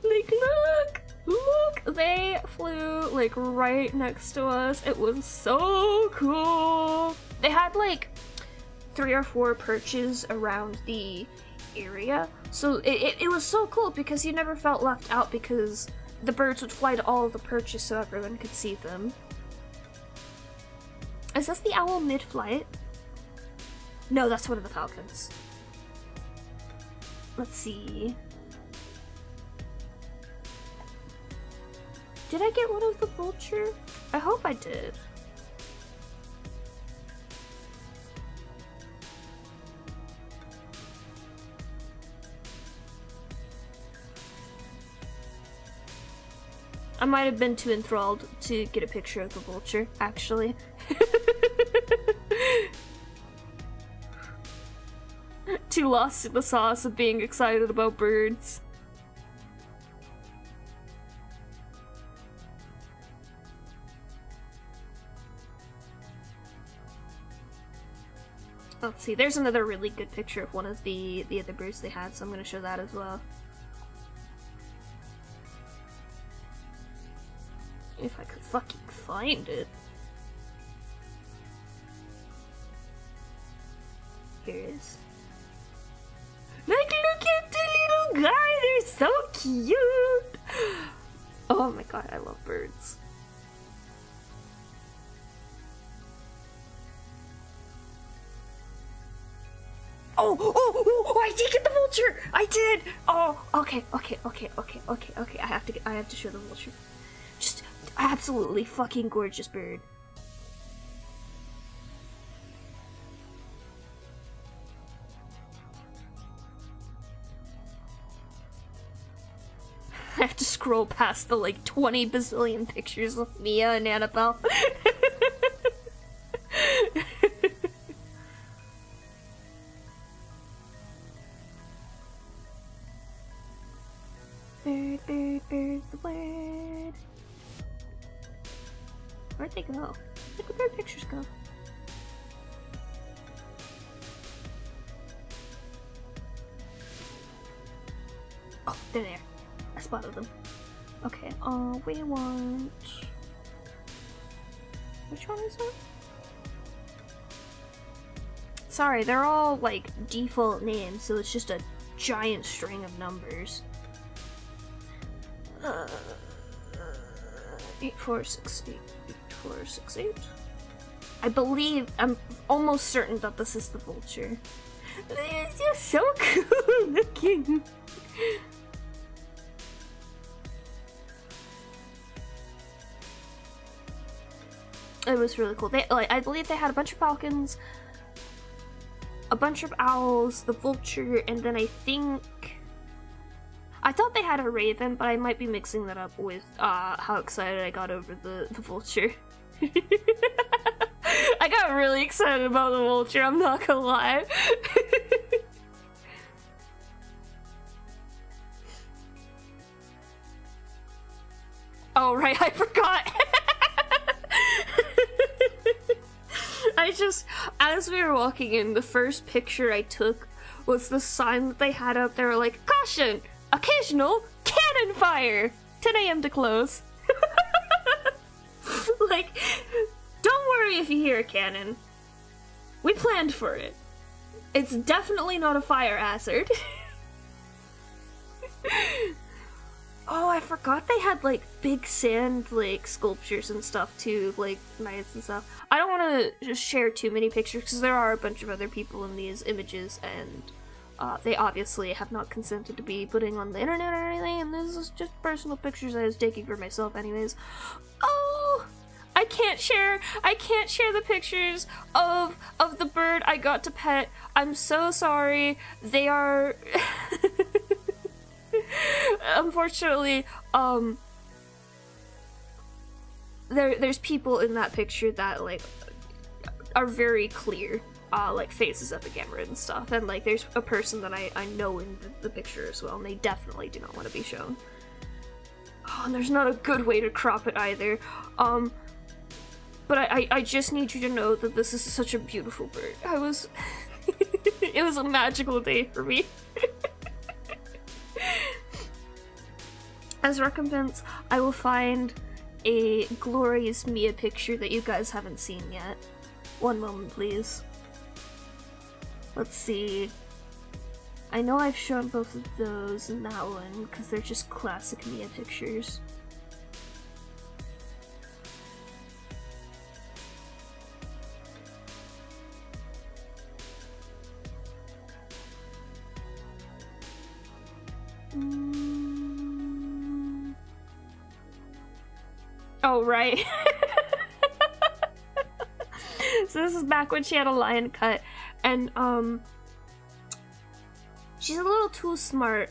Like, look! They flew, like, right next to us. It was so cool! They had, like, 3 or 4 perches around the area. So it was so cool because you never felt left out because the birds would fly to all of the perches so everyone could see them. Is this the owl mid-flight? No, that's one of the falcons. Let's see. Did I get one of the vulture? I hope I did. I might have been too enthralled to get a picture of the vulture, actually. Too lost in the sauce of being excited about birds. Let's see, there's another really good picture of one of the other birds they had, so I'm gonna show that as well. If I could fucking find it. Here it is. Like, look at the little guy, they're so cute! Oh my god, I love birds. Oh, I did get the vulture! I did! Oh, okay. I have to show the vulture. Just absolutely fucking gorgeous bird. I have to scroll past the like 20 bazillion pictures of Mia and Annabelle. Bird's the word. Where'd they go? Where'd the bird pictures go? Oh, they're there. I spotted them. Okay, we want... Which one is that? Sorry, they're all, like, default names, so it's just a giant string of numbers. 8468. 8468. I believe, I'm almost certain that this is the vulture. It's just so cool looking. It was really cool. They, like, I believe they had a bunch of falcons, a bunch of owls, the vulture, and then I thought they had a raven, but I might be mixing that up with how excited I got over the vulture. I got really excited about the vulture, I'm not gonna lie. Oh right, I forgot. As we were walking in, the first picture I took was the sign that they had up there, like, caution! Occasional cannon fire! 10 a.m. to close. Like, don't worry if you hear a cannon. We planned for it. It's definitely not a fire hazard. Oh, I forgot they had, like, big sand, like, sculptures and stuff, too, like, knights and stuff. I don't want to just share too many pictures, because there are a bunch of other people in these images, and they obviously have not consented to be putting on the internet or anything, and this is just personal pictures I was taking for myself anyways. Oh! I can't share the pictures of the bird I got to pet. I'm so sorry. They are... Unfortunately, there's people in that picture that, like, are very clear, like, faces at the camera and stuff, and, like, there's a person that I know in the picture as well, and they definitely do not want to be shown. Oh, and there's not a good way to crop it either, but I just need you to know that this is such a beautiful bird. It was a magical day for me. As recompense, I will find a glorious Mia picture that you guys haven't seen yet. One moment, please. Let's see. I know I've shown both of those and that one, because they're just classic Mia pictures. Oh, right. So this is back when she had a lion cut, and she's a little too smart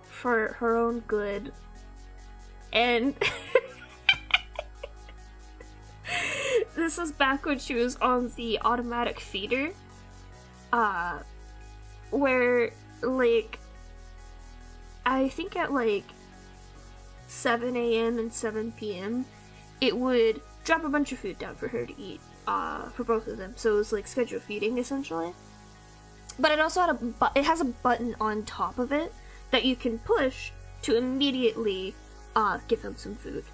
for her own good, and this is back when she was on the automatic feeder, where, like, I think at, like, 7 a.m. and 7 p.m. it would drop a bunch of food down for her to eat, for both of them. So it was like scheduled feeding, essentially. But it also had it has a button on top of it that you can push to immediately give them some food.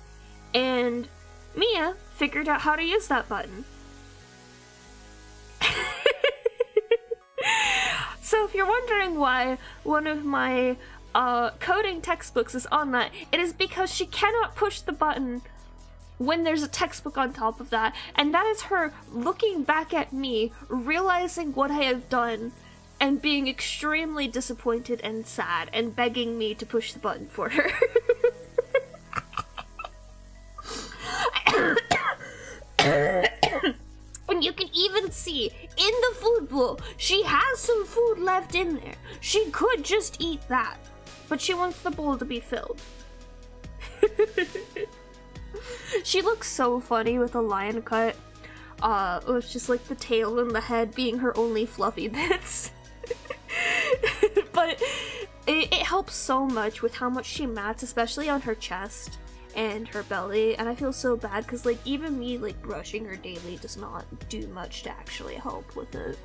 And Mia figured out how to use that button. So if you're wondering why one of my coding textbooks is on that, it is because she cannot push the button when there's a textbook on top of that, and that is her looking back at me, realizing what I have done, and being extremely disappointed and sad, and begging me to push the button for her. And you can even see, in the food bowl, she has some food left in there. She could just eat that, but she wants the bowl to be filled. She looks so funny with a lion cut, with just like the tail and the head being her only fluffy bits. But it helps so much with how much she mats, especially on her chest and her belly, and I feel so bad because, like, even me, like, brushing her daily does not do much to actually help with it.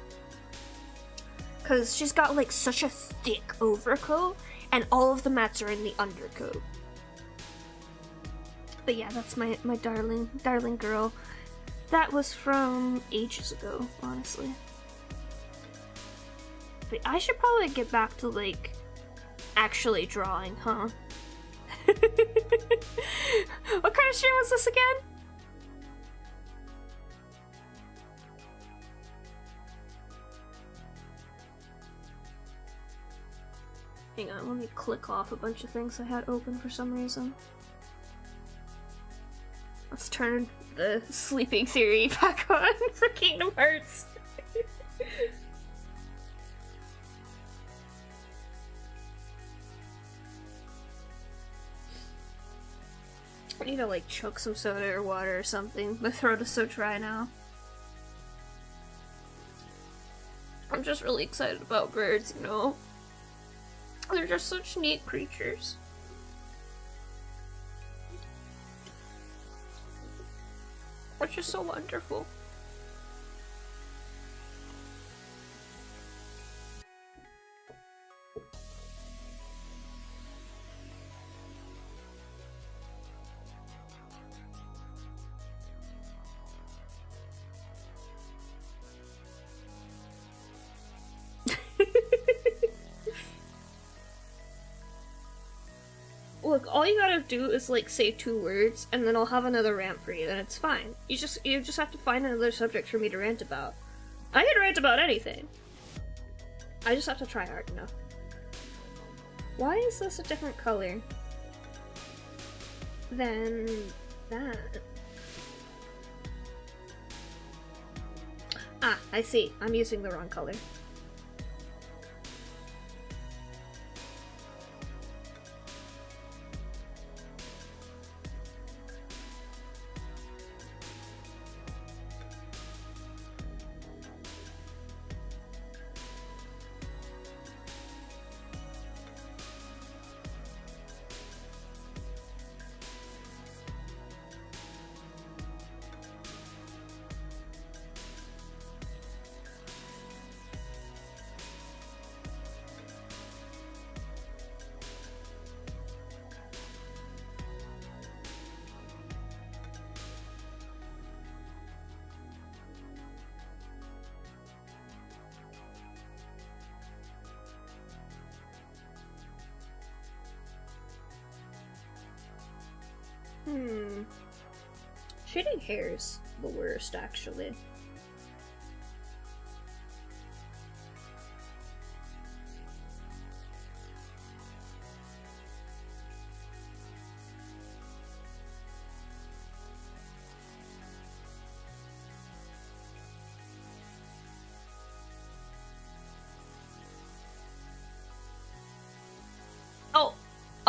Because she's got, like, such a thick overcoat, and all of the mats are in the undercoat. But yeah, that's my darling girl. That was from ages ago, honestly. But I should probably get back to, like, actually drawing, huh? What kind of stream was this again? Hang on, let me click off a bunch of things I had open for some reason. Let's turn the sleeping theory back on for Kingdom Hearts. I need to like chug some soda or water or something. My throat is so dry now. I'm just really excited about birds, you know? They're just such neat creatures. They're just so wonderful. Look, all you gotta do is like say 2 words, and then I'll have another rant for you, and it's fine. You just have to find another subject for me to rant about. I can rant about anything. I just have to try hard enough. Why is this a different color than that? Ah, I see. I'm using the wrong color. Shading hair's the worst, actually.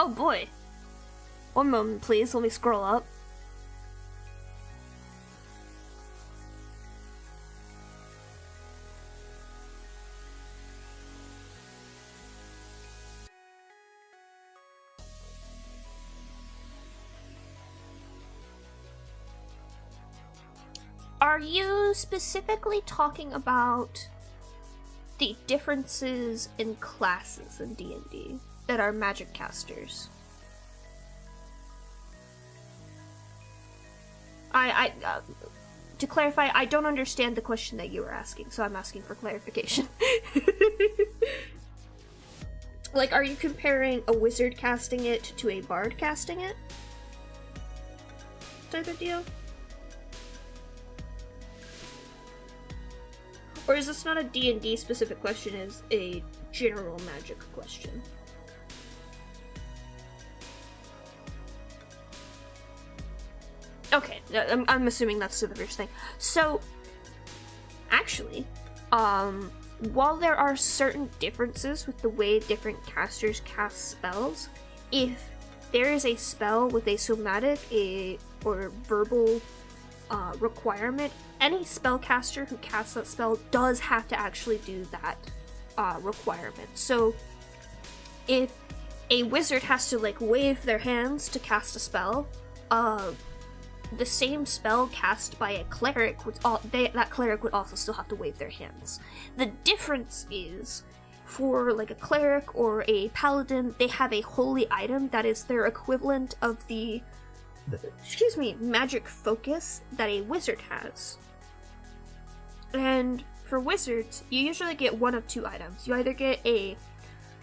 Oh boy. One moment, please. Let me scroll up. Are you specifically talking about the differences in classes in D&D that are magic casters? To clarify, I don't understand the question that you were asking, so I'm asking for clarification. Like, are you comparing a wizard casting it to a bard casting it? Type of deal? Or is this not a D&D specific question, it's a general magic question? Okay, I'm assuming that's the first thing. So, actually, while there are certain differences with the way different casters cast spells, if there is a spell with a somatic or verbal requirement, any spellcaster who casts that spell does have to actually do that requirement. So, if a wizard has to like wave their hands to cast a spell, the same spell cast by a cleric would that cleric would also still have to wave their hands. The difference is, for like a cleric or a paladin, they have a holy item that is their equivalent of the magic focus that a wizard has. And for wizards, you usually get one of 2 items. You either get a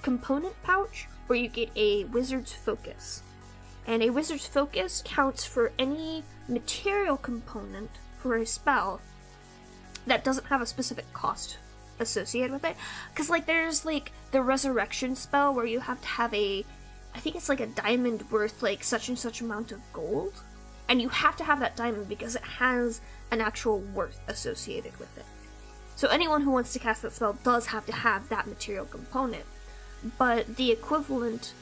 component pouch or you get a wizard's focus. And a wizard's focus counts for any material component for a spell that doesn't have a specific cost associated with it. Because, like, there's, like, the resurrection spell where you have to have I think it's like a diamond worth, like, such and such amount of gold. And you have to have that diamond because it has an actual worth associated with it. So anyone who wants to cast that spell does have to have that material component. But the equivalent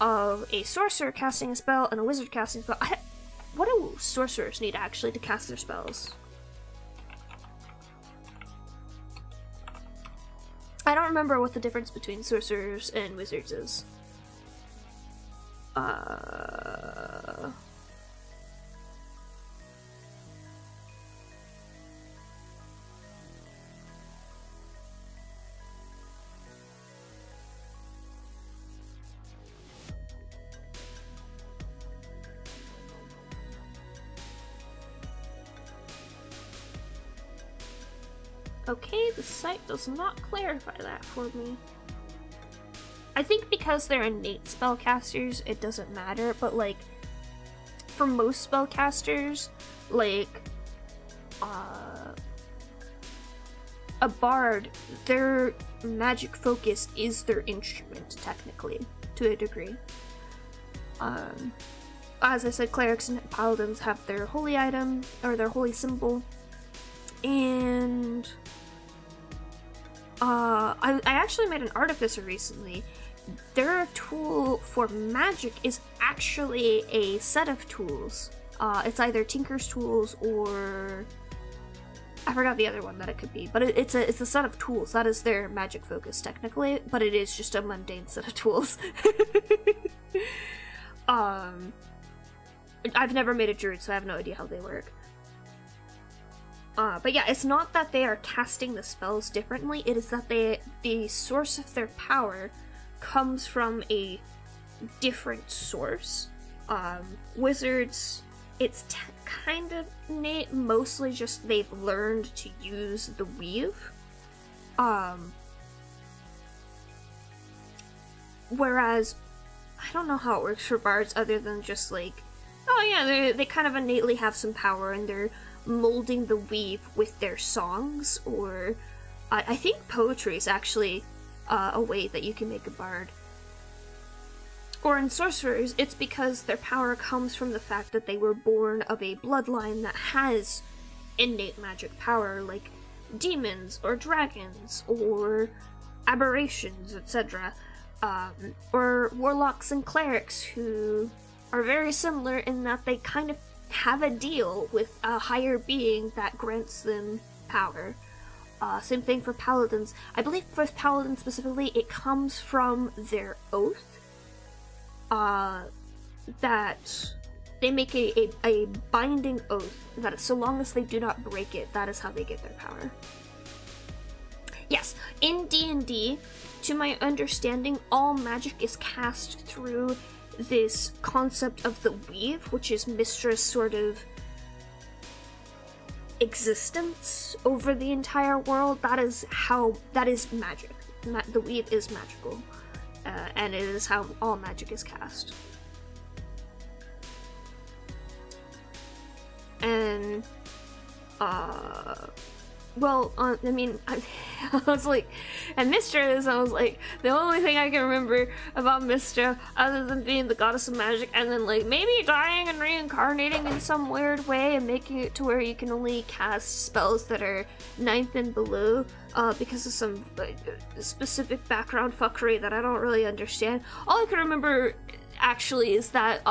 of a sorcerer casting a spell and a wizard casting a spell, sorcerers need actually to cast their spells. I don't remember what the difference between sorcerers and wizards is. Okay, the site does not clarify that for me. I think because they're innate spellcasters, it doesn't matter, but like, for most spellcasters, like, a bard, their magic focus is their instrument, technically, to a degree. As I said, clerics and paladins have their holy item, or their holy symbol, and I actually made an artificer recently. Their tool for magic is actually a set of tools. It's either Tinker's tools or I forgot the other one that it could be, but it's a set of tools. That is their magic focus technically, but it is just a mundane set of tools. I've never made a druid, so I have no idea how they work. But yeah, it's not that they are casting the spells differently, it is that the source of their power comes from a different source. Wizards, it's kind of innate, mostly just they've learned to use the weave. Whereas, I don't know how it works for bards other than just like, oh yeah, they kind of innately have some power and they're molding the weave with their songs, or I think poetry is actually a way that you can make a bard. Or in sorcerers, it's because their power comes from the fact that they were born of a bloodline that has innate magic power, like demons or dragons or aberrations, etc. Or warlocks and clerics, who are very similar in that they kind of have a deal with a higher being that grants them power. Same thing for paladins. I believe with paladins specifically, it comes from their oath. That they make a binding oath that so long as they do not break it, that is how they get their power. Yes, in D&D, to my understanding, all magic is cast through this concept of the weave, which is Mystra's sort of existence over the entire world. That is magic. The weave is magical, and it is how all magic is cast. And well, I mean, I was like, and Mystra is, I was like, the only thing I can remember about Mystra, other than being the goddess of magic, and then, like, maybe dying and reincarnating in some weird way, and making it to where you can only cast spells that are 9th and below, because of some specific background fuckery that I don't really understand. All I can remember, actually, is that,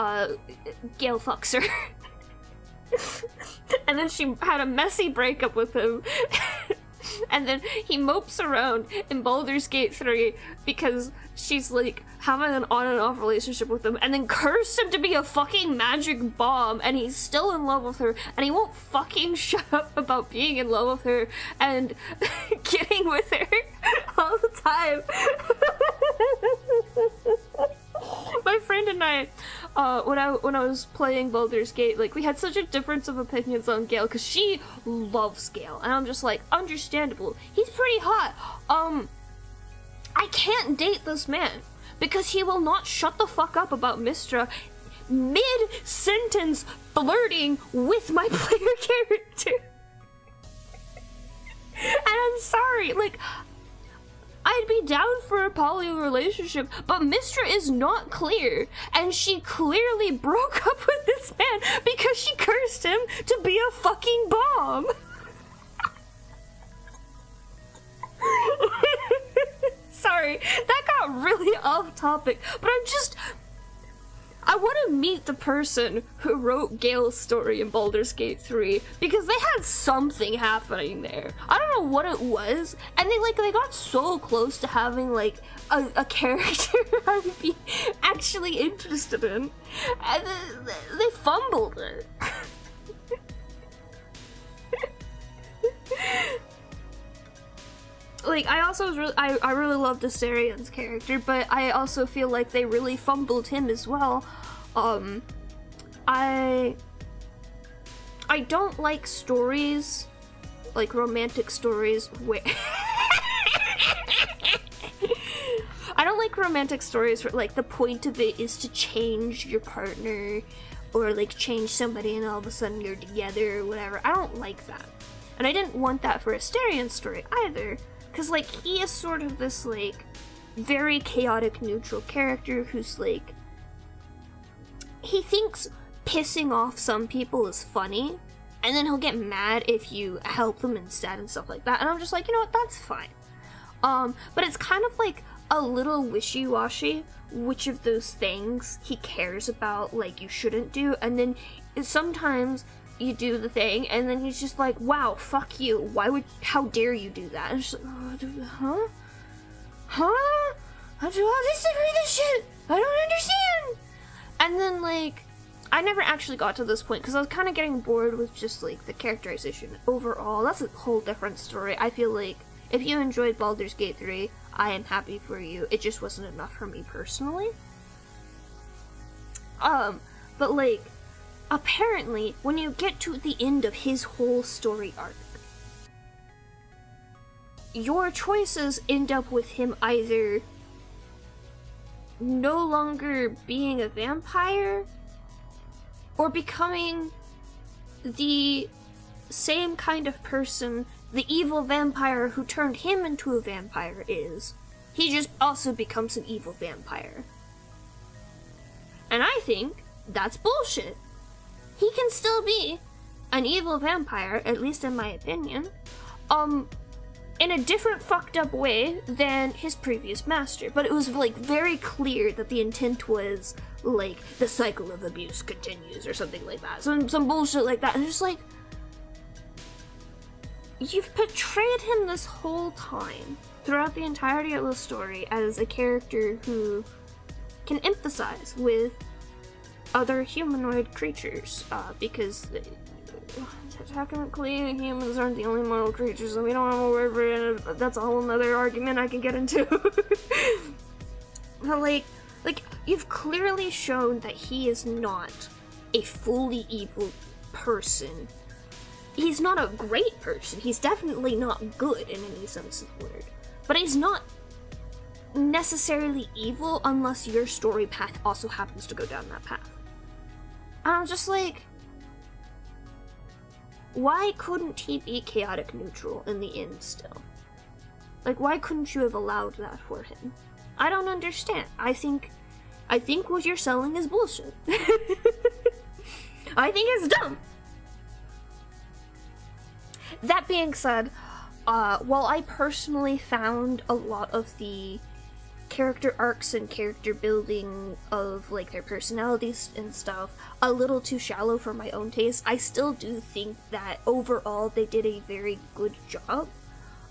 Gale fucks her. And then she had a messy breakup with him. And then he mopes around in Baldur's Gate 3 because she's like having an on and off relationship with him, and then cursed him to be a fucking magic bomb, and he's still in love with her, and he won't fucking shut up about being in love with her and getting with her all the time. My friend and I, when I was playing Baldur's Gate, like, we had such a difference of opinions on Gale, because she loves Gale, and I'm just like, understandable. He's pretty hot. I can't date this man, because he will not shut the fuck up about Mystra mid-sentence flirting with my player character. And I'm sorry, like, I'd be down for a poly relationship, but Mystra is not clear, and she clearly broke up with this man because she cursed him to be a fucking bomb. Sorry, that got really off topic, but I want to meet the person who wrote Gale's story in Baldur's Gate 3 because they had something happening there. I don't know what it was, and they got so close to having like a character I would be actually interested in, and they fumbled it. Like, I also was really, I really loved Astarion's character, but I also feel like they really fumbled him as well. I don't like stories, like romantic stories where I don't like romantic stories where like the point of it is to change your partner or like change somebody and all of a sudden you're together or whatever. I don't like that. And I didn't want that for Astarion's story either. Because, like, he is sort of this, like, very chaotic neutral character who's, like, he thinks pissing off some people is funny, and then he'll get mad if you help them instead and stuff like that, and I'm just like, you know what, that's fine. But it's kind of, like, a little wishy-washy which of those things he cares about, like, you shouldn't do, and then sometimes you do the thing, and then he's just like, wow, fuck you, how dare you do that? And it's like, oh, huh? I disagree with this shit, I don't understand! And then, like, I never actually got to this point, because I was kind of getting bored with just, like, the characterization overall. That's a whole different story. I feel like, if you enjoyed Baldur's Gate 3, I am happy for you. It just wasn't enough for me personally. But, like, apparently, when you get to the end of his whole story arc, your choices end up with him either no longer being a vampire or becoming the same kind of person the evil vampire who turned him into a vampire is. He just also becomes an evil vampire. And I think that's bullshit. He can still be an evil vampire, at least in my opinion, in a different fucked up way than his previous master. But it was, like, very clear that the intent was, like, the cycle of abuse continues or something like that. Some bullshit like that. And just like, you've portrayed him this whole time, throughout the entirety of the story, as a character who can empathize with other humanoid creatures, because technically humans aren't the only mortal creatures, and we don't have a word for it. That's a whole nother argument I can get into. But like, you've clearly shown that he is not a fully evil person. He's not a great person. He's definitely not good in any sense of the word. But he's not necessarily evil unless your story path also happens to go down that path. And I'm just like, why couldn't he be chaotic neutral in the end still? Like, why couldn't you have allowed that for him? I don't understand. I think what you're selling is bullshit. I think it's dumb. That being said, while I personally found a lot of the character arcs and character building of, like, their personalities and stuff a little too shallow for my own taste, I still do think that overall they did a very good job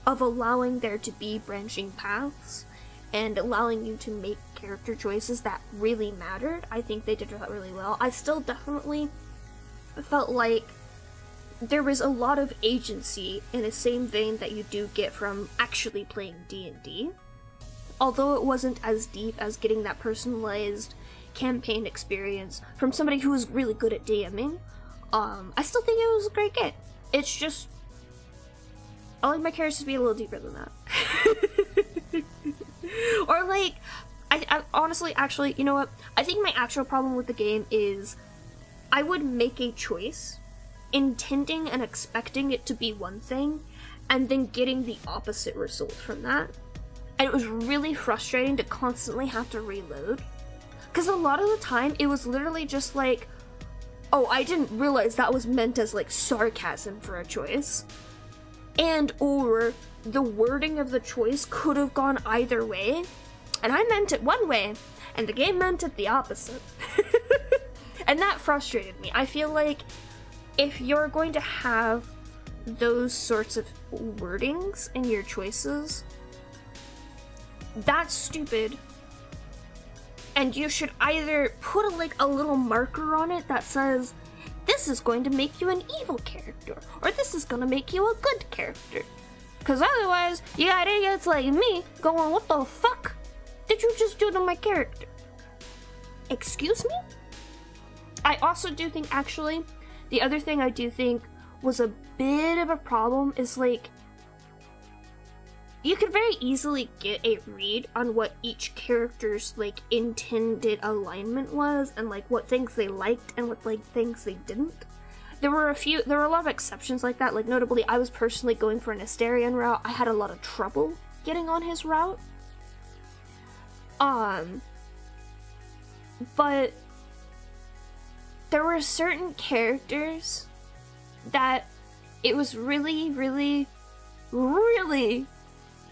of allowing there to be branching paths and allowing you to make character choices that really mattered. I think they did that really well. I still definitely felt like there was a lot of agency in the same vein that you do get from actually playing D&D. Although it wasn't as deep as getting that personalized campaign experience from somebody who was really good at DMing, I still think it was a great game. It's just, I like my characters to be a little deeper than that. Or like, I honestly, actually, you know what? I think my actual problem with the game is I would make a choice intending and expecting it to be one thing, and then getting the opposite result from that. And it was really frustrating to constantly have to reload. Because a lot of the time, it was literally just like, oh, I didn't realize that was meant as, like, sarcasm for a choice. And or the wording of the choice could have gone either way. And I meant it one way, and the game meant it the opposite. And that frustrated me. I feel like if you're going to have those sorts of wordings in your choices, that's stupid. And you should either put a little marker on it that says, this is going to make you an evil character, or this is going to make you a good character. Because otherwise, you got idiots like me going, what the fuck did you just do to my character? Excuse me? I also do think, actually, the other thing I do think was a bit of a problem is, like, you could very easily get a read on what each character's, like, intended alignment was, and, like, what things they liked and what, like, things they didn't. There were a lot of exceptions like that, like, notably, I was personally going for an Asterion route. I had a lot of trouble getting on his route. But there were certain characters that it was really, really, really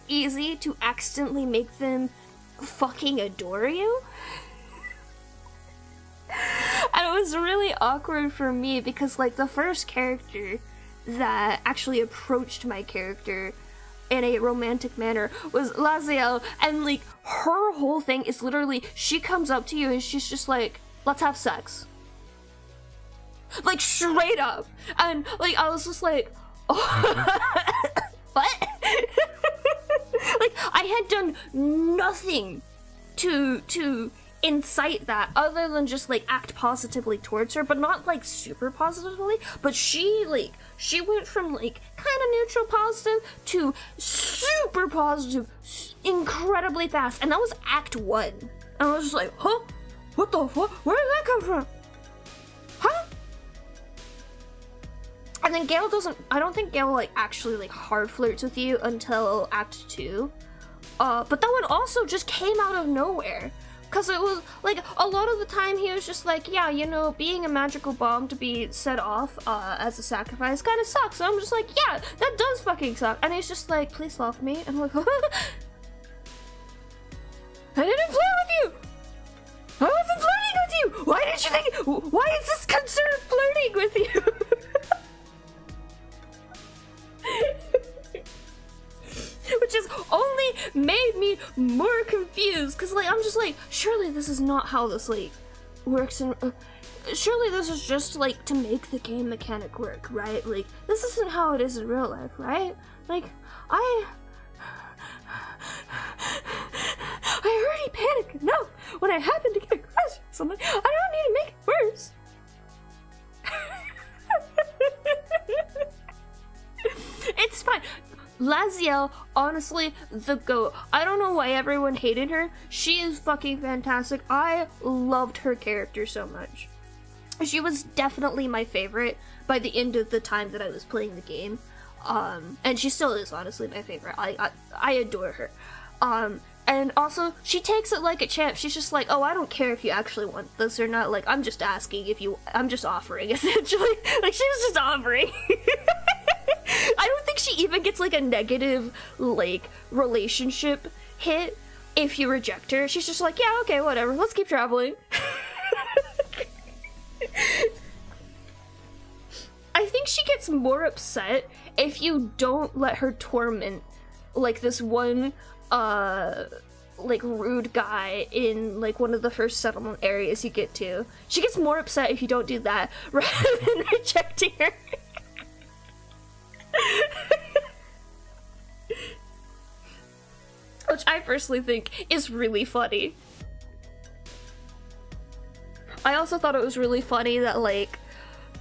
easy to accidentally make them fucking adore you. And it was really awkward for me because, like, the first character that actually approached my character in a romantic manner was Laziel, and, like, her whole thing is literally, she comes up to you and she's just like, let's have sex. Like, straight up. And, like, I was just like, oh. What? Like, I had done nothing to incite that other than just, like, act positively towards her, but not, like, super positively. But she went from, like, kind of neutral positive to super positive incredibly fast. And that was Act 1. And I was just like, huh? What the fuck? Where did that come from? Huh? And then Gale I don't think Gale, like, actually, like, hard flirts with you until Act 2. But that one also just came out of nowhere. Cause it was, like, a lot of the time he was just like, yeah, you know, being a magical bomb to be set off, as a sacrifice kinda sucks. And I'm just like, yeah, that does fucking suck. And he's just like, please love me. And I'm like, I didn't flirt with you! I wasn't flirting with you! Why did you think, why is this concerned flirting with you? Which has only made me more confused, because, like, I'm just like, surely this is not how this, like, works, and surely this is just, like, to make the game mechanic work, right? Like, this isn't how it is in real life, right? Like, I already panicked enough when I happen to get a crush on someone. I don't need to make it worse. It's fine. Laziel, honestly, the GOAT. I don't know why everyone hated her. She is fucking fantastic. I loved her character so much. She was definitely my favorite by the end of the time that I was playing the game. And she still is, honestly, my favorite. I adore her. And also, she takes it like a champ. She's just like, oh, I don't care if you actually want this or not. Like, I'm just asking if you... I'm just offering, essentially. Like, she was just offering. I don't think she even gets, like, a negative, like, relationship hit if you reject her. She's just like, yeah, okay, whatever. Let's keep traveling. I think she gets more upset if you don't let her torment, like, this one, like, rude guy in, like, one of the first settlement areas you get to. She gets more upset if you don't do that, rather than rejecting her. Which I personally think is really funny. I also thought it was really funny that, like,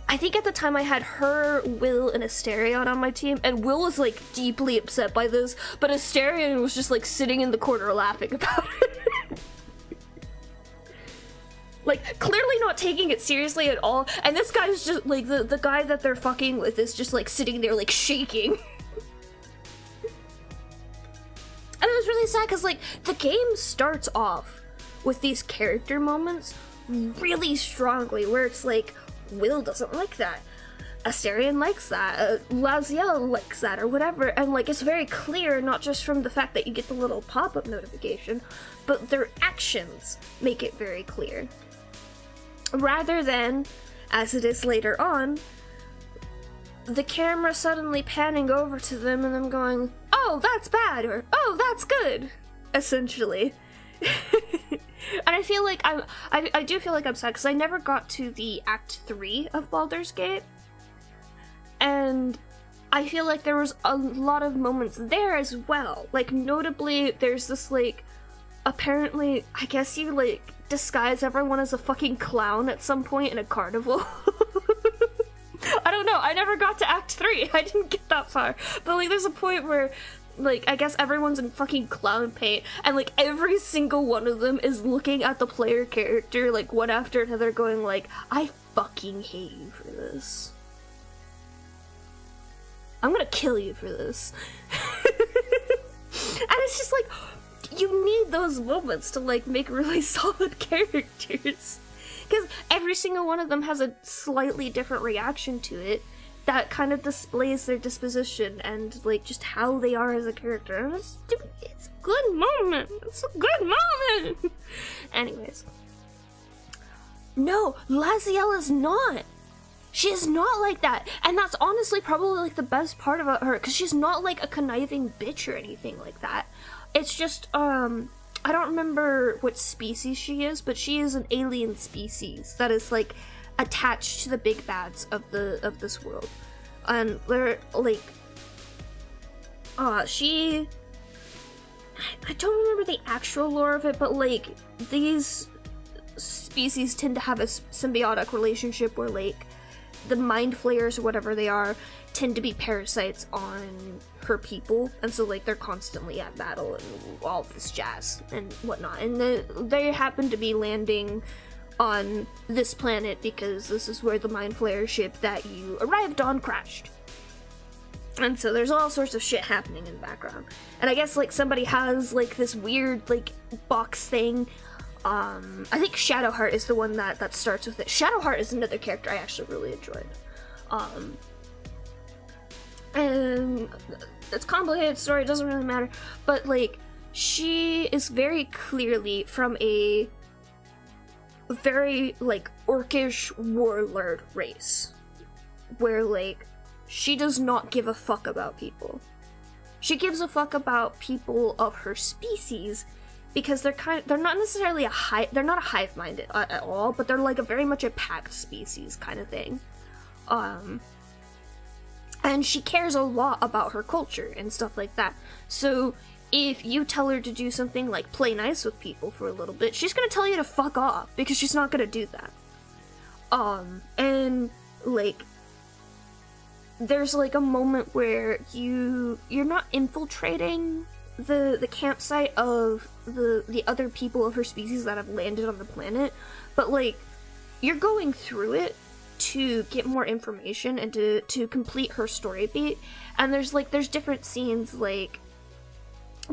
I think at the time I had her, Will, and Asterion on my team, and Will was, like, deeply upset by this, but Asterion was just, like, sitting in the corner laughing about it. Like, clearly not taking it seriously at all, and this guy's just, like, the guy that they're fucking with is just, like, sitting there, like, shaking. And it was really sad, because, like, the game starts off with these character moments really strongly, where it's like, Will doesn't like that. Astarion likes that, Laziel likes that, or whatever, and like it's very clear, not just from the fact that you get the little pop-up notification, but their actions make it very clear. Rather than, as it is later on, the camera suddenly panning over to them and them going, oh, that's bad, or oh, that's good, essentially. And I feel like I do feel like I'm sad, because I never got to the Act 3 of Baldur's Gate. And I feel like there was a lot of moments there as well. Like, notably, there's this, like, apparently, I guess you, like, disguise everyone as a fucking clown at some point in a carnival. I don't know, I never got to Act 3, I didn't get that far. But, like, there's a point where, like, I guess everyone's in fucking clown paint, and, like, every single one of them is looking at the player character, like, one after another, going, like, I fucking hate you for this. I'm gonna kill you for this. And it's just like, you need those moments to, like, make really solid characters. Because every single one of them has a slightly different reaction to it that kind of displays their disposition and, like, just how they are as a character. And it's a good moment. It's a good moment. Anyways. No, Laziel is not. She is not like that. And that's honestly probably, like, the best part about her, because she's not, like, a conniving bitch or anything like that. It's just, I don't remember what species she is, but she is an alien species that is, like, attached to the big bads of this world. And they're, like, she... I don't remember the actual lore of it, but, like, these species tend to have a symbiotic relationship where, like, the mind flayers or whatever they are tend to be parasites on her people, and so, like, they're constantly at battle and all this jazz and whatnot. And they happen to be landing on this planet because this is where the mind flayer ship that you arrived on crashed. And so there's all sorts of shit happening in the background. And I guess, like, somebody has, like, this weird, like, box thing. I think Shadowheart is the one that starts with it. Shadowheart is another character I actually really enjoyed. And it's a complicated story, it doesn't really matter. But, like, she is very clearly from a very, like, orcish warlord race. Where, like, she does not give a fuck about people. She gives a fuck about people of her species, because they're not necessarily they're not a hive mind at all, but they're, like, very much a packed species kind of thing. And she cares a lot about her culture and stuff like that. So if you tell her to do something like play nice with people for a little bit, she's gonna tell you to fuck off, because she's not gonna do that. And, like, there's, like, a moment where you're not infiltrating the campsite of the other people of her species that have landed on the planet, but, like, you're going through it to get more information and to complete her story beat. And there's different scenes, like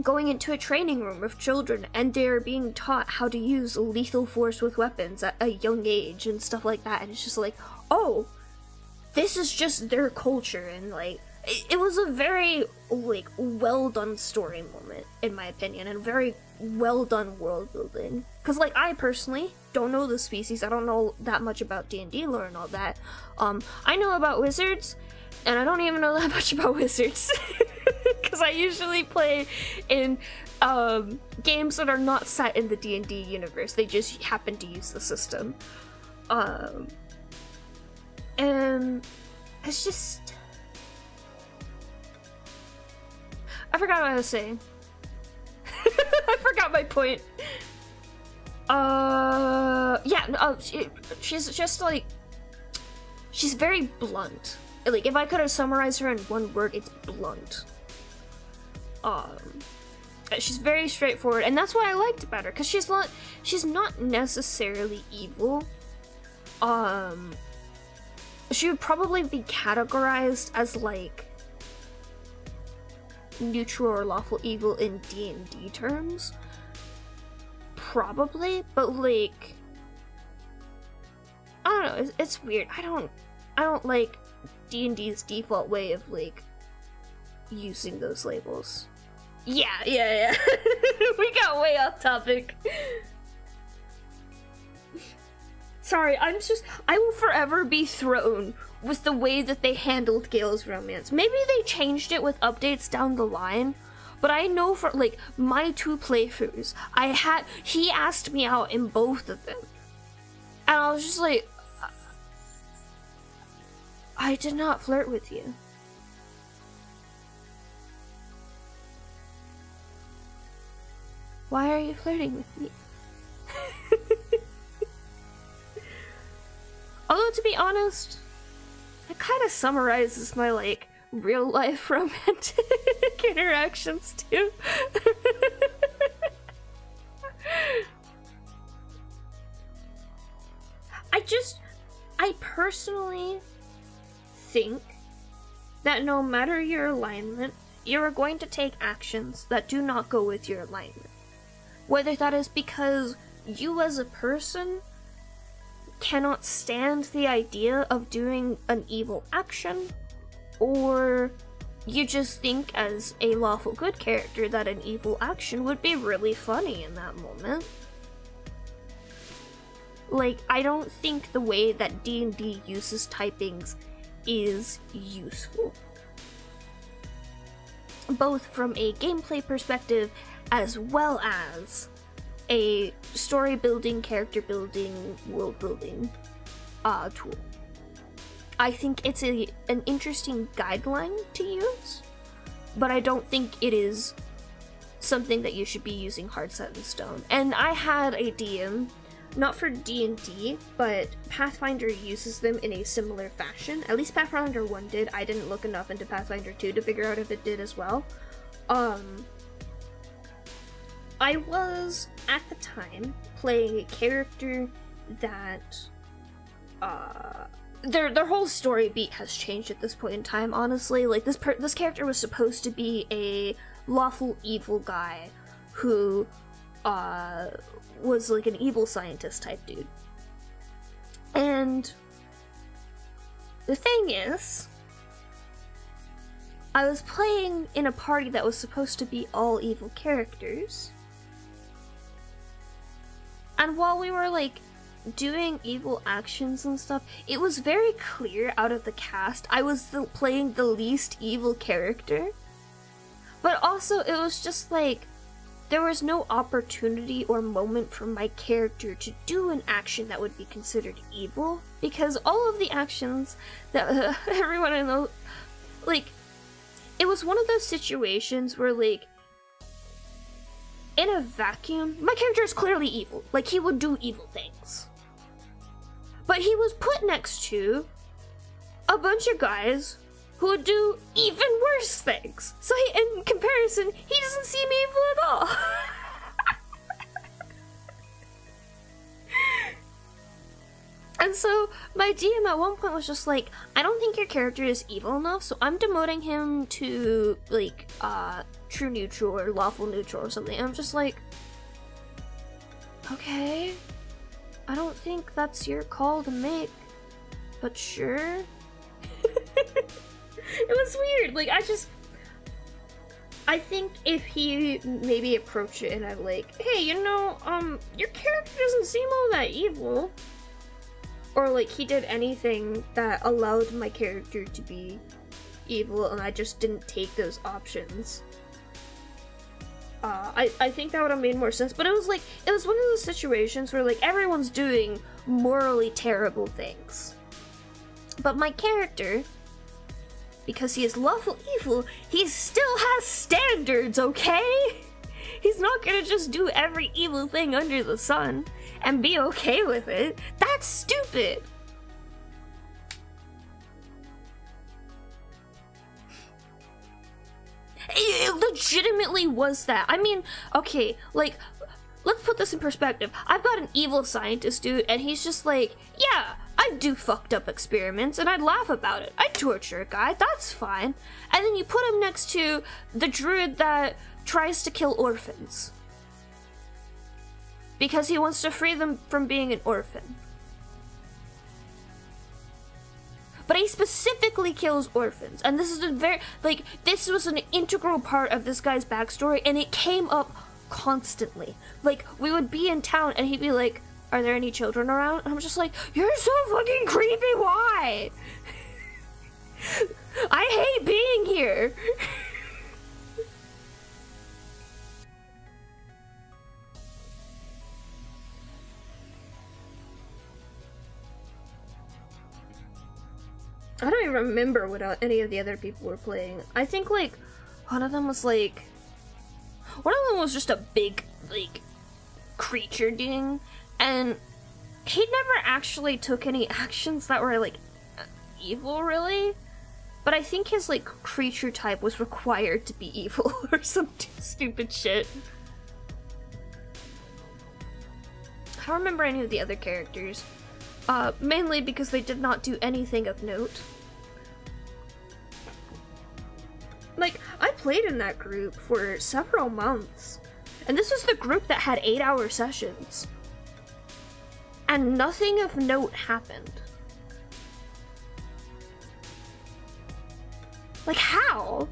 going into a training room of children and they're being taught how to use lethal force with weapons at a young age and stuff like that, and it's just like, oh, this is just their culture. And, like, it was a very, like, well done story moment, in my opinion, and very well done world building. Because, like, I personally don't know the species, I don't know that much about D&D lore and all that. I know about wizards, and I don't even know that much about wizards. Because I usually play in games that are not set in the D&D universe, they just happen to use the system. And it's just... I forgot what I was saying. I forgot my point. She's just, like, she's very blunt. Like, if I could have summarized her in one word, it's blunt. She's very straightforward, and that's what I liked about her, because she's not necessarily evil. She would probably be categorized as, like, neutral or lawful evil in D&D terms. Probably, but, like, I don't know, it's weird. don't like D&D's default way of, like, using those labels. Yeah. We got way off topic. Sorry, I will forever be thrown with the way that they handled Gale's romance. Maybe they changed it with updates down the line, but I know for, like, my 2 playthroughs, he asked me out in both of them. And I was just like, I did not flirt with you. Why are you flirting with me? Although, to be honest, it kind of summarizes my, like, real-life romantic interactions, too. I personally think that no matter your alignment, you are going to take actions that do not go with your alignment. Whether that is because you as a person cannot stand the idea of doing an evil action, or you just think as a lawful good character that an evil action would be really funny in that moment. Like, I don't think the way that D&D uses typings is useful. Both from a gameplay perspective as well as a story building, character building, world building tool. I think it's an interesting guideline to use, but I don't think it is something that you should be using hard set in stone. And I had a DM, not for D&D, but Pathfinder uses them in a similar fashion. At least Pathfinder 1 did. I didn't look enough into Pathfinder 2 to figure out if it did as well. I was, at the time, playing a character that, their whole story beat has changed at this point in time, honestly. Like, this character was supposed to be a lawful evil guy who, was like an evil scientist type dude. And the thing is, I was playing in a party that was supposed to be all evil characters. And while we were, like, doing evil actions and stuff, it was very clear out of the cast I was playing the least evil character. But also, it was just like, there was no opportunity or moment for my character to do an action that would be considered evil, because all of the actions that everyone I know, like, it was one of those situations where, like, in a vacuum, my character is clearly evil. Like, he would do evil things. But he was put next to a bunch of guys who would do even worse things. So in comparison, he doesn't seem evil at all. And so my DM at one point was just like, I don't think your character is evil enough, so I'm demoting him to, like, true neutral or lawful neutral or something. And I'm just like, okay, I don't think that's your call to make, but sure. It was weird. Like, I think if he maybe approached it and I'm like, hey, you know, your character doesn't seem all that evil, or like he did anything that allowed my character to be evil and I just didn't take those options, I think that would have made more sense. But it was like, it was one of those situations where, like, everyone's doing morally terrible things, but my character, because he is lawful evil, he still has standards, okay? He's not gonna just do every evil thing under the sun and be okay with it. That's stupid. It legitimately was that. I mean, okay, like, let's put this in perspective. I've got an evil scientist dude, and he's just like, yeah, I'd do fucked up experiments, and I'd laugh about it. I'd torture a guy, that's fine. And then you put him next to the druid that tries to kill orphans, because he wants to free them from being an orphan. but he specifically kills orphans. And this is a very, like, this was an integral part of this guy's backstory, and it came up constantly. Like, we would be in town, and he'd be like, are there any children around? And I'm just like, you're so fucking creepy, why? I hate being here. I don't even remember what any of the other people were playing. I think, like, one of them was just a big, like, creature thing, and he never actually took any actions that were, like, evil, really. But I think his, like, creature type was required to be evil or some stupid shit. I don't remember any of the other characters. Mainly because they did not do anything of note. Like, I played in that group for several months, and this was the group that had 8-hour sessions. And nothing of note happened. Like, how?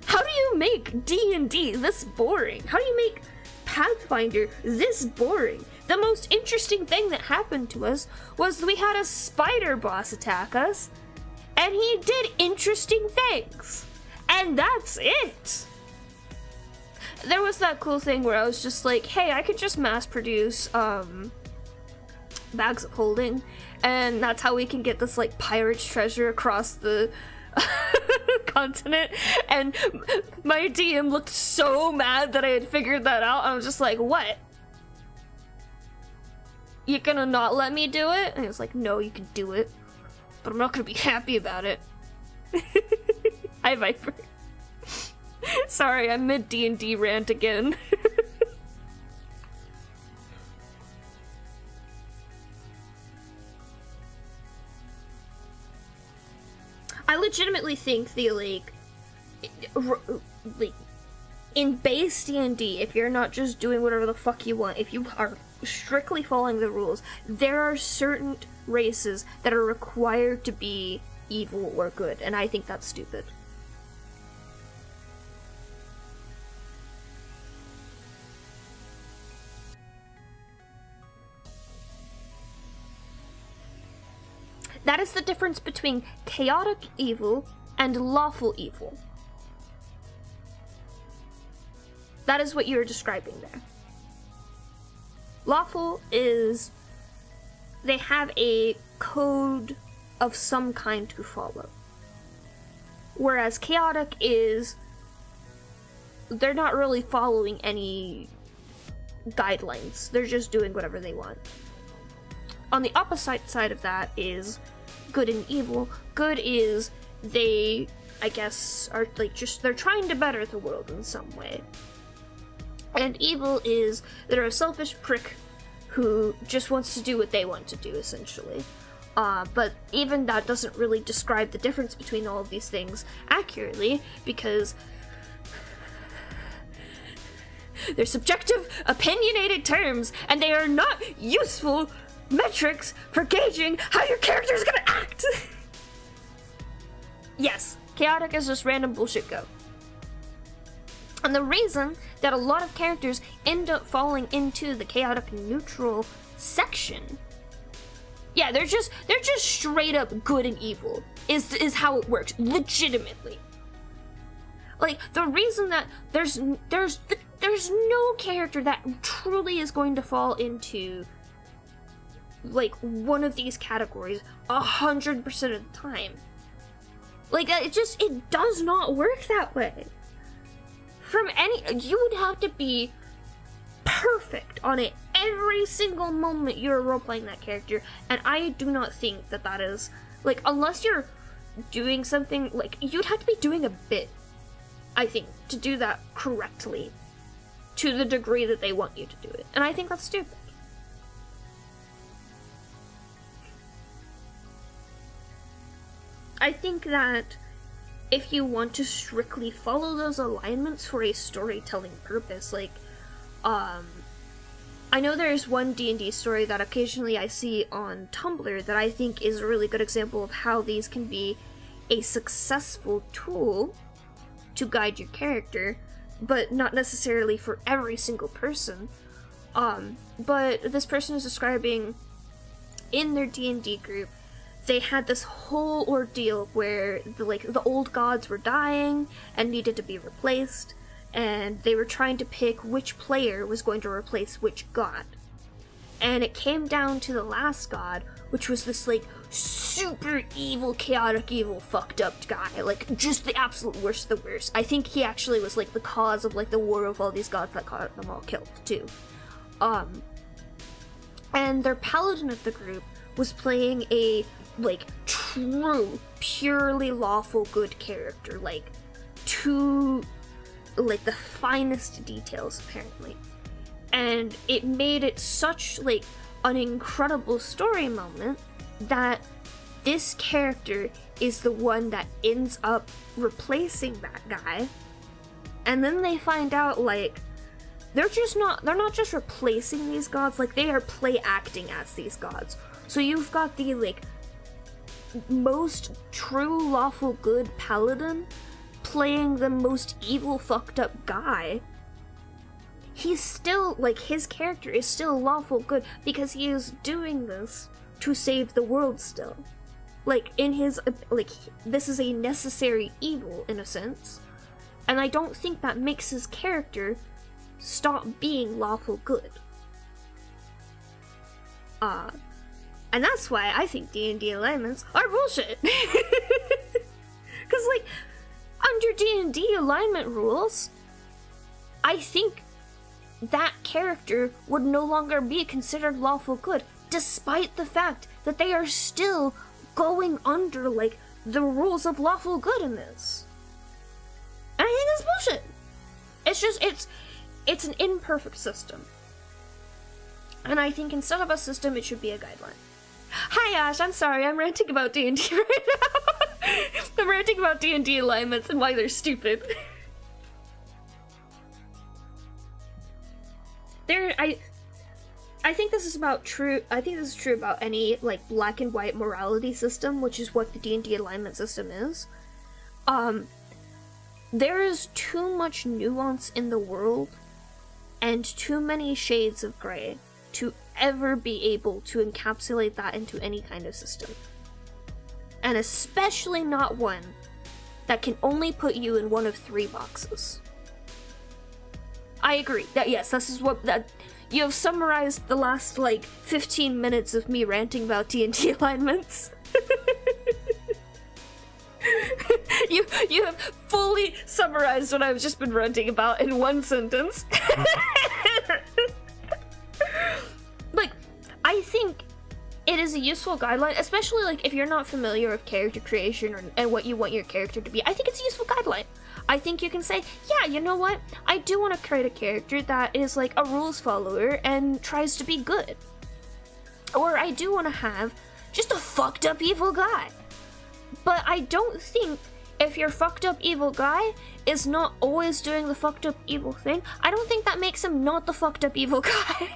How do you make D&D this boring? How do you make Pathfinder this boring? The most interesting thing that happened to us was we had a spider boss attack us, and he did interesting things. And that's it! There was that cool thing where I was just like, hey, I could just mass produce, bags of holding, and that's how we can get this, like, pirate's treasure across the continent. And my DM looked so mad that I had figured that out. I was just like, what? You gonna not let me do it? And he was like, no, you can do it, but I'm not gonna be happy about it. Hi, Viper. Sorry, I'm mid D&D rant again. I legitimately think the, like, in base D&D, if you're not just doing whatever the fuck you want, if you are strictly following the rules, there are certain races that are required to be evil or good, and I think that's stupid. That is the difference between chaotic evil and lawful evil. That is what you're describing there. Lawful is they have a code of some kind to follow. Whereas chaotic is they're not really following any guidelines. They're just doing whatever they want. On the opposite side of that is good and evil. Good is they, I guess, are like just, they're trying to better the world in some way. And evil is they're a selfish prick who just wants to do what they want to do, essentially. But even that doesn't really describe the difference between all of these things accurately, because they're subjective, opinionated terms, and they are not useful metrics for gauging how your character is gonna act. Yes, chaotic is just random bullshit go. And the reason that a lot of characters end up falling into the chaotic neutral section, yeah, they're just straight up good and evil is how it works, legitimately. Like, the reason that there's no character that truly is going to fall into like one of these categories 100% of the time. Like, it does not work that way. You would have to be perfect on it every single moment you're role-playing that character, and I do not think that is, like, unless you're doing something, like, you'd have to be doing a bit, I think, to do that correctly, to the degree that they want you to do it, and I think that's stupid. I think that if you want to strictly follow those alignments for a storytelling purpose, like, I know there's one D&D story that occasionally I see on Tumblr that I think is a really good example of how these can be a successful tool to guide your character, but not necessarily for every single person. But this person is describing in their D&D group, they had this whole ordeal where the old gods were dying and needed to be replaced, and they were trying to pick which player was going to replace which god. And it came down to the last god, which was this, like, super evil, chaotic, evil, fucked up guy. Like, just the absolute worst of the worst. I think he actually was, like, the cause of, like, the war of all these gods that got them all killed, too. And their paladin of the group was playing a, like, true, purely lawful good character. Like, to, like, the finest details, apparently. And it made it such, like, an incredible story moment that this character is the one that ends up replacing that guy. And then they find out, like, they're not just replacing these gods, like, they are play acting as these gods. So you've got the, like, most true lawful good paladin playing the most evil fucked up guy. He's still, like, his character is still lawful good because he is doing this to save the world still. Like, in his, like, this is a necessary evil, in a sense. And I don't think that makes his character stop being lawful good. And that's why I think D&D alignments are bullshit. Because, like, under D&D alignment rules, I think that character would no longer be considered lawful good, despite the fact that they are still going under, like, the rules of lawful good in this. And I think that's bullshit. It's just, it's an imperfect system. And I think instead of a system, it should be a guideline. Hi Ash, I'm sorry, I'm ranting about D&D right now. I'm ranting about D&D alignments and why they're stupid. I think this is true about any, like, black and white morality system, which is what the D&D alignment system is. There is too much nuance in the world and too many shades of gray to ever be able to encapsulate that into any kind of system. And especially not one that can only put you in one of 3 boxes. I agree that, yes, this is what that you have summarized the last, like, 15 minutes of me ranting about D&D alignments. You have fully summarized what I've just been ranting about in one sentence. Like, I think it is a useful guideline, especially, like, if you're not familiar with character creation and what you want your character to be. I think it's a useful guideline. I think you can say, yeah, you know what? I do want to create a character that is, like, a rules follower and tries to be good. Or I do want to have just a fucked up evil guy. But I don't think if your fucked up evil guy is not always doing the fucked up evil thing, I don't think that makes him not the fucked up evil guy.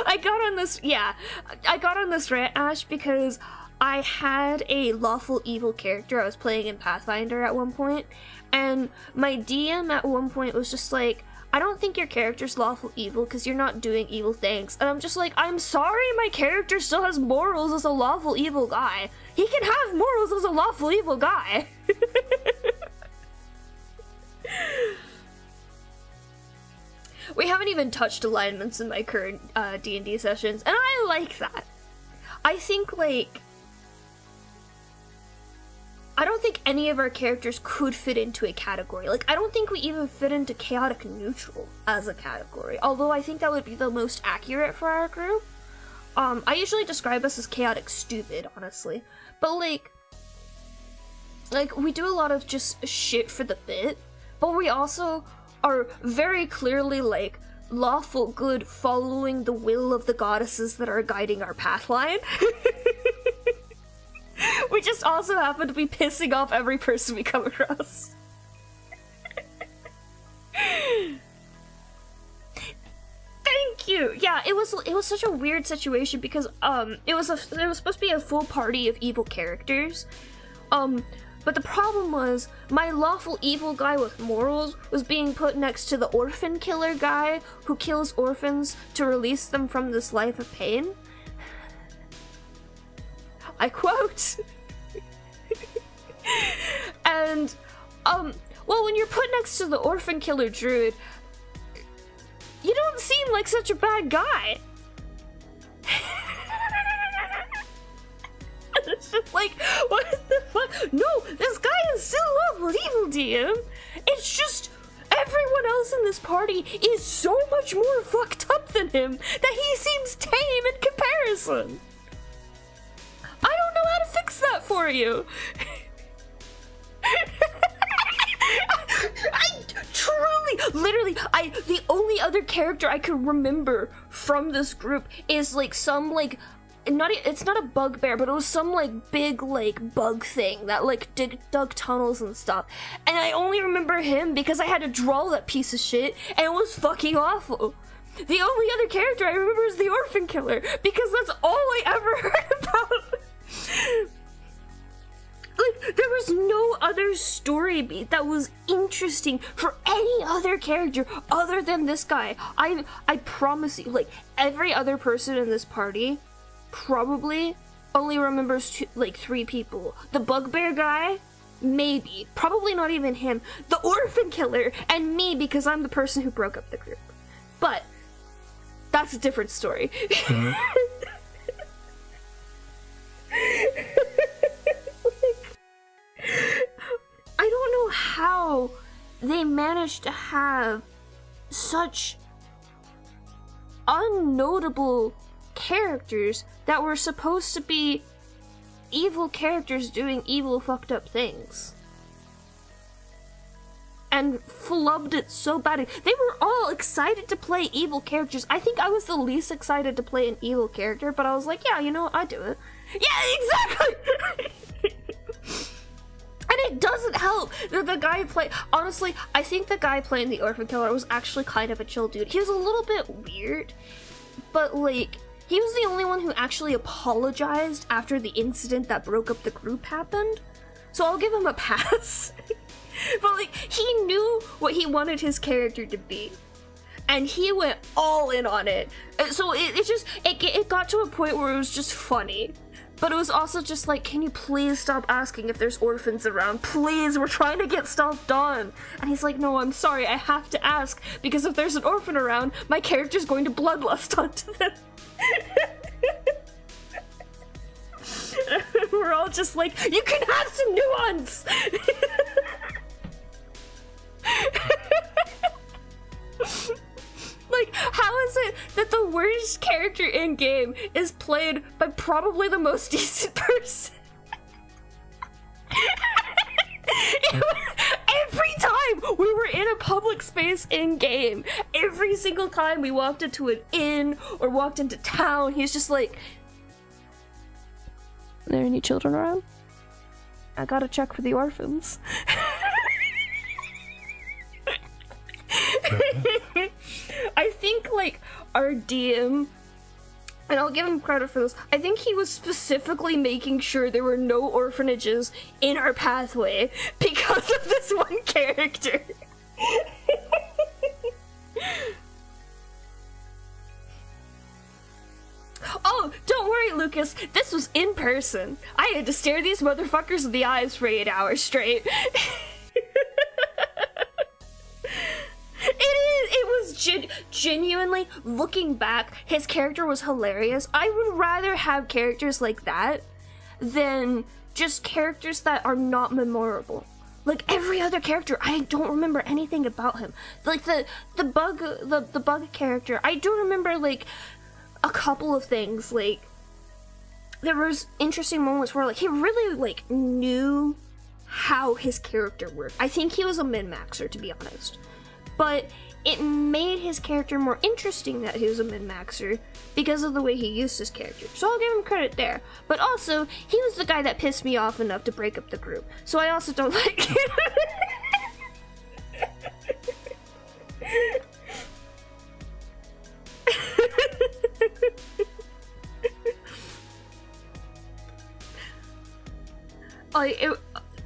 I got on this rant, Ash, because I had a lawful evil character I was playing in Pathfinder at one point, and my DM at one point was just like, I don't think your character's lawful evil because you're not doing evil things. And I'm just like, I'm sorry, my character still has morals as a lawful evil guy. He can have morals as a lawful evil guy. We haven't even touched alignments in my current D&D sessions, and I like that. I think, like, I don't think any of our characters could fit into a category. Like, I don't think we even fit into chaotic neutral as a category, although I think that would be the most accurate for our group. I usually describe us as chaotic stupid, honestly. But, like, we do a lot of just shit for the bit, but we also are very clearly, like, lawful good following the will of the goddesses that are guiding our pathline. We just also happen to be pissing off every person we come across. cute. Yeah, it was such a weird situation because there was supposed to be a full party of evil characters. But the problem was my lawful evil guy with morals was being put next to the orphan killer guy who kills orphans to release them from this life of pain. I quote. And well, when you're put next to the orphan killer druid, you don't seem like such a bad guy. It's just like, what the fuck? No, this guy is still lawful evil, DM. It's just everyone else in this party is so much more fucked up than him that he seems tame in comparison. I don't know how to fix that for you. I truly, literally, the only other character I could remember from this group is like some like, it's not a bugbear, but it was some like big like bug thing that like dug tunnels and stuff. And I only remember him because I had to draw that piece of shit and it was fucking awful. The only other character I remember is the orphan killer because that's all I ever heard about. Like, there was no other story beat that was interesting for any other character other than this guy. I promise you, like, every other person in this party probably only remembers like 3 people. The bugbear guy, maybe. Probably not even him. The orphan killer, and me because I'm the person who broke up the group. But that's a different story. I don't know how they managed to have such unnotable characters that were supposed to be evil characters doing evil fucked up things. And flubbed it so badly. They were all excited to play evil characters. I think I was the least excited to play an evil character, but I was like, yeah, you know what, I'd do it. Yeah, exactly! And it doesn't help that the guy honestly, I think the guy playing the orphan killer was actually kind of a chill dude. He was a little bit weird, but like, he was the only one who actually apologized after the incident that broke up the group happened. So I'll give him a pass. But like, he knew what he wanted his character to be. And he went all in on it. So it got to a point where it was just funny. But it was also just like, can you please stop asking if there's orphans around? Please, we're trying to get stuff done. And he's like, no, I'm sorry, I have to ask. Because if there's an orphan around, my character's going to bloodlust onto them. We're all just like, you can have some nuance! Like, how is it that the worst character in game is played by probably the most decent person? Every time we were in a public space in game, every single time we walked into an inn or walked into town, he's just like, are there any children around? I gotta check for the orphans. I think like our DM, and I'll give him credit for this, I think he was specifically making sure there were no orphanages in our pathway because of this one character. Oh, don't worry, Lucas, this was in person. I had to stare these motherfuckers in the eyes for 8 hours straight. It was genuinely, looking back, his character was hilarious. I would rather have characters like that than just characters that are not memorable. Like every other character, I don't remember anything about him. Like the bug character, I do remember like a couple of things. Like there was interesting moments where like he really like knew how his character worked. I think he was a min-maxer, to be honest. But it made his character more interesting that he was a min-maxer because of the way he used his character. So I'll give him credit there. But also, he was the guy that pissed me off enough to break up the group. So I also don't like him. Like, it,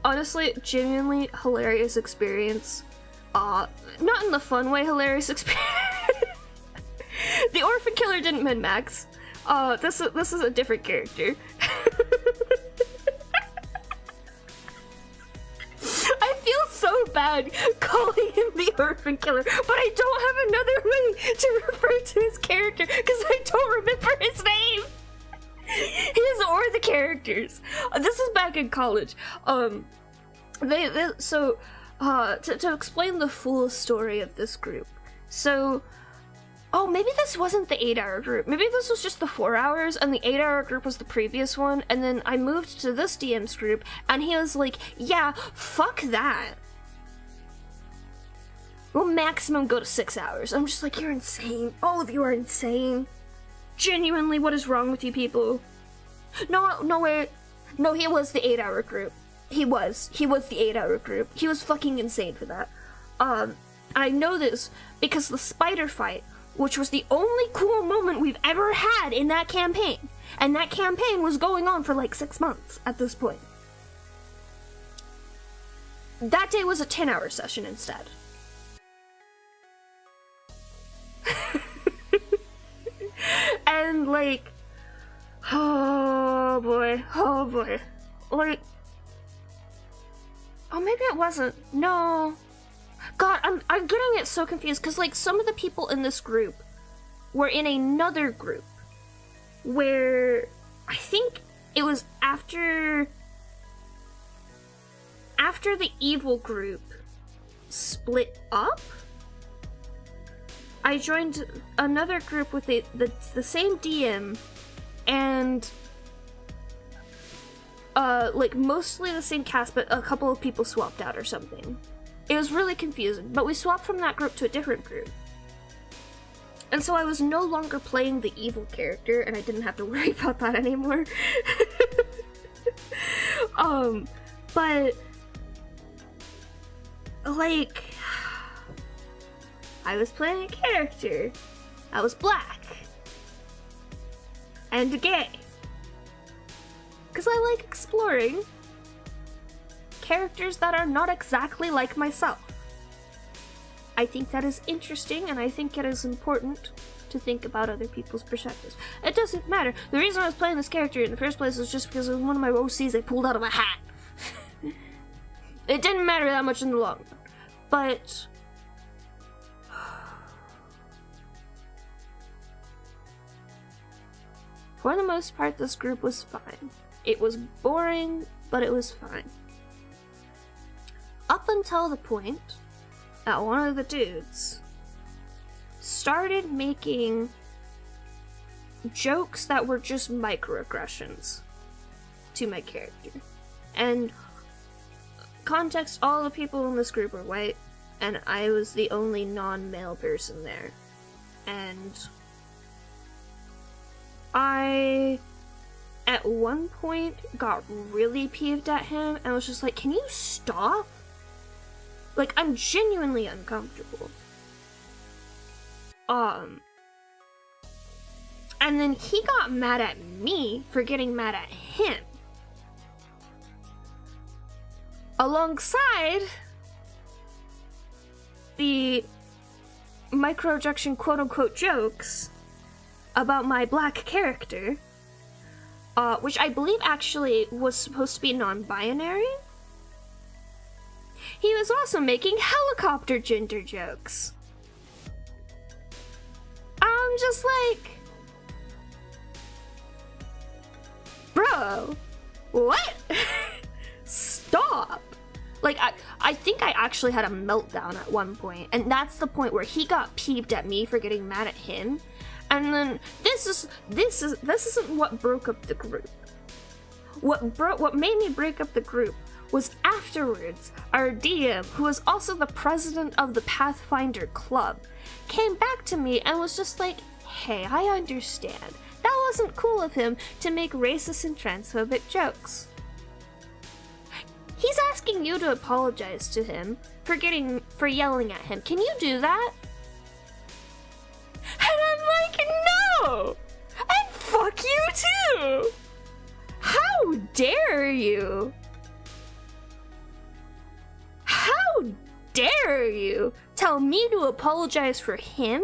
honestly, genuinely hilarious experience. Not in the fun way hilarious experience. The orphan killer didn't min-max. This is a different character. I feel so bad calling him the orphan killer, but I don't have another way to refer to his character because I don't remember his name. His or the characters. This is back in college. To explain the full story of this group. So, oh, maybe this wasn't the 8-hour group. Maybe this was just the 4 hours, and the 8-hour group was the previous one, and then I moved to this DM's group, and he was like, yeah, fuck that. We'll maximum go to 6 hours. I'm just like, you're insane. All of you are insane. Genuinely, what is wrong with you people? No, wait. No, he was the 8-hour group. He was the 8-hour group. He was fucking insane for that. I know this because the spider fight, which was the only cool moment we've ever had in that campaign, and that campaign was going on for like 6 months at this point. That day was a 10-hour session instead. And like, oh boy, like, oh, maybe it wasn't. No, God, I'm getting it so confused because like some of the people in this group were in another group where I think it was after the evil group split up. I joined another group with the same DM and like mostly the same cast, but a couple of people swapped out or something. It was really confusing, but we swapped from that group to a different group. And so I was no longer playing the evil character, and I didn't have to worry about that anymore. But like, I was playing a character. I was black. And gay. Because I like exploring characters that are not exactly like myself. I think that is interesting, and I think it is important to think about other people's perspectives. It doesn't matter. The reason I was playing this character in the first place was just because it was one of my OCs I pulled out of a hat. It didn't matter that much in the long run. But for the most part, this group was fine. It was boring, but it was fine. Up until the point that one of the dudes started making jokes that were just microaggressions to my character. And context, all the people in this group were white, and I was the only non-male person there. And I, at one point, got really peeved at him and was just like, can you stop? Like, I'm genuinely uncomfortable. And then he got mad at me for getting mad at him. Alongside the microaggression quote-unquote jokes about my black character, which I believe actually was supposed to be non-binary. He was also making helicopter gender jokes. I'm just like, bro, what? Stop. Like, I think I actually had a meltdown at one point, and that's the point where he got peeved at me for getting mad at him. And then this isn't what broke up the group. What made me break up the group was afterwards, our DM, who was also the president of the Pathfinder Club, came back to me and was just like, hey, I understand. That wasn't cool of him to make racist and transphobic jokes. He's asking you to apologize to him for yelling at him. Can you do that? And I'm like, no! fuck you too! How dare you? How dare you tell me to apologize for him,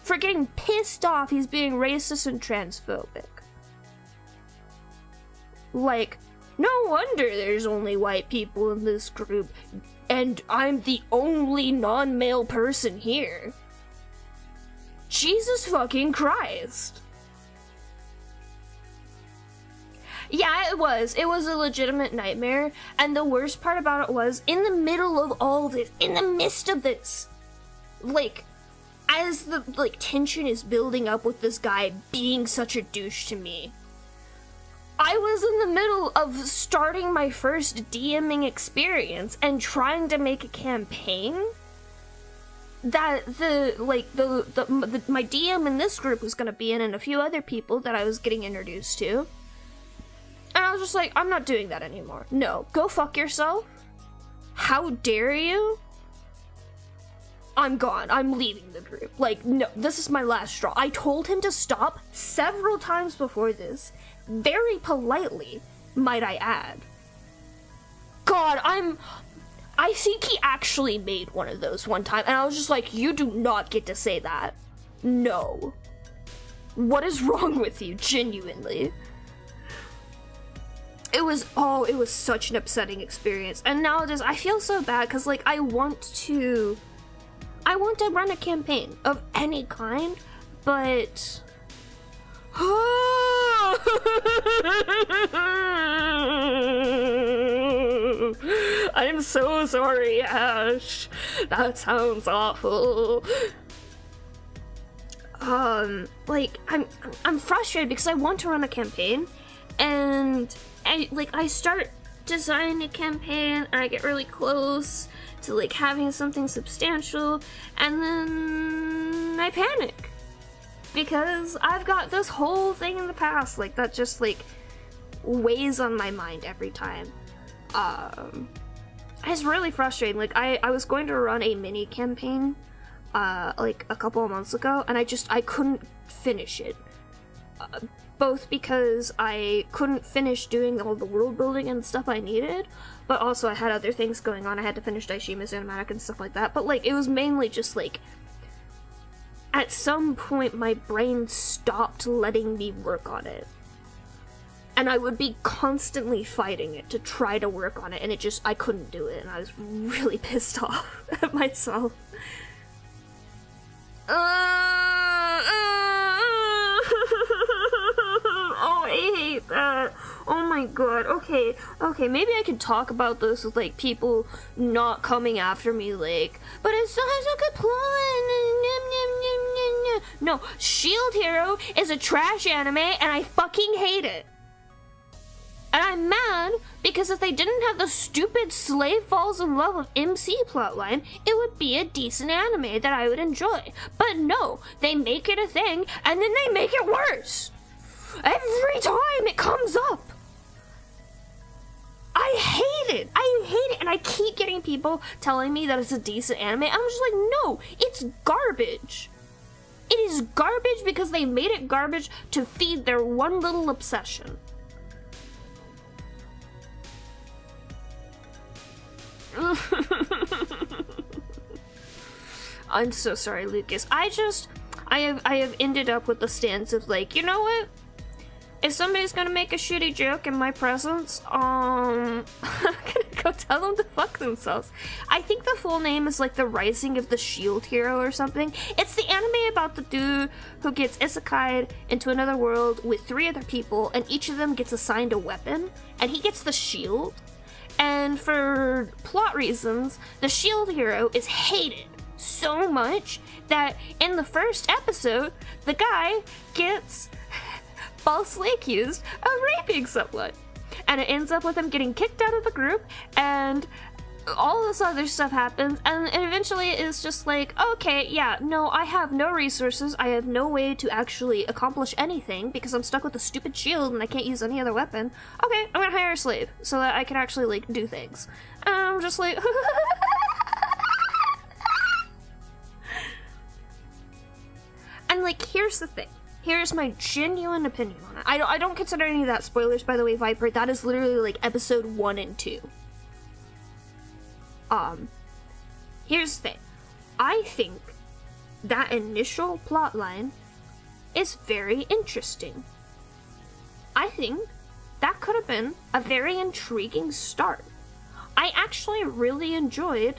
for getting pissed off he's being racist and transphobic? Like, no wonder there's only white people in this group, and I'm the only non-male person here. Jesus fucking Christ. Yeah, it was a legitimate nightmare, and the worst part about it was, in the middle of all this, in the midst of this, like, as the, like, tension is building up with this guy being such a douche to me, I was in the middle of starting my first DMing experience and trying to make a campaign that my DM in this group was gonna be in, and a few other people that I was getting introduced to. And I was just like, I'm not doing that anymore. No, go fuck yourself. How dare you? I'm gone. I'm leaving the group. Like, no, this is my last straw. I told him to stop several times before this. Very politely, might I add. God, I think he actually made one of those one time, and I was just like, you do not get to say that. No. What is wrong with you, genuinely? It was such an upsetting experience, and nowadays I feel so bad, because, like, I want to run a campaign of any kind, but... I'm so sorry, Ash. That sounds awful. Like, I'm frustrated because I want to run a campaign, and I start designing a campaign, and I get really close to, like, having something substantial, and then I panic. Because I've got this whole thing in the past, like, that just, like, weighs on my mind every time. It's really frustrating. Like, I was going to run a mini campaign, like, a couple of months ago, and I couldn't finish it. Both because I couldn't finish doing all the world building and stuff I needed, but also I had other things going on. I had to finish Daishima's animatic and stuff like that, but, like, it was mainly just, like, at some point my brain stopped letting me work on it. And I would be constantly fighting it to try to work on it, and I couldn't do it, and I was really pissed off at myself. Oh, I hate that. Oh my god. Okay, maybe I can talk about this with, like, people not coming after me, like, but it still has a good plot. No, Shield Hero is a trash anime, and I fucking hate it. And I'm mad because if they didn't have the stupid Slave Falls in Love with MC plotline, it would be a decent anime that I would enjoy. But no, they make it a thing, and then they make it worse. Every time it comes up. I hate it, and I keep getting people telling me that it's a decent anime. I'm just like, no, it's garbage. It is garbage because they made it garbage to feed their one little obsession. I'm so sorry, Lucas. I have ended up with the stance of, like, you know what? If somebody's gonna make a shitty joke in my presence, I'm gonna go tell them to fuck themselves. I think the full name is, like, The Rising of the Shield Hero or something. It's the anime about the dude who gets isekai'd into another world with 3 other people, and each of them gets assigned a weapon, and he gets the shield. And for plot reasons, the Shield Hero is hated so much that in the first episode, the guy gets falsely accused of raping someone. And it ends up with him getting kicked out of the group, and all this other stuff happens, and eventually it's just like, okay, yeah, no, I have no resources, I have no way to actually accomplish anything because I'm stuck with a stupid shield and I can't use any other weapon. Okay, I'm gonna hire a slave so that I can actually, like, do things. And I'm just like... And, like, here's the thing. here's my genuine opinion on it. I don't consider any of that spoilers, by the way, Viper. That is literally like episode 1 and 2. Here's the thing. I think that initial plotline is very interesting. I think that could have been a very intriguing start. I actually really enjoyed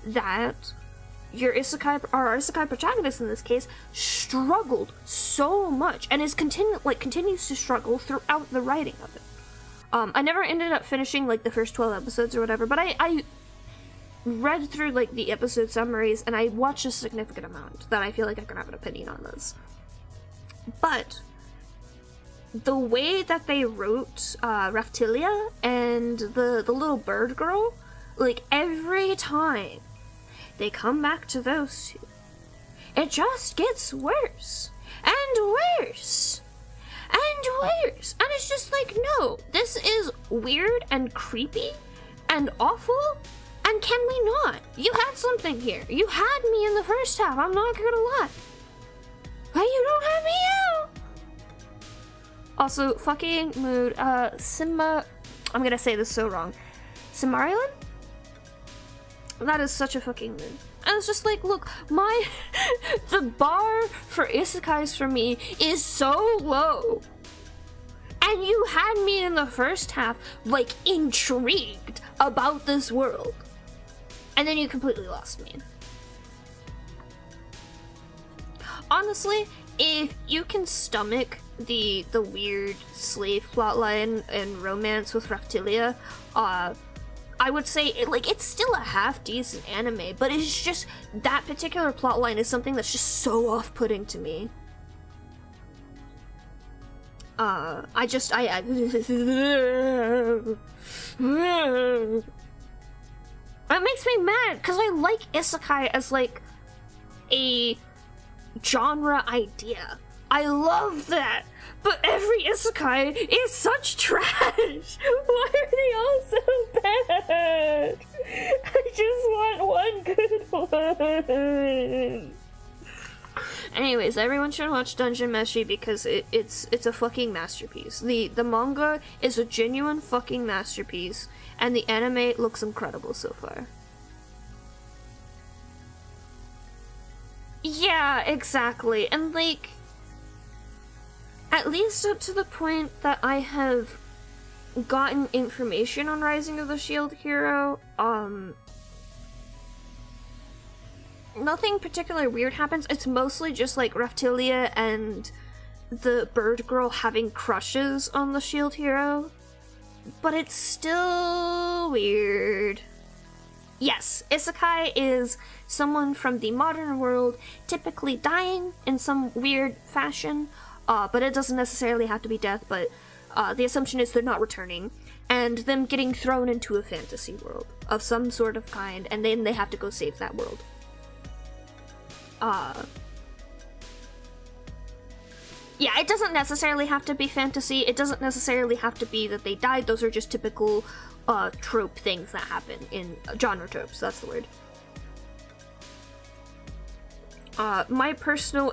that our isekai protagonist in this case struggled so much and continues to struggle throughout the writing of it. I never ended up finishing like the first 12 episodes or whatever, but I read through like the episode summaries and I watched a significant amount that I feel like I can have an opinion on this. But the way that they wrote Raphtilia and the little bird girl, like every time they come back to those two, it just gets worse and worse and worse. And it's just like, no, this is weird and creepy and awful. And can we not? You had something here. You had me in the first half. I'm not gonna lie. But you don't have me now. Also, fucking mood. I'm gonna say this so wrong. Silmarillion? That is such a fucking mood. And it's just like, look, the bar for isekais for me is so low. And you had me in the first half, like, intrigued about this world. And then you completely lost me. Honestly, if you can stomach the weird slave plotline and romance with Raphtilia, I would say it's still a half decent anime, but it's just that particular plotline is something that's just so off-putting to me. It makes me mad because I like isekai as like a genre idea. I love that, but every isekai is such trash. Why are they all so bad? I just want one good one. Anyways, everyone should watch Dungeon Meshi because it's a fucking masterpiece. The manga is a genuine fucking masterpiece, and the anime looks incredible so far. Yeah, exactly. And like, at least up to the point that I have gotten information on Rising of the Shield Hero, nothing particularly weird happens. It's mostly just like Raphtilia and the bird girl having crushes on the Shield Hero. But it's still weird. Yes, isekai is someone from the modern world typically dying in some weird fashion, but it doesn't necessarily have to be death, but the assumption is they're not returning, and them getting thrown into a fantasy world of some sort of kind, and then they have to go save that world. Yeah, it doesn't necessarily have to be fantasy, it doesn't necessarily have to be that they died, those are just typical trope things that happen in genre tropes, that's the word. My personal...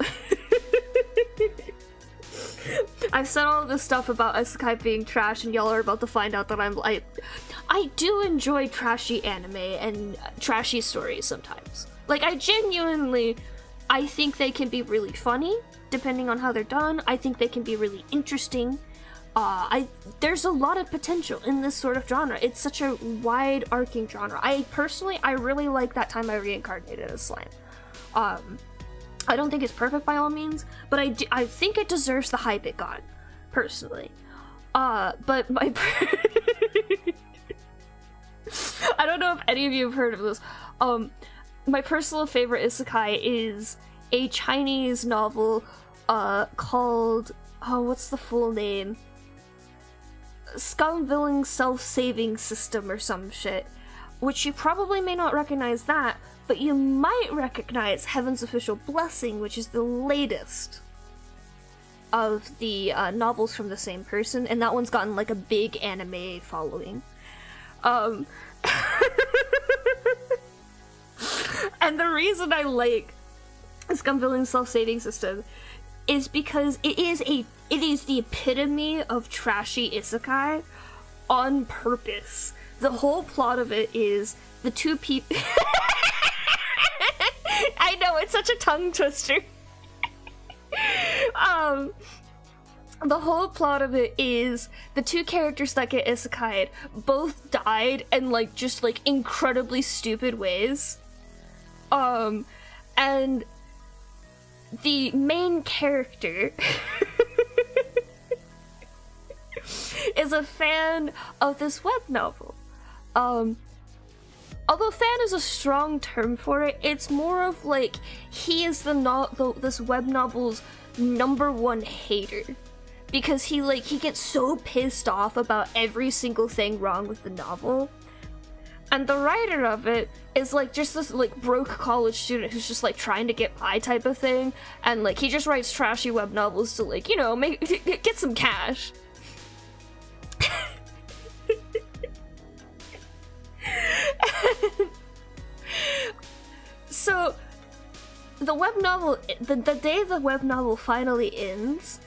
I've said all this stuff about isekai being trash, and y'all are about to find out that I do enjoy trashy anime and trashy stories sometimes. Like, I think they can be really funny, depending on how they're done. I think they can be really interesting. There's a lot of potential in this sort of genre. It's such a wide-arcing genre. I really like That Time I Reincarnated as Slime. I don't think it's perfect by all means, but I think it deserves the hype it got, personally. But my... I don't know if any of you have heard of this. My personal favorite isekai is a Chinese novel, called... Oh, what's the full name? Scum Villain Self-Saving System or some shit. Which you probably may not recognize that, but you might recognize Heaven's Official Blessing, which is the latest of the novels from the same person, and that one's gotten like a big anime following. And the reason I like Scum Villain Self-Saving System is because it is the epitome of trashy isekai on purpose. The whole plot of it is the two people. I know, it's such a tongue twister. The whole plot of it is the two characters that get isekai'd both died in like just like incredibly stupid ways. And the main character is a fan of this web novel. Although fan is a strong term for it, it's more of like he is this web novel's #1 hater. Because he gets so pissed off about every single thing wrong with the novel. And the writer of it is like just this like broke college student who's just like trying to get by type of thing. And like he just writes trashy web novels to like, you know, get some cash. So the web novel, the day the web novel finally ends,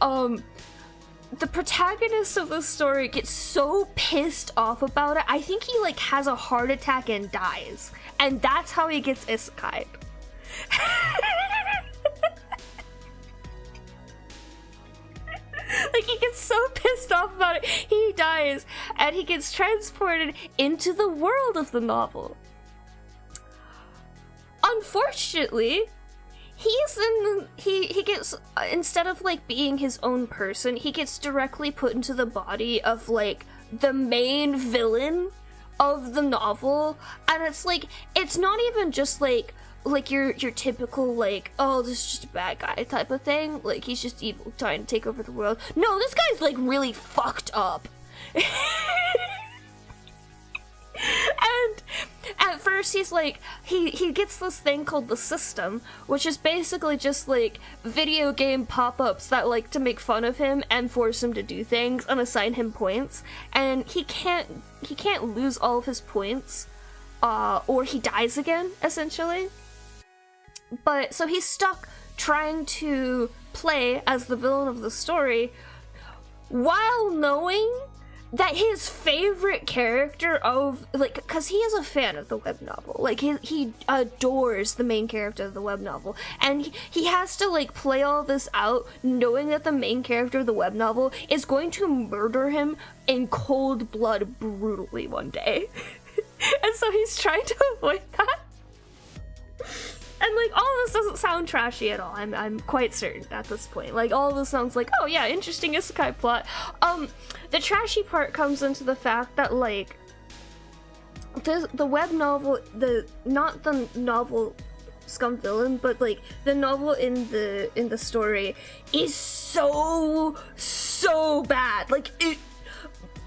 the protagonist of the story gets so pissed off about it, I think he like has a heart attack and dies. And that's how he gets isekai'd. Like he gets so pissed off about it, he dies, and he gets transported into the world of the novel. Unfortunately, he gets, instead of like being his own person, he gets directly put into the body of like the main villain of the novel. And it's like, it's not even just like your typical like, oh, this is just a bad guy type of thing, like he's just evil trying to take over the world. No, this guy's like really fucked up. And at first he's like, he gets this thing called the system, which is basically just like video game pop-ups that like to make fun of him and force him to do things and assign him points. And he can't lose all of his points, or he dies again, essentially. But so he's stuck trying to play as the villain of the story while knowing that his favorite character of, like, because he is a fan of the web novel, like, he adores the main character of the web novel, and he has to, like, play all this out knowing that the main character of the web novel is going to murder him in cold blood brutally one day. And so he's trying to avoid that. And, like, all of this doesn't sound trashy at all. I'm quite certain at this point. Like, all of this sounds like, oh yeah, interesting isekai plot. The trashy part comes into the fact that, like, the web novel, not the novel Scum Villain, but, like, the novel in the story is so bad. Like,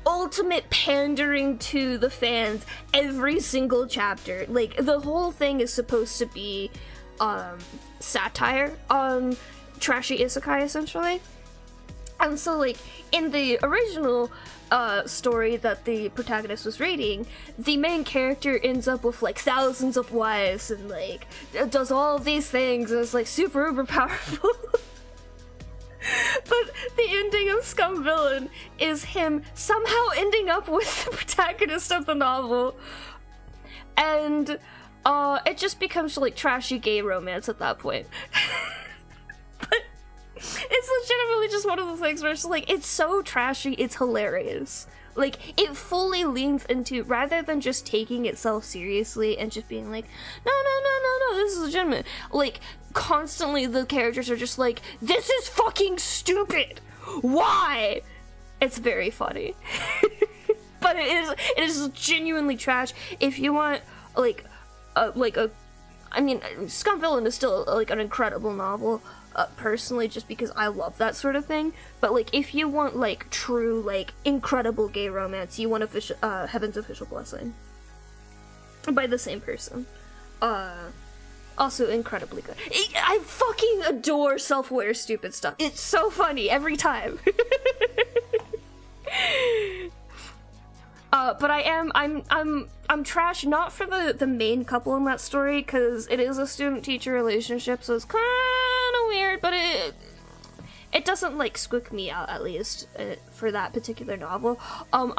ultimate pandering to the fans every single chapter. Like, the whole thing is supposed to be satire on trashy isekai, essentially. And so, like, in the original story that the protagonist was reading, the main character ends up with like thousands of wives and like does all of these things and is like super uber powerful. But the ending of Scum Villain is him somehow ending up with the protagonist of the novel. And it just becomes like trashy gay romance at that point. But it's legitimately just one of those things where it's like, it's so trashy, it's hilarious. Like, it fully leans into, rather than just taking itself seriously and just being like, no, this is legitimate. Like, constantly the characters are just like, this is fucking stupid! Why? It's very funny. But it is genuinely trash. If you want, I mean, Scum Villain is still, like, an incredible novel, personally, just because I love that sort of thing. But, like, if you want, like, true, like, incredible gay romance, you want Heaven's Official Blessing. By the same person. Also incredibly good. I fucking adore self-aware stupid stuff. It's so funny every time. But I'm trash not for the main couple in that story, because it is a student-teacher relationship, so it's kind of weird, but it doesn't like squick me out, at least for that particular novel. I'm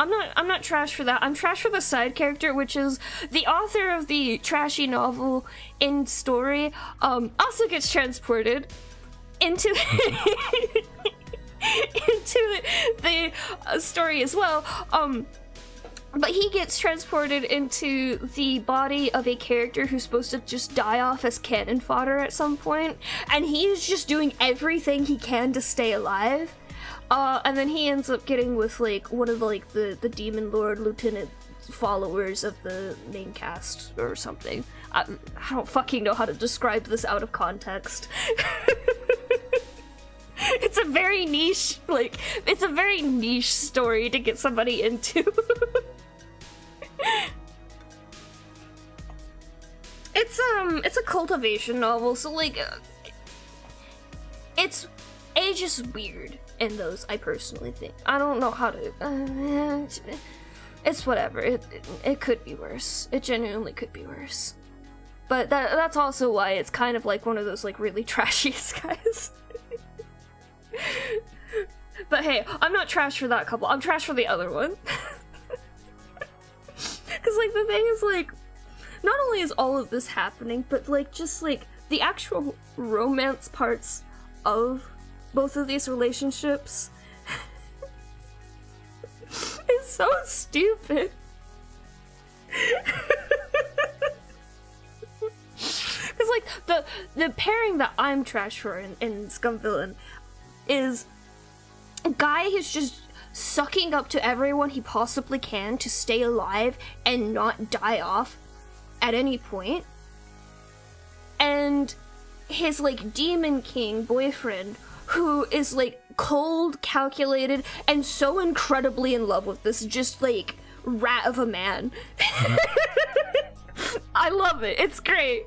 not trash for that. I'm trash for the side character, which is the author of the trashy novel in story. Also gets transported into into the story as well. But he gets transported into the body of a character who's supposed to just die off as cannon fodder at some point, and he's just doing everything he can to stay alive. And then he ends up getting with like one of the demon lord lieutenant followers of the main cast or something. I don't fucking know how to describe this out of context. It's a very niche, it's a very niche story to get somebody into. It's a cultivation novel, so it's just weird in those, I personally think. I don't know how to, it's whatever, it could be worse. It genuinely could be worse. But that's also why it's kind of like one of those really trashy guys. But hey, I'm not trash for that couple, I'm trash for the other one. Because the thing is not only is all of this happening, but just the actual romance parts of both of these relationships is so stupid. Because the pairing that I'm trash for in Scumvillain is a guy who's just sucking up to everyone he possibly can to stay alive and not die off at any point. And his Demon King boyfriend, who is cold, calculated, and so incredibly in love with this just rat of a man. I love it. It's great.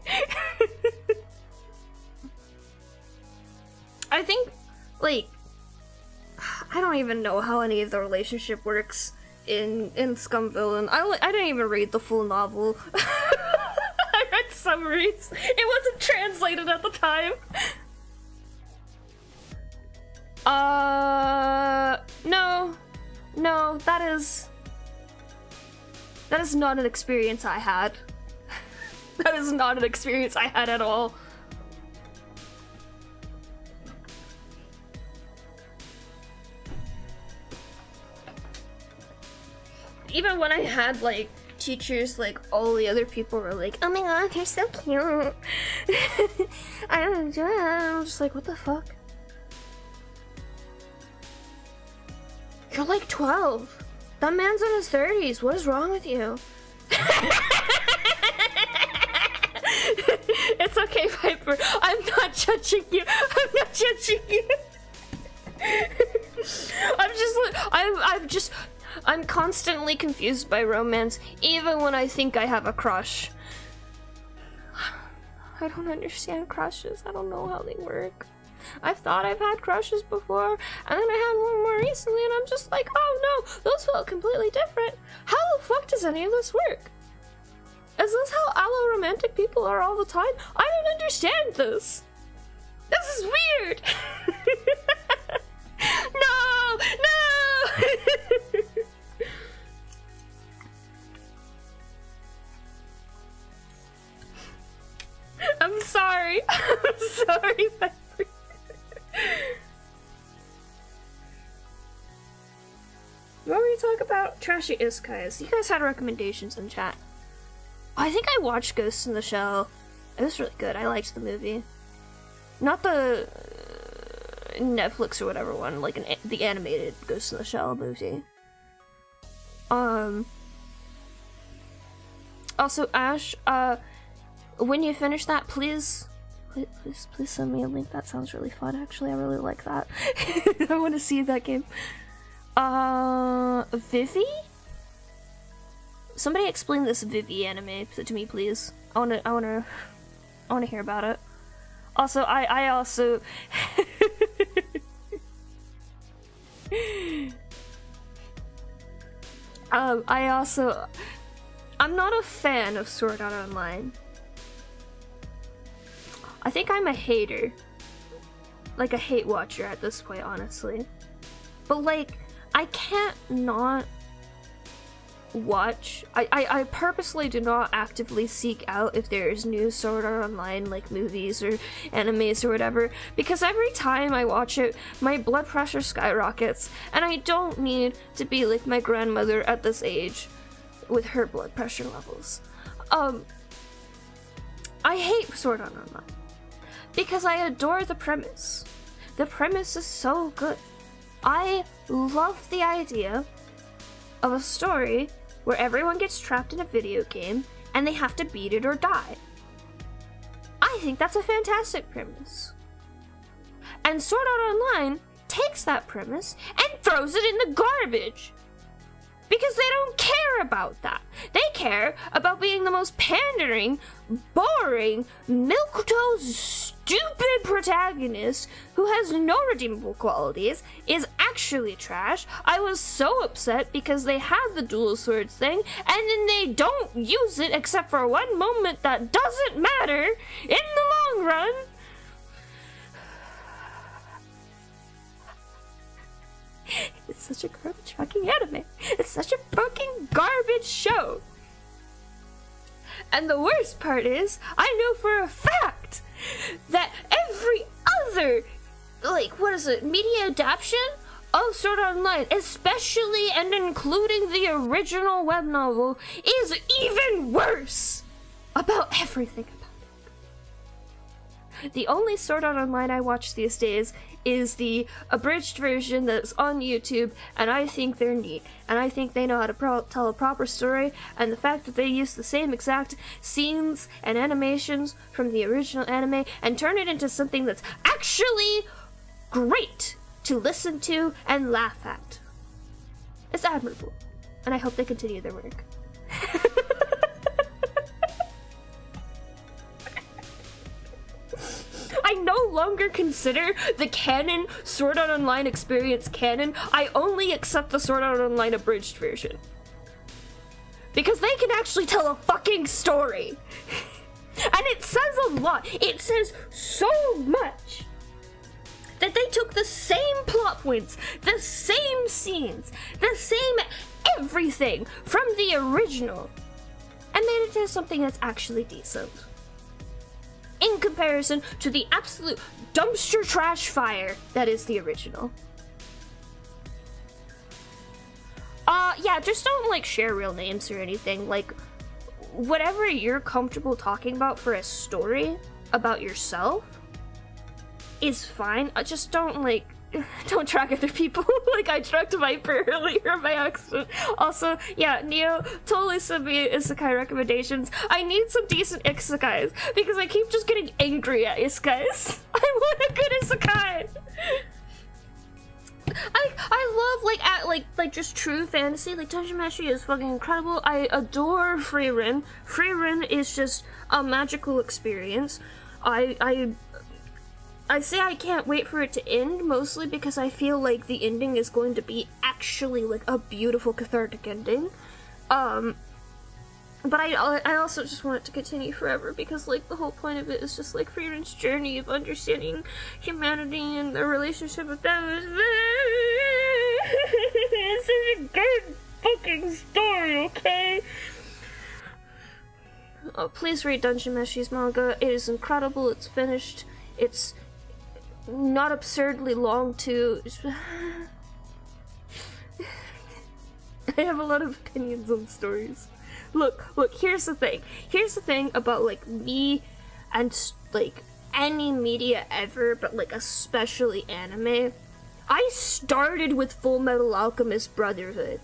I think I don't even know how any of the relationship works in Scumvillain. I didn't even read the full novel. I read summaries. It wasn't translated at the time. No, that is not an experience I had. That is not an experience I had at all. Even when I had teachers, all the other people were oh my god, they're so cute. I don't do it. I'm just what the fuck? You're 12. That man's in his 30s. What is wrong with you? It's okay, Piper. I'm not judging you. I'm not judging you. I'm constantly confused by romance, even when I think I have a crush. I don't understand crushes. I don't know how they work. I've thought I've had crushes before, and then I had one more recently, and I'm just oh no, those felt completely different. How the fuck does any of this work? Is this how allo-romantic people are all the time? I don't understand this. This is weird. No! I'm sorry. I'm sorry, Piper. What were we talking about? Trashy isekais. You guys had recommendations in chat. I think I watched Ghost in the Shell. It was really good. I liked the movie. Not the Netflix or whatever one, the animated Ghost in the Shell movie. Also, Ash, when you finish that, please send me a link. That sounds really fun, actually. I really like that. I want to see that game. Vivi? Somebody explain this Vivi anime to me, please. I wanna hear about it. Also, I also I'm not a fan of Sword Art Online. I think I'm a hater. like a hate watcher at this point, honestly. But like, I can't not watch. I purposely do not actively seek out if there's new Sword Art Online like movies or animes or whatever, because every time I watch it my blood pressure skyrockets, and I don't need to be like my grandmother at this age with her blood pressure levels. I hate Sword Art Online because I adore the premise. The premise is so good. I love the idea of a story where everyone gets trapped in a video game and they have to beat it or die. I think that's a fantastic premise. And Sword Art Online takes that premise and throws it in the garbage. Because they don't care about that. They care about being the most pandering, boring, milquetoast, stupid protagonist who has no redeemable qualities, is actually trash. I was so upset because they have the dual swords thing, and then they don't use it except for one moment that doesn't matter in the long run. It's such a garbage fucking anime. It's such a fucking garbage show. And the worst part is, I know for a fact that every other, like, media adaptation of Sword Art Online, especially and including the original web novel, is even worse about everything about it. The only Sword Art Online I watch these days is the abridged version that's on YouTube, and I think they're neat, and I think they know how to tell a proper story, and the fact that they use the same exact scenes and animations from the original anime and turn it into something that's actually great to listen to and laugh at. It's admirable, and I hope they continue their work. I no longer consider the canon Sword Art Online experience canon. I only accept the Sword Art Online abridged version. Because they can actually tell a fucking story. And it says a lot. It says so much that they took the same plot points, the same scenes, the same everything from the original, and made it into something that's actually decent. In comparison to the absolute dumpster trash fire that is the original. Yeah, just don't, like, share real names or anything. Like, whatever you're comfortable talking about for a story about yourself is fine. Just don't, like, don't track other people. Like, I tracked Viper earlier by accident. Also, yeah, Neo, totally send me isekai recommendations. I need some decent isekais, because I keep just getting angry at isekais. I want a good isekai! I love, like just true fantasy. Like, Dungeon Meshi is fucking incredible. I adore Frieren. Frieren is just a magical experience. I say I can't wait for it to end, mostly because I feel like the ending is going to be actually, like, a beautiful cathartic ending. But I also just want it to continue forever, because, like, the whole point of it is just, like, Frieren's journey of understanding humanity and the relationship with them is it's such a good fucking story, okay? Oh, please read Dungeon Meshi's manga. It is incredible. It's finished. It's not absurdly long, too. I have a lot of opinions on stories. Look, here's the thing. Here's the thing about, like, me and, like, any media ever, but, like, especially anime. I started with Full Metal Alchemist Brotherhood.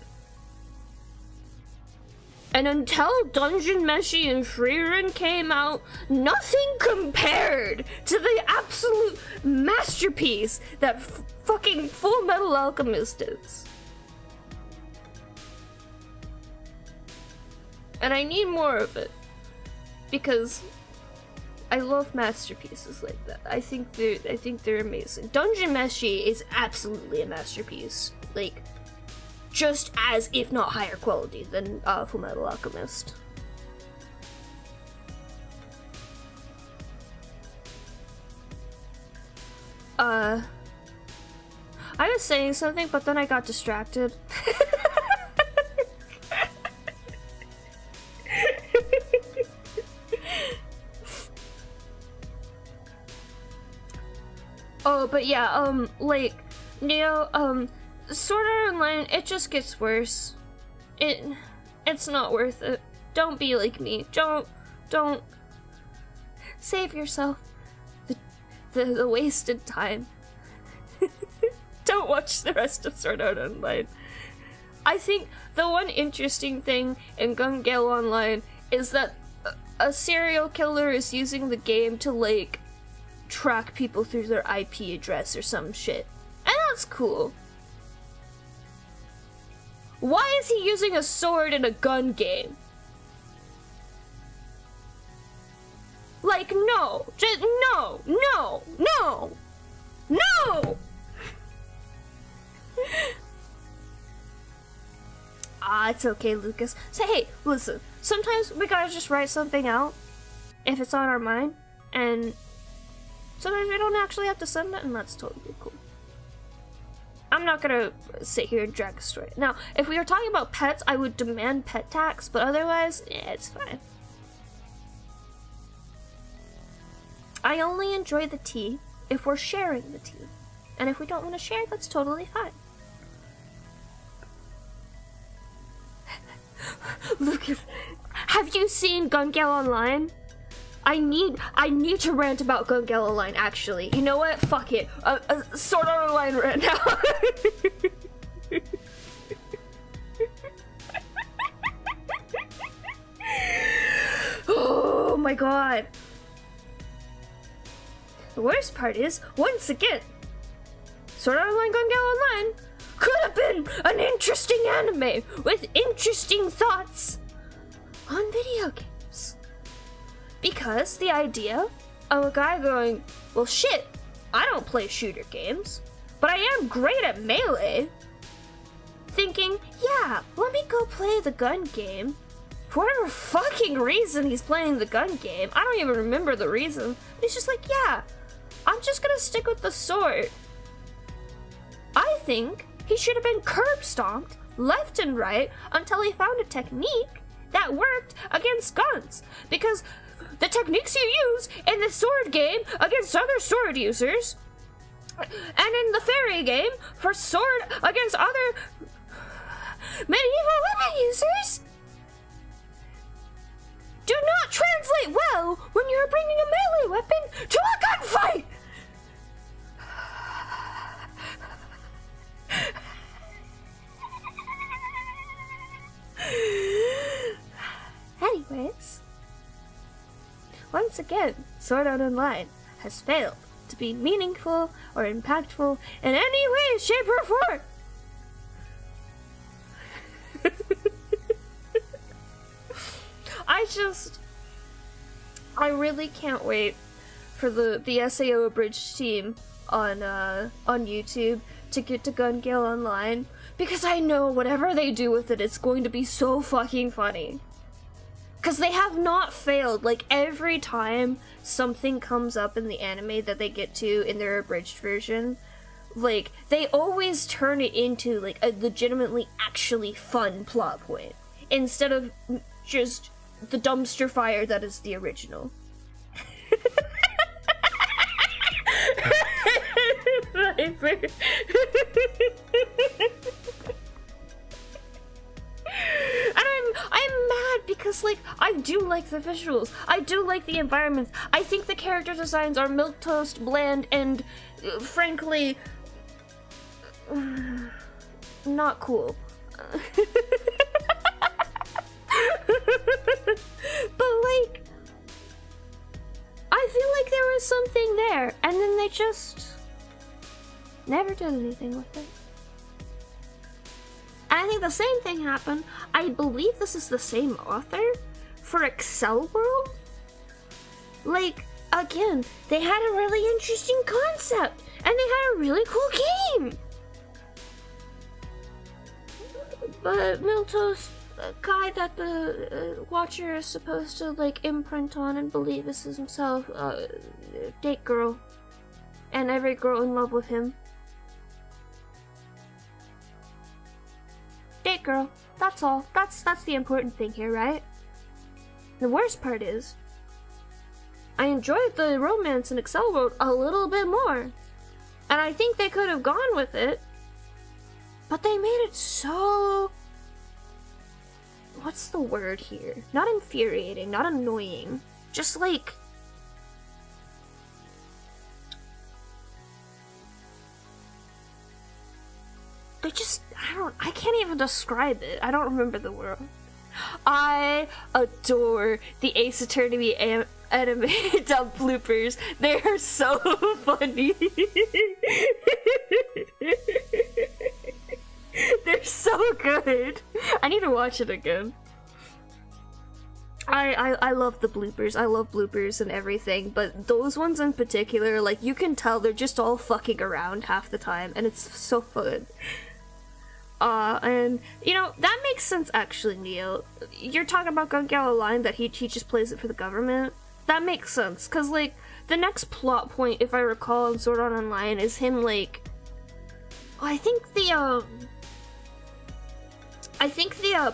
And until Dungeon Meshi and Frieren came out, nothing compared to the absolute masterpiece that fucking Full Metal Alchemist is. And I need more of it, because I love masterpieces like that. I think they're amazing. Dungeon Meshi is absolutely a masterpiece. Like, just as, if not higher quality than Fullmetal Alchemist. I was saying something, but then I got distracted. Oh, but yeah, like, Sword Art Online, it just gets worse. It's not worth it. Don't be like me. Don't save yourself the wasted time. Don't watch the rest of Sword Art Online. I think the one interesting thing in Gun Gale Online is that a serial killer is using the game to, like, track people through their IP address or some shit. And that's cool. Why is he using a sword in a gun game? Like, no. Just, no. No. No. No! It's okay, Lucas. Say, hey, listen. Sometimes we gotta just write something out if it's on our mind, and sometimes we don't actually have to send it, and that's totally cool. I'm not gonna sit here and drag a story. Now, if we were talking about pets, I would demand pet tax, but otherwise, it's fine. I only enjoy the tea if we're sharing the tea. And if we don't want to share, that's totally fine. Lucas, have you seen Gun Gale Online? I need to rant about Gun Gale Online, actually. You know what? Fuck it. Sword Art Online rant now. Oh my god. The worst part is, once again, Sword Art Online Gun Gale Online could have been an interesting anime with interesting thoughts on video games. Because the idea of a guy going, well shit, I don't play shooter games, but I am great at melee, thinking, yeah, let me go play the gun game. For whatever fucking reason he's playing the gun game, I don't even remember the reason, but he's just like, yeah, I'm just gonna stick with the sword. I think he should have been curb stomped left and right until he found a technique that worked against guns. Because the techniques you use in the sword game against other sword users, and in the fairy game for sword against other medieval women users, do not translate well when you're bringing a melee weapon to a gunfight! Anyways, once again, Sword Art Online has failed to be meaningful or impactful in any way, shape, or form. I really can't wait for the SAO Abridged team on YouTube to get to Gun Gale Online, because I know whatever they do with it, it's going to be so fucking funny. Because they have not failed. Like, every time something comes up in the anime that they get to in their abridged version, like, they always turn it into, like, a legitimately actually fun plot point, instead of just the dumpster fire that is the original. And I'm mad because, like, I do like the visuals, I do like the environments, I think the character designs are milquetoast, bland, and frankly not cool. But, like, I feel like there was something there, and then they just never did anything with it. And I think the same thing happened, I believe this is the same author, for Excel World. Like, again, they had a really interesting concept, and they had a really cool game. But milquetoast, guy that the watcher is supposed to, like, imprint on and believe this is himself, date girl. and every girl in love with him. Date girl. That's all. That's the important thing here, right? The worst part is, I enjoyed the romance in Excel World a little bit more. And I think they could have gone with it. But they made it so... What's the word here? Not infuriating, not annoying. Just like... They just... I can't even describe it. I don't remember the word. I adore the Ace Attorney anime dub bloopers. They are so funny. They're so good. I need to watch it again. I love the bloopers. I love bloopers and everything, but those ones in particular, like, you can tell they're just all fucking around half the time, and it's so fun. And, you know, that makes sense actually, Neo. You're talking about Gun Gale line that he just plays it for the government. That makes sense, cause, like, the next plot point, if I recall, in Sword Art Online is him, like... I think the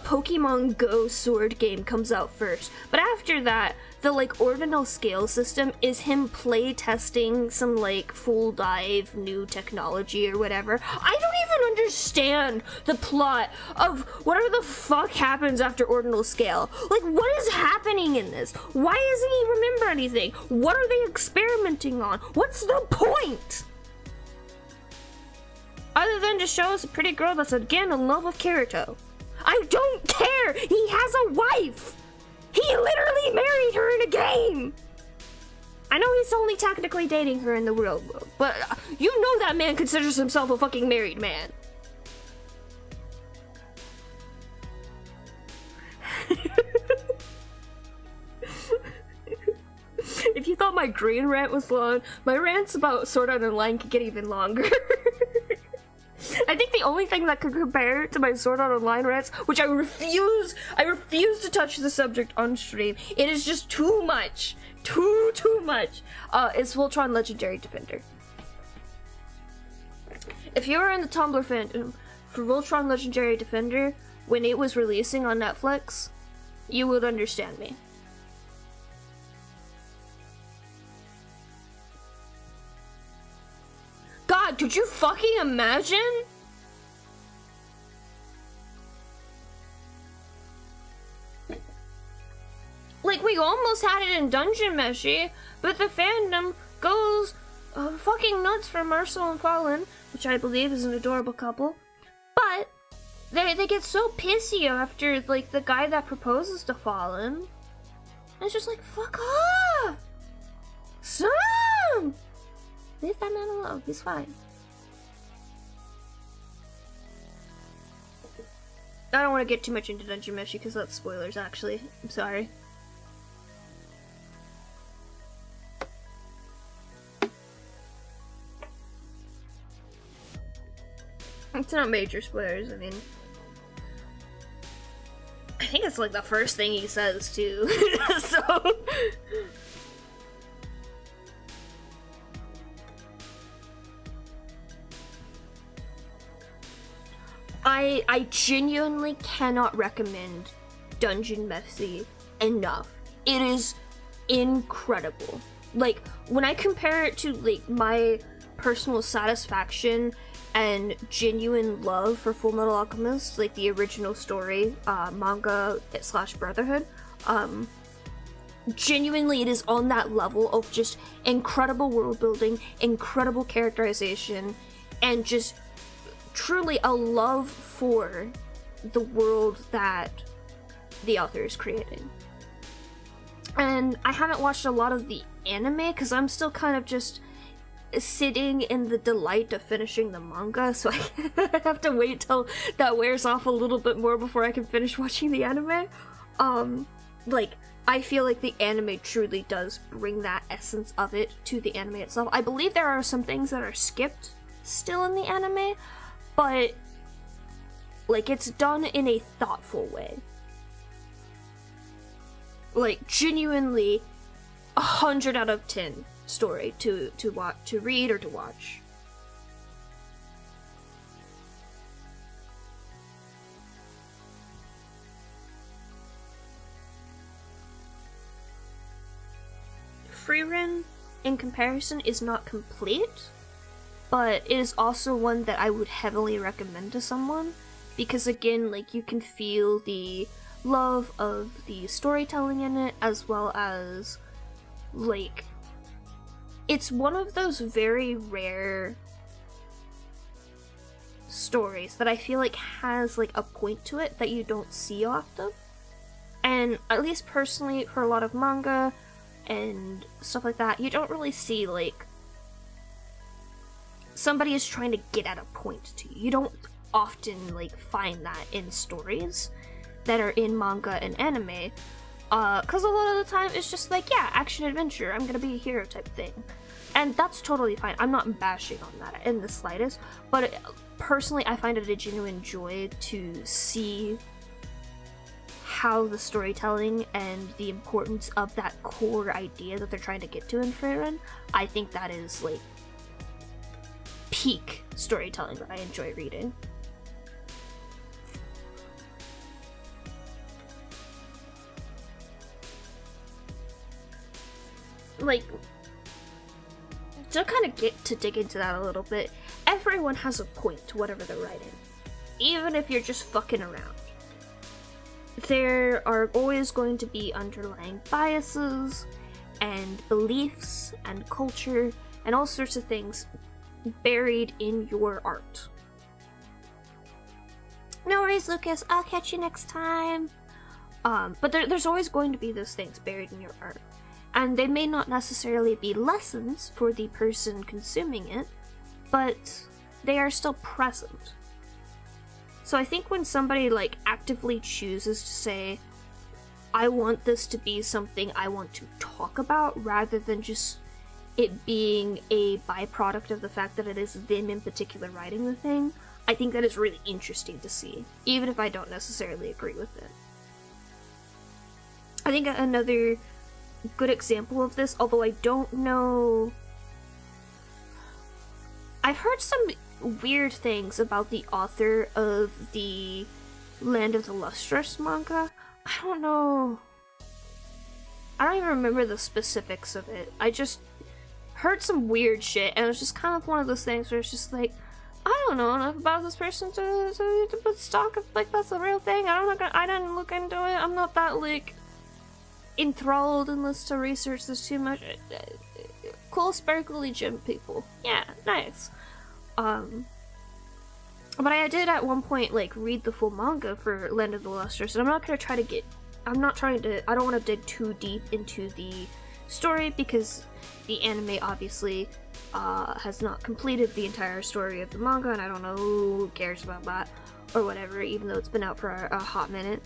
Pokemon Go Sword game comes out first, but after that, the, like, ordinal scale system is him play testing some, like, full dive new technology or whatever. I don't even understand the plot of whatever the fuck happens after ordinal scale. Like, what is happening in this? Why doesn't he remember anything? What are they experimenting on? What's the point? Other than to show us a pretty girl that's again in love with Kirito. I don't care! He has a wife! He literally married her in a game! I know he's only technically dating her in the real world, but you know that man considers himself a fucking married man. If you thought my green rant was long, my rants about Sword Art Online could get even longer. I think the only thing that could compare to my Sword Art Online rants, which I refuse to touch the subject on stream. It is just too much. Too much. Is Voltron Legendary Defender. If you were in the Tumblr fandom for Voltron Legendary Defender, when it was releasing on Netflix, you would understand me. God, could you fucking imagine? Like, we almost had it in Dungeon Meshi, but the fandom goes fucking nuts for Marcel and Fallen, which I believe is an adorable couple. But they get so pissy after, like, the guy that proposes to Fallen. And it's just like, fuck off! Son! Leave that man alone, he's fine. I don't want to get too much into Dungeon Meshi because that's spoilers, actually. I'm sorry. It's not major spoilers, I mean... I think it's like the first thing he says, too. So... I genuinely cannot recommend Dungeon Meshi enough. It is incredible. Like, when I compare it to, like, my personal satisfaction and genuine love for Full Metal Alchemist, like the original story, manga / Brotherhood, genuinely it is on that level of just incredible world building, incredible characterization, and just truly a love for the world that the author is creating. And I haven't watched a lot of the anime because I'm still kind of just sitting in the delight of finishing the manga, so I have to wait till that wears off a little bit more before I can finish watching the anime. Like, I feel like the anime truly does bring that essence of it to the anime itself. I believe there are some things that are skipped still in the anime, but, like, it's done in a thoughtful way. Like, genuinely, 100 out of 10 story to read or to watch. Frieren, in comparison, is not complete, but it is also one that I would heavily recommend to someone, because again, like, you can feel the love of the storytelling in it, as well as, like, it's one of those very rare stories that I feel like has, like, a point to it that you don't see often. And at least personally, for a lot of manga and stuff like that, you don't really see, like, somebody is trying to get at a point to you. You don't often, like, find that in stories that are in manga and anime, because a lot of the time it's just like, yeah, action adventure, I'm gonna be a hero type thing. And that's totally fine. I'm not bashing on that in the slightest, but personally I find it a genuine joy to see how the storytelling and the importance of that core idea that they're trying to get to in Frieren. I think that is, like, peak storytelling that I enjoy reading. Like, to kind of get to dig into that a little bit, everyone has a point to whatever they're writing, even if you're just fucking around. There are always going to be underlying biases and beliefs and culture and all sorts of things buried in your art. No worries, Lucas, I'll catch you next time. But there's always going to be those things buried in your art. And they may not necessarily be lessons for the person consuming it, but they are still present. So I think when somebody, like, actively chooses to say, I want this to be something I want to talk about, rather than just it being a byproduct of the fact that it is them in particular writing the thing, I think that is really interesting to see, even if I don't necessarily agree with it. I think another good example of this, although I don't know, I've heard some weird things about the author of the Land of the Lustrous manga. I don't know, I don't even remember the specifics of it. I just heard some weird shit, and it was just kind of one of those things where it's just like, I don't know enough about this person to put stock of, like, that's the real thing. I didn't look into it. I'm not that, like, enthralled unless to research this too much. Cool sparkly gem people. Yeah, nice. But I did at one point, like, read the full manga for Land of the Lustrous, and I don't want to dig too deep into the story, because the anime obviously has not completed the entire story of the manga, and I don't know who cares about that or whatever, even though it's been out for a hot minute.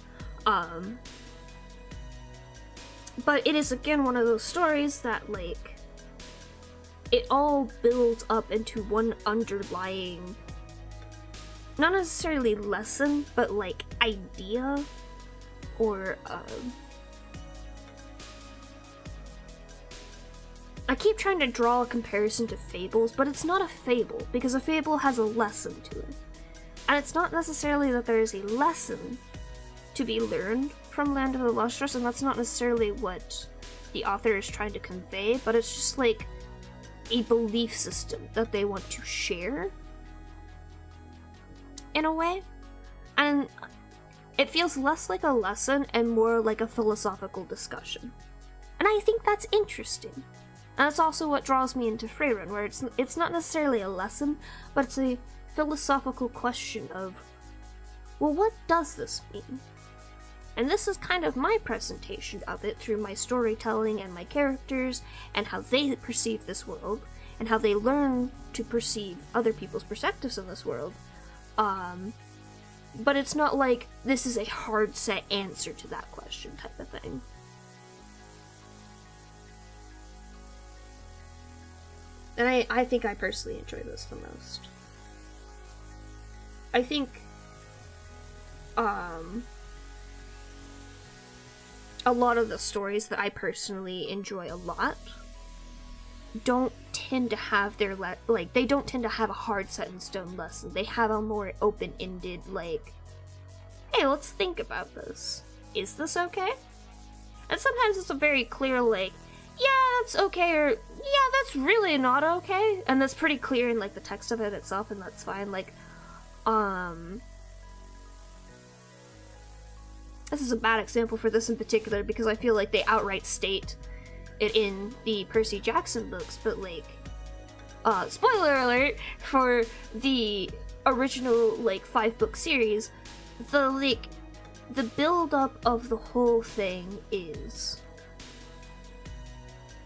But it is, again, one of those stories that, like, it all builds up into one underlying, not necessarily lesson, but, like, idea, or, I keep trying to draw a comparison to fables, but it's not a fable, because a fable has a lesson to it. And it's not necessarily that there is a lesson to be learned from Land of the Lustrous, and that's not necessarily what the author is trying to convey, but it's just, like, a belief system that they want to share, in a way. And it feels less like a lesson and more like a philosophical discussion. And I think that's interesting. And that's also what draws me into Frieren, where it's not necessarily a lesson, but it's a philosophical question of, well, what does this mean? And this is kind of my presentation of it through my storytelling and my characters, and how they perceive this world, and how they learn to perceive other people's perspectives in this world. But it's not like this is a hard set answer to that question type of thing. And I think I personally enjoy this the most. I think, a lot of the stories that I personally enjoy a lot don't tend to have their they don't tend to have a hard set in stone lesson. They have a more open-ended, like, hey, let's think about this. Is this okay? And sometimes it's a very clear, like, yeah, that's okay, or yeah, that's really not okay. And that's pretty clear in, like, the text of it itself, and that's fine. Like, this is a bad example for this in particular because I feel like they outright state it in the Percy Jackson books, but, like, spoiler alert for the original, like, 5-book series, the build-up of the whole thing is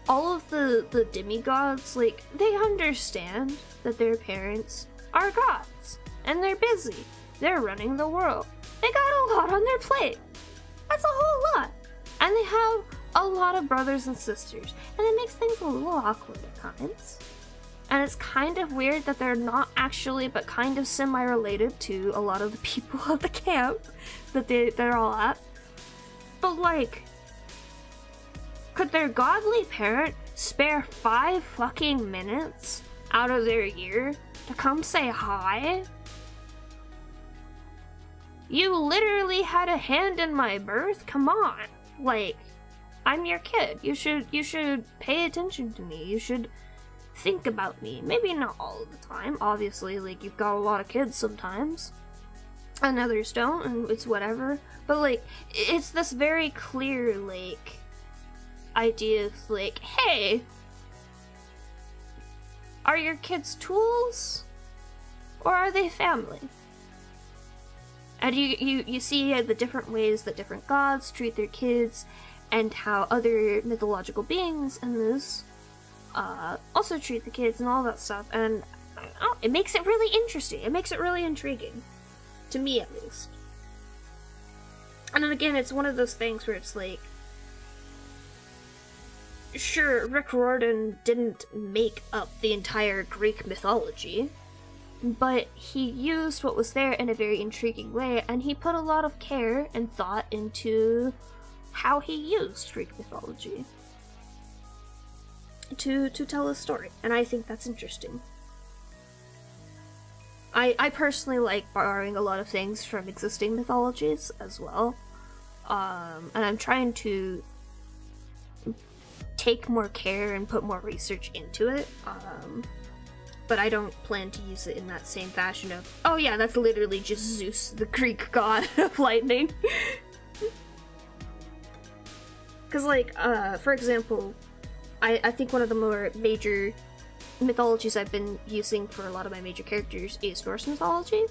all of the demigods, like, they understand that their parents are gods, and they're busy. They're running the world. They got a lot on their plate. That's a whole lot. And they have a lot of brothers and sisters, and it makes things a little awkward at times. And it's kind of weird that they're not actually, but kind of semi-related to a lot of the people at the camp that they're all at. But, like, could their godly parent spare 5 fucking minutes out of their year to come say hi? You literally had a hand in my birth? Come on. Like, I'm your kid. You should pay attention to me. You should think about me. Maybe not all of the time. Obviously, like, you've got a lot of kids sometimes. And others don't, and it's whatever. But, like, it's this very clear, like, idea of, like, hey, are your kids tools? Or are they family? And you see the different ways that different gods treat their kids, and how other mythological beings in this also treat the kids and all that stuff. And it makes it really interesting. It makes it really intriguing. To me, at least. And then again, it's one of those things where it's like, sure, Rick Riordan didn't make up the entire Greek mythology, but he used what was there in a very intriguing way, and he put a lot of care and thought into how he used Greek mythology to tell a story, and I think that's interesting. I personally like borrowing a lot of things from existing mythologies as well, and I'm trying to take more care and put more research into it, but I don't plan to use it in that same fashion of, oh yeah, that's literally just Zeus, the Greek god of lightning. Because, like, for example, I think one of the more major mythologies I've been using for a lot of my major characters is Norse mythology,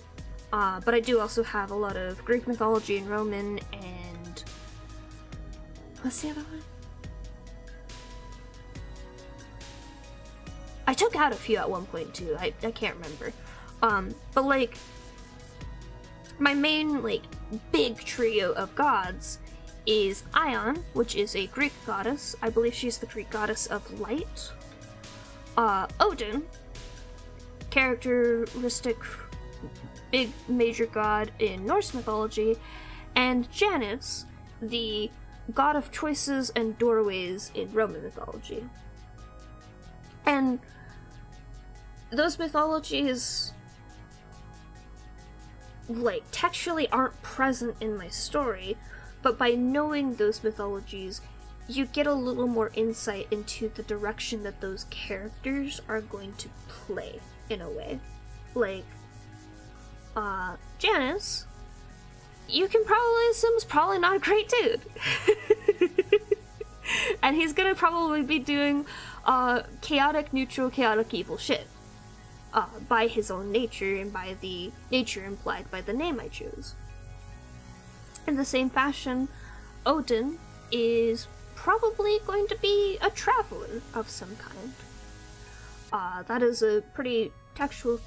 but I do also have a lot of Greek mythology and Roman, and what's the other one? I took out a few at one point too, I can't remember. But, like, my main, like, big trio of gods is Ion, which is a Greek goddess. I believe she's the Greek goddess of light. Odin, characteristic big major god in Norse mythology, and Janus, the god of choices and doorways in Roman mythology. And those mythologies, like, textually aren't present in my story, but by knowing those mythologies, you get a little more insight into the direction that those characters are going to play, in a way. Like, Janus, you can probably assume is probably not a great dude. And he's gonna probably be doing, chaotic, neutral, chaotic, evil shit. By his own nature, and by the nature implied by the name I chose. In the same fashion, Odin is probably going to be a traveler of some kind. That is a pretty textual,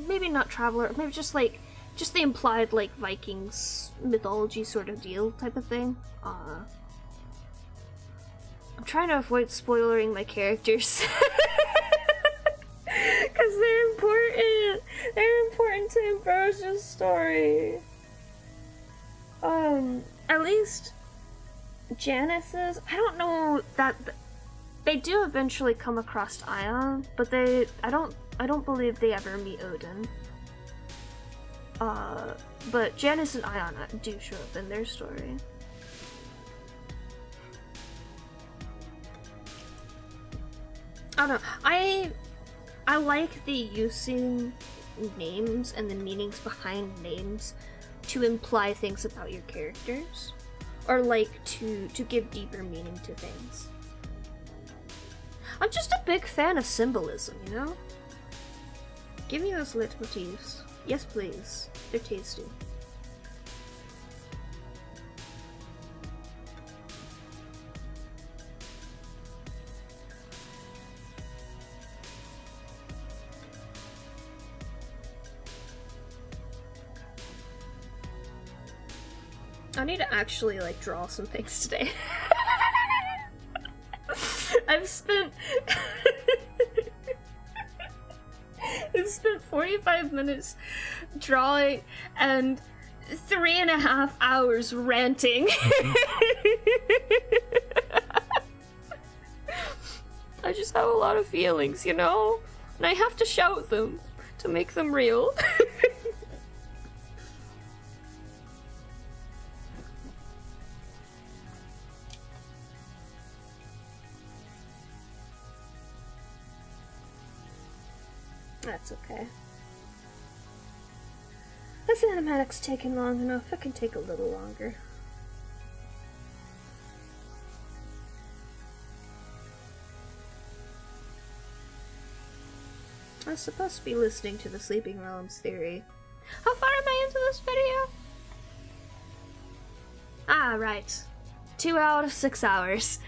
maybe not traveler, maybe just the implied, like, Vikings mythology sort of deal type of thing. I'm trying to avoid spoiling my characters. Because they're important! They're important to Ambrosia's story. At least Janus's, I don't know that They do eventually come across Ion, but I don't believe they ever meet Odin. But Janice and Ion do show up in their story. I don't know. I like the using names and the meanings behind names to imply things about your characters, or like to give deeper meaning to things. I'm just a big fan of symbolism, you know? Give me those leitmotifs. Yes, please. They're tasty. I need to actually, like, draw some things today. I've spent 45 minutes drawing and 3.5 hours ranting. I just have a lot of feelings, you know? And I have to shout them to make them real. That's okay. This animatic's taking long enough. It can take a little longer. I was supposed to be listening to the Sleeping Realms theory. How far am I into this video? Ah, right. 2 out of 6 hours.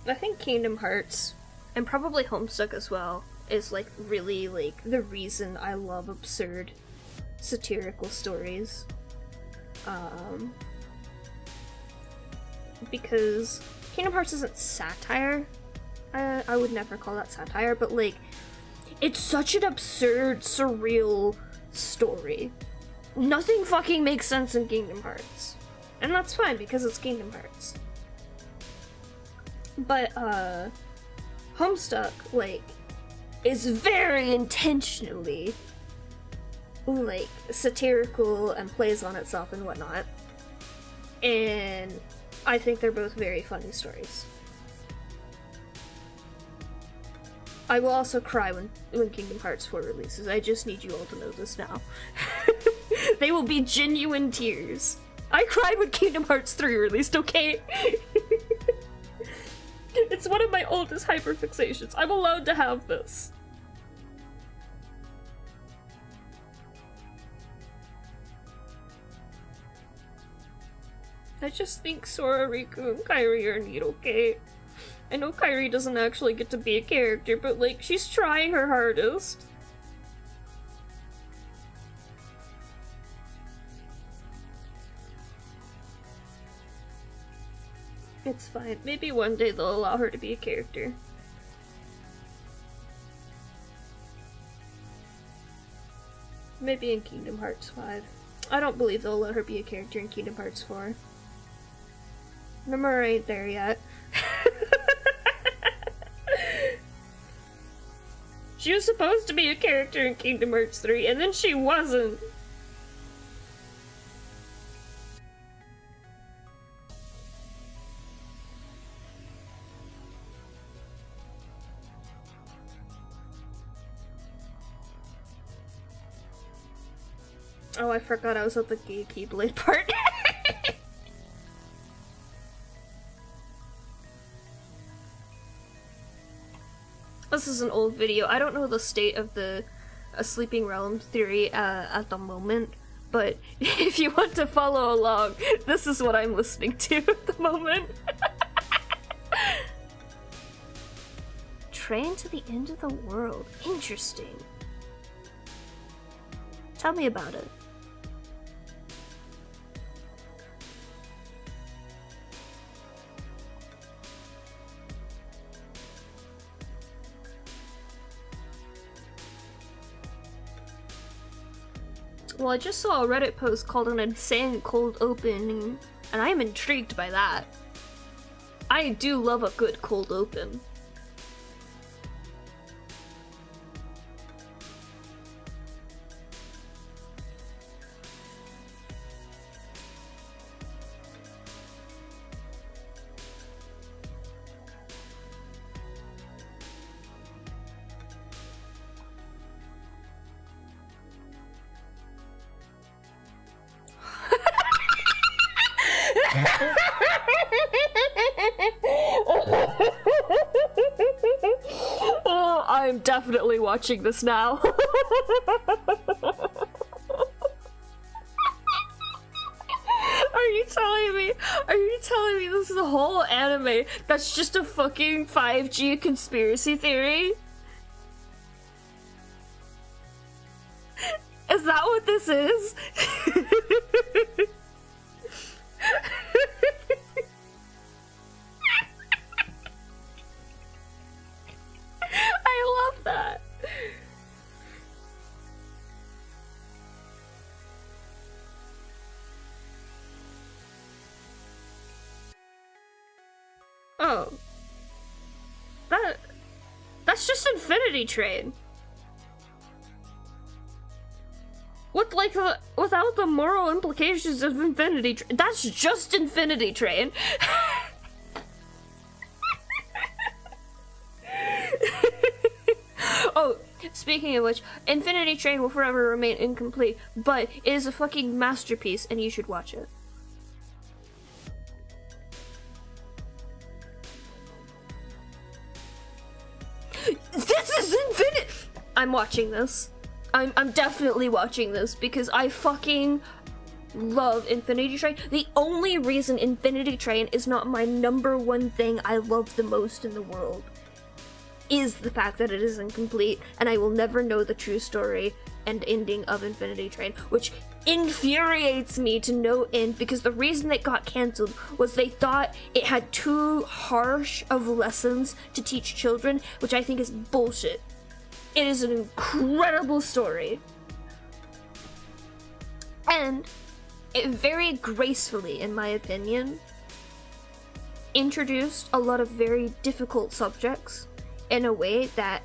I think Kingdom Hearts, and probably Homestuck as well, is like really like the reason I love absurd satirical stories. Because Kingdom Hearts isn't satire. I would never call that satire, but like it's such an absurd, surreal story. Nothing fucking makes sense in Kingdom Hearts. And that's fine because it's Kingdom Hearts. But, Homestuck, like, is very intentionally, like, satirical and plays on itself and whatnot. And I think they're both very funny stories. I will also cry when Kingdom Hearts 4 releases. I just need you all to know this now. They will be genuine tears. I cried when Kingdom Hearts 3 released, okay? It's one of my oldest hyperfixations. I'm allowed to have this. I just think Sora, Riku, and Kairi are neat, okay? I know Kairi doesn't actually get to be a character, but like, she's trying her hardest. It's fine. Maybe one day they'll allow her to be a character. Maybe in Kingdom Hearts 5. I don't believe they'll let her be a character in Kingdom Hearts 4. Nomura ain't there yet. She was supposed to be a character in Kingdom Hearts 3, and then she wasn't. Oh, I forgot I was at the gay Keyblade part. This is an old video. I don't know the state of the Sleeping Realms theory at the moment, but if you want to follow along, this is what I'm listening to at the moment. Train to the end of the world. Interesting. Tell me about it. Well, I just saw a Reddit post called an insane cold open, and I am intrigued by that. I do love a good cold open. Oh, I'm definitely watching this now. Are you telling me this is a whole anime that's just a fucking 5G conspiracy theory? Is that what this is? I love that. Oh. That's just Infinity Train. With like without the moral implications of Infinity Train. That's just Infinity Train. Oh, speaking of which, Infinity Train will forever remain incomplete, but it is a fucking masterpiece and you should watch it. This is Infinity. I'm watching this. I'm definitely watching this because I fucking love Infinity Train. The only reason Infinity Train is not my #1 thing I love the most in the world is the fact that it is incomplete and I will never know the true story and ending of Infinity Train, which infuriates me to no end because the reason it got cancelled was they thought it had too harsh of lessons to teach children, which I think is bullshit. It is an incredible story. And it very gracefully, in my opinion, introduced a lot of very difficult subjects in a way that,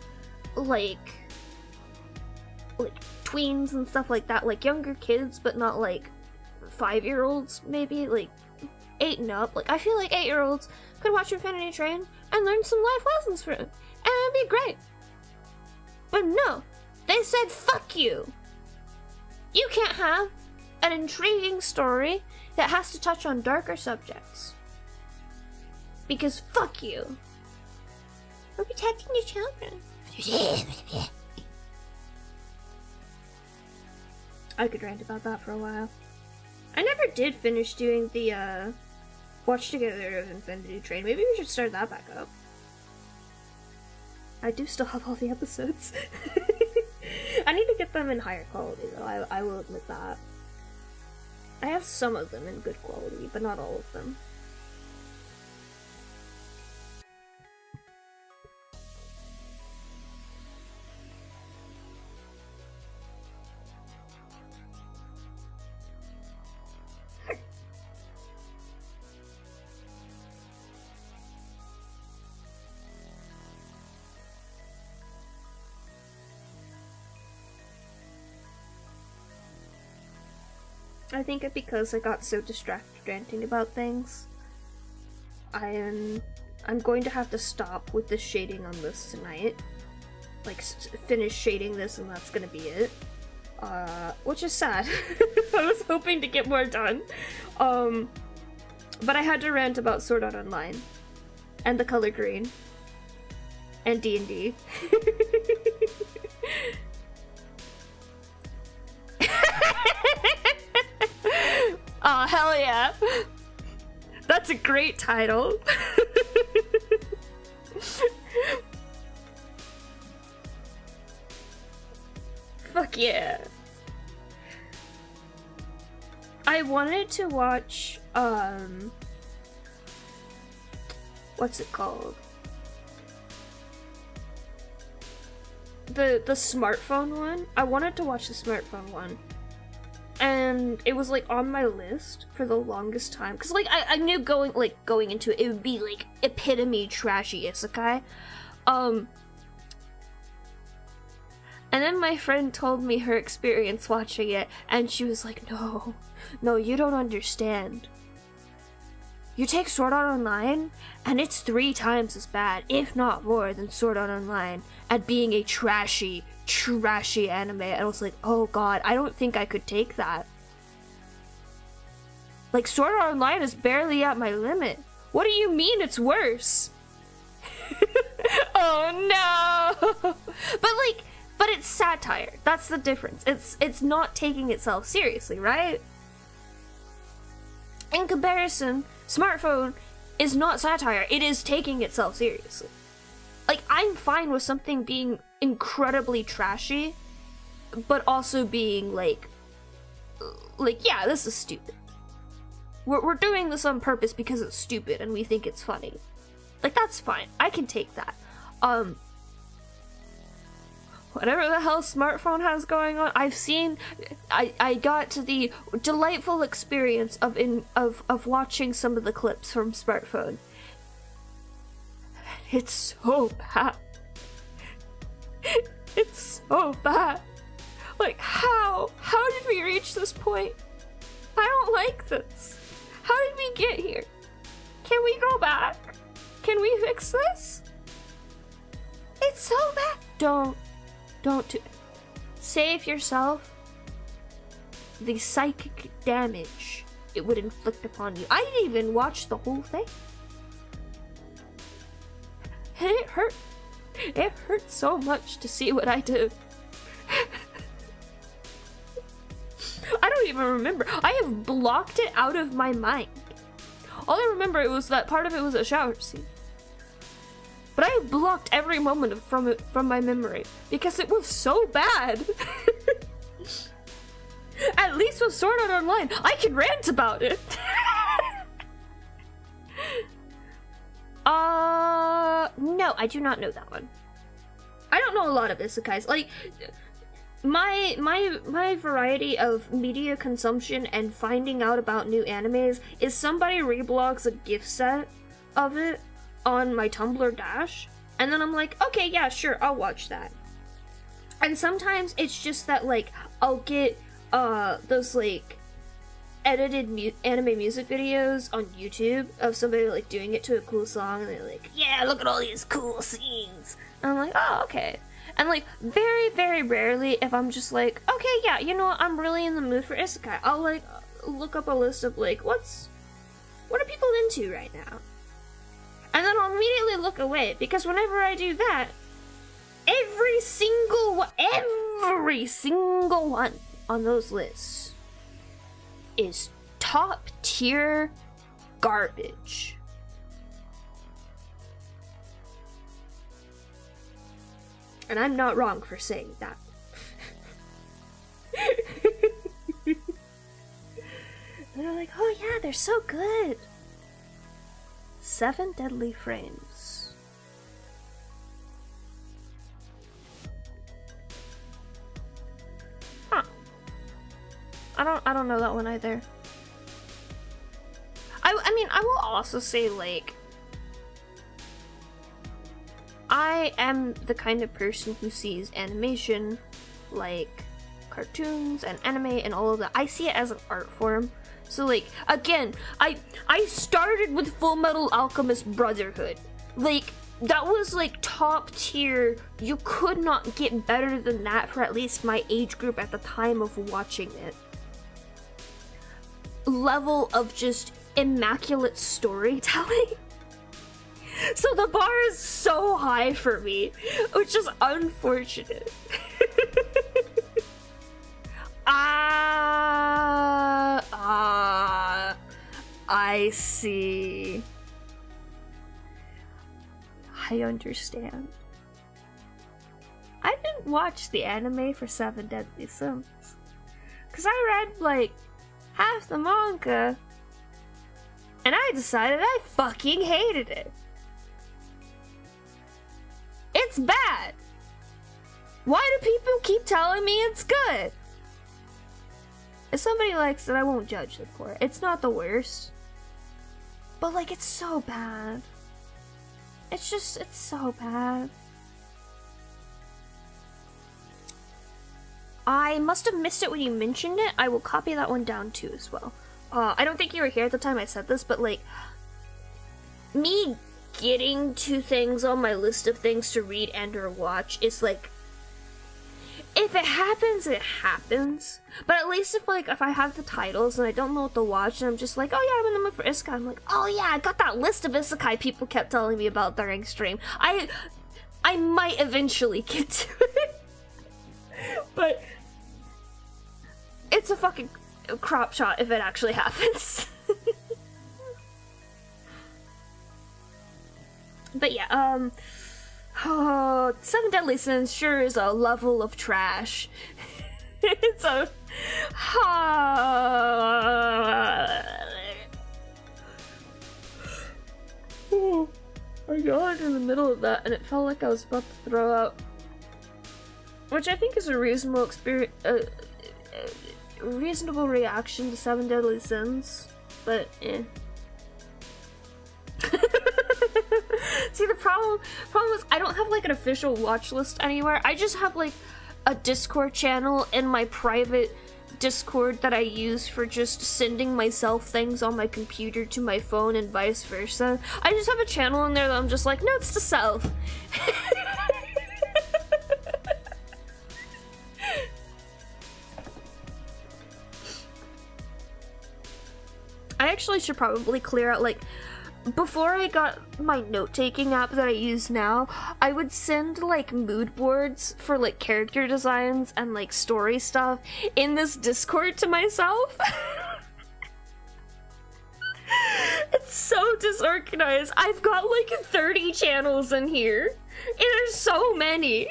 like tweens and stuff like that, like younger kids, but not like 5-year-olds, maybe, like 8 and up. Like, I feel like 8-year-olds could watch Infinity Train and learn some life lessons from it, and it'd be great. But no, they said, fuck you. You can't have an intriguing story that has to touch on darker subjects. Because fuck you. We're protecting your children. I could rant about that for a while. I never did finish doing the watch together of Infinity Train. Maybe we should start that back up. I do still have all the episodes. I need to get them in higher quality though, I will admit that. I have some of them in good quality, but not all of them. I think because I got so distracted ranting about things, I'm going to have to stop with the shading on this tonight. Like, finish shading this and that's gonna be it. Which is sad. I was hoping to get more done. But I had to rant about Sword Art Online, and the color green, and D&D. Oh, hell yeah. That's a great title. Fuck yeah. I wanted to watch, what's it called? The smartphone one? I wanted to watch the smartphone one. and it was like on my list for the longest time, because like I knew going into it would be like epitome trashy isekai. And then my friend told me her experience watching it, and she was like, no, you don't understand. You take Sword Art Online, and it's 3 times as bad, if not more, than Sword Art Online at being a trashy anime. And I was like, oh god, I don't think I could take that. Like, Sword Art Online is barely at my limit. What do you mean it's worse? Oh no! But it's satire. That's the difference. It's not taking itself seriously, right? In comparison, Smartphone is not satire. It is taking itself seriously. Like, I'm fine with something being incredibly trashy, but also being like, yeah, this is stupid. We're doing this on purpose because it's stupid and we think it's funny. Like, that's fine. I can take that. Whatever the hell Smartphone has going on, I got to the delightful experience of watching some of the clips from Smartphone. It's so bad. It's so bad. Like, how did we reach this point? I don't like this. How did we get here? Can we go back? Can we fix this? It's so bad. Don't do it. Save yourself the psychic damage it would inflict upon you. I didn't even watch the whole thing. And it hurt. It hurt so much to see what I did. I don't even remember. I have blocked it out of my mind. All I remember it was that part of it was a shower scene. But I have blocked every moment from my memory because it was so bad. At least with Sword Art Online, I can rant about it. No, I do not know that one. I don't know a lot of isekais. Like, my variety of media consumption and finding out about new animes is somebody reblogs a gift set of it on my Tumblr Dash, and then I'm like, okay, yeah, sure, I'll watch that. And sometimes it's just that, like, I'll get those like edited anime music videos on YouTube of somebody like doing it to a cool song, and they're like, yeah, look at all these cool scenes. And I'm like, oh, okay. And like, very, very rarely, if I'm just like, okay, yeah, you know what, I'm really in the mood for isekai, I'll like look up a list of like, what are people into right now? And then I'll immediately look away, because whenever I do that, every single one on those lists is top tier garbage. And I'm not wrong for saying that. And they're like, oh yeah, they're so good. 7 Deadly Frames. Huh. I don't know that one either. I mean, I will also say, like, I am the kind of person who sees animation, like cartoons and anime and all of that. I see it as an art form. So, like, again, I started with Full Metal Alchemist Brotherhood. Like, that was, like, top tier. You could not get better than that for at least my age group at the time of watching it. Level of just immaculate storytelling. So the bar is so high for me, which is unfortunate. I see. I understand. I didn't watch the anime for 7 Deadly Sins, because I read, like, half the manga, and I decided I fucking hated it. It's bad. Why do people keep telling me it's good? If somebody likes it, I won't judge them for it. It's not the worst. But, like, it's so bad. It's so bad. I must have missed it when you mentioned it. I will copy that one down too as well. I don't think you were here at the time I said this, but like, me getting to things on my list of things to read and or watch is like, if it happens, it happens. But at least if I have the titles and I don't know what to watch and I'm just like, oh yeah, I'm in the mood for isekai, I'm like, oh yeah, I got that list of isekai people kept telling me about during stream. I might eventually get to it. But it's a fucking crop shot if it actually happens. But yeah, Seven Deadly Sins sure is a level of trash. It's a... Oh, I got in the middle of that and it felt like I was about to throw up. Which I think is a reasonable experience, reasonable reaction to Seven Deadly Sins, but eh. See, the problem is I don't have like an official watch list anywhere. I just have like a Discord channel in my private Discord that I use for just sending myself things on my computer to my phone and vice versa. I just have a channel in there that I'm just like, notes to self. I actually should probably clear out, like, before I got my note-taking app that I use now, I would send, like, mood boards for, like, character designs and, like, story stuff in this Discord to myself. It's so disorganized. I've got, like, 30 channels in here. And there's so many.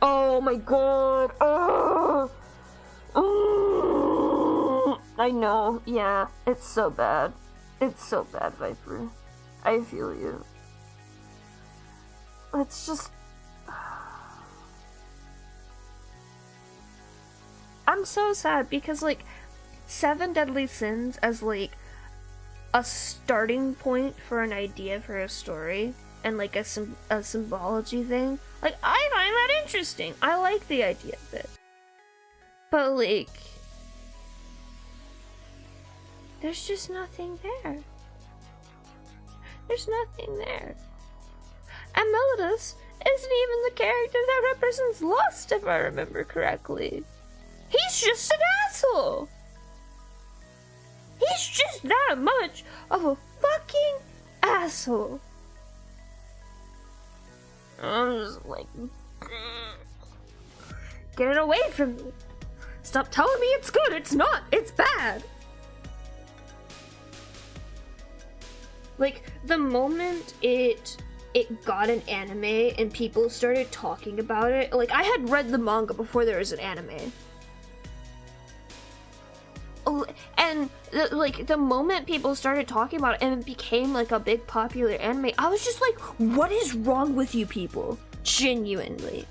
Oh my god. Oh. Oh, I know, yeah, it's so bad. It's so bad, Viper. I feel you. It's just... I'm so sad because, like, Seven Deadly Sins as, like, a starting point for an idea for a story and, like, a symbology thing, like, I find that interesting. I like the idea of it. But, like, there's just nothing there. There's nothing there. And Melodus isn't even the character that represents lust, if I remember correctly. He's just an asshole. He's just that much of a fucking asshole. I'm just like, get it away from me. Stop telling me it's good. It's not. It's bad. Like, the moment it got an anime and people started talking about it, like, I had read the manga before there was an anime. And, the moment people started talking about it and it became, like, a big popular anime, I was just like, what is wrong with you people? Genuinely.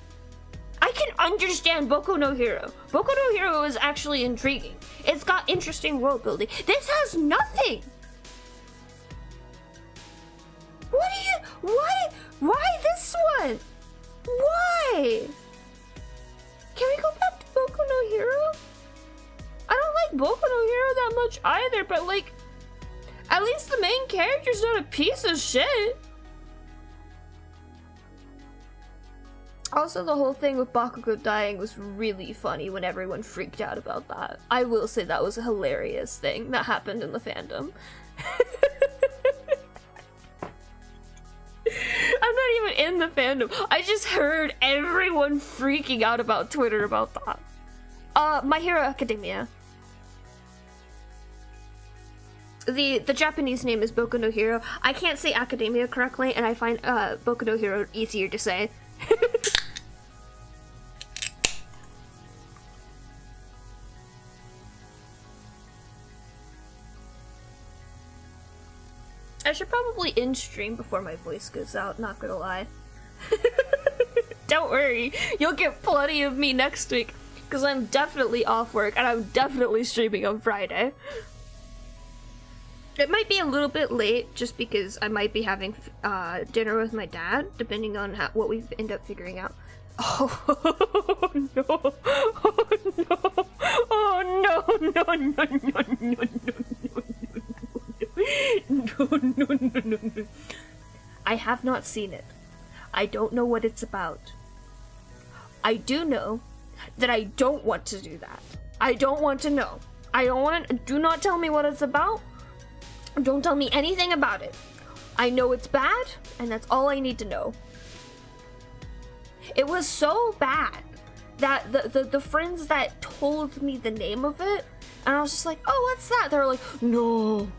I can understand Boku no Hero. Boku no Hero is actually intriguing. It's got interesting world building. This has nothing. Why this one? Why? Can we go back to Boku no Hero? I don't like Boku no Hero that much either, but like, at least the main character's not a piece of shit. Also, the whole thing with Bakugo dying was really funny when everyone freaked out about that. I will say that was a hilarious thing that happened in the fandom. I'm not even in the fandom. I just heard everyone freaking out about Twitter about that. My Hero Academia. The Japanese name is Boku no Hero. I can't say Academia correctly, and I find Boku no Hero easier to say. I should probably end stream before my voice goes out, not gonna lie. Don't worry, you'll get plenty of me next week, because I'm definitely off work, and I'm definitely streaming on Friday. It might be a little bit late, just because I might be having dinner with my dad, depending on what we end up figuring out. Oh no! Oh no! Oh no! No! No! No! No! No! No! No! No! I have not seen it. I don't know what it's about. I do know that I don't want to do that. I don't want to know. I don't want to. Do not tell me what it's about. Don't tell me anything about it. I know it's bad, and that's all I need to know. It was so bad that the friends that told me the name of it, and I was just like, oh, what's that? They were like, no.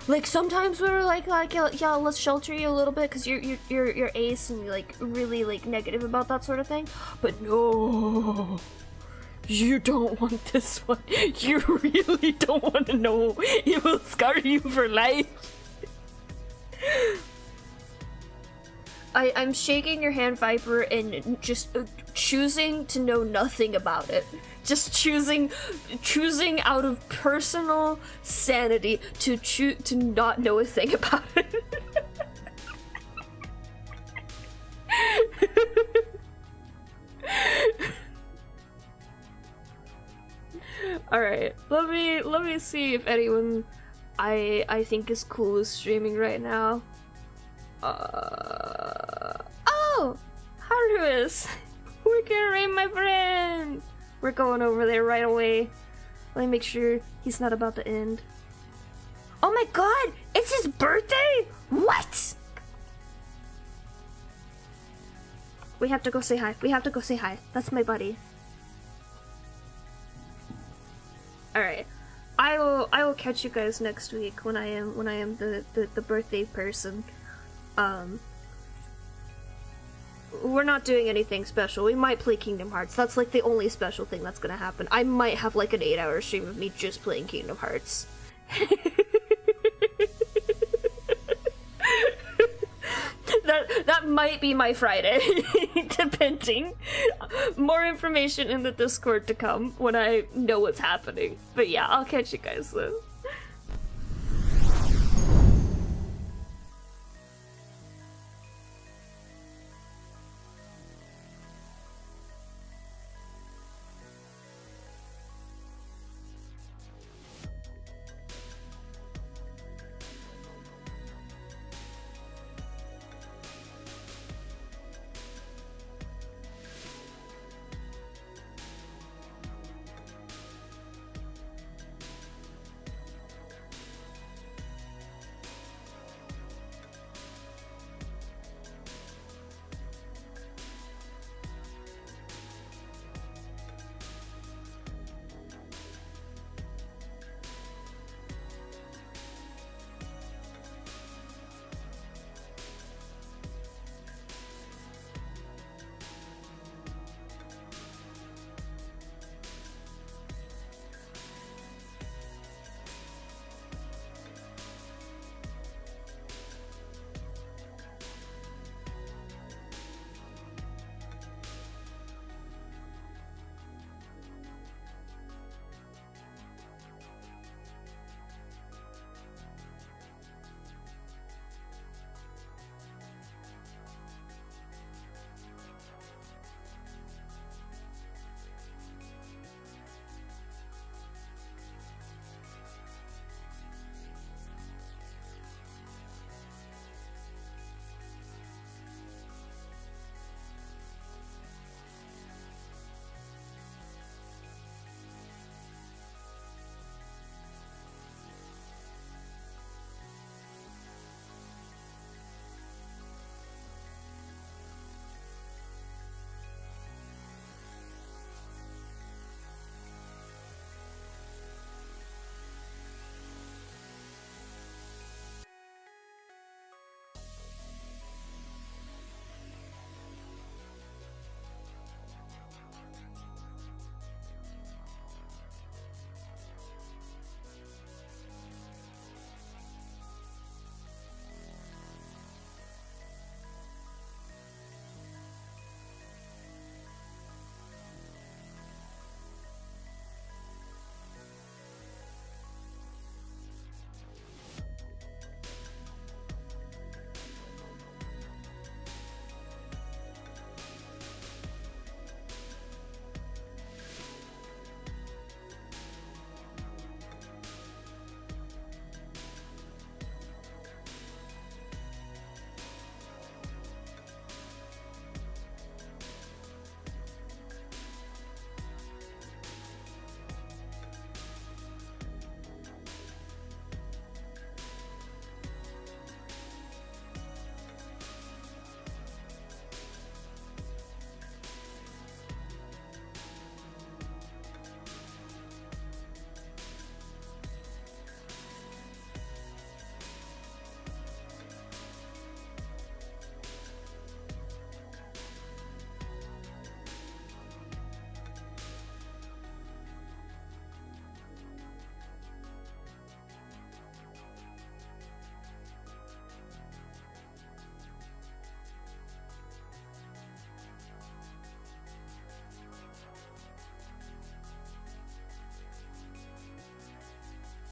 Like, sometimes we were like, yeah, let's shelter you a little bit because you're ace and like really like negative about that sort of thing. But no, you don't want this one. You really don't want to know. It will scar you for life. I'm shaking your hand, Viper, and just choosing to know nothing about it. Just choosing out of personal sanity to not know a thing about it. All right, let me see if anyone I think is cool is streaming right now. Oh, Harus, we're gonna raid my friend. We're going over there right away. Let me make sure he's not about to end. Oh my god, it's his birthday? What? We have to go say hi. We have to go say hi. That's my buddy. Alright. I will catch you guys next week when I am the birthday person. We're not doing anything special. We might play Kingdom Hearts. That's like the only special thing that's gonna happen. I might have like an 8-hour stream of me just playing Kingdom Hearts. That might be my Friday, depending. More information in the Discord to come when I know what's happening. But yeah, I'll catch you guys then.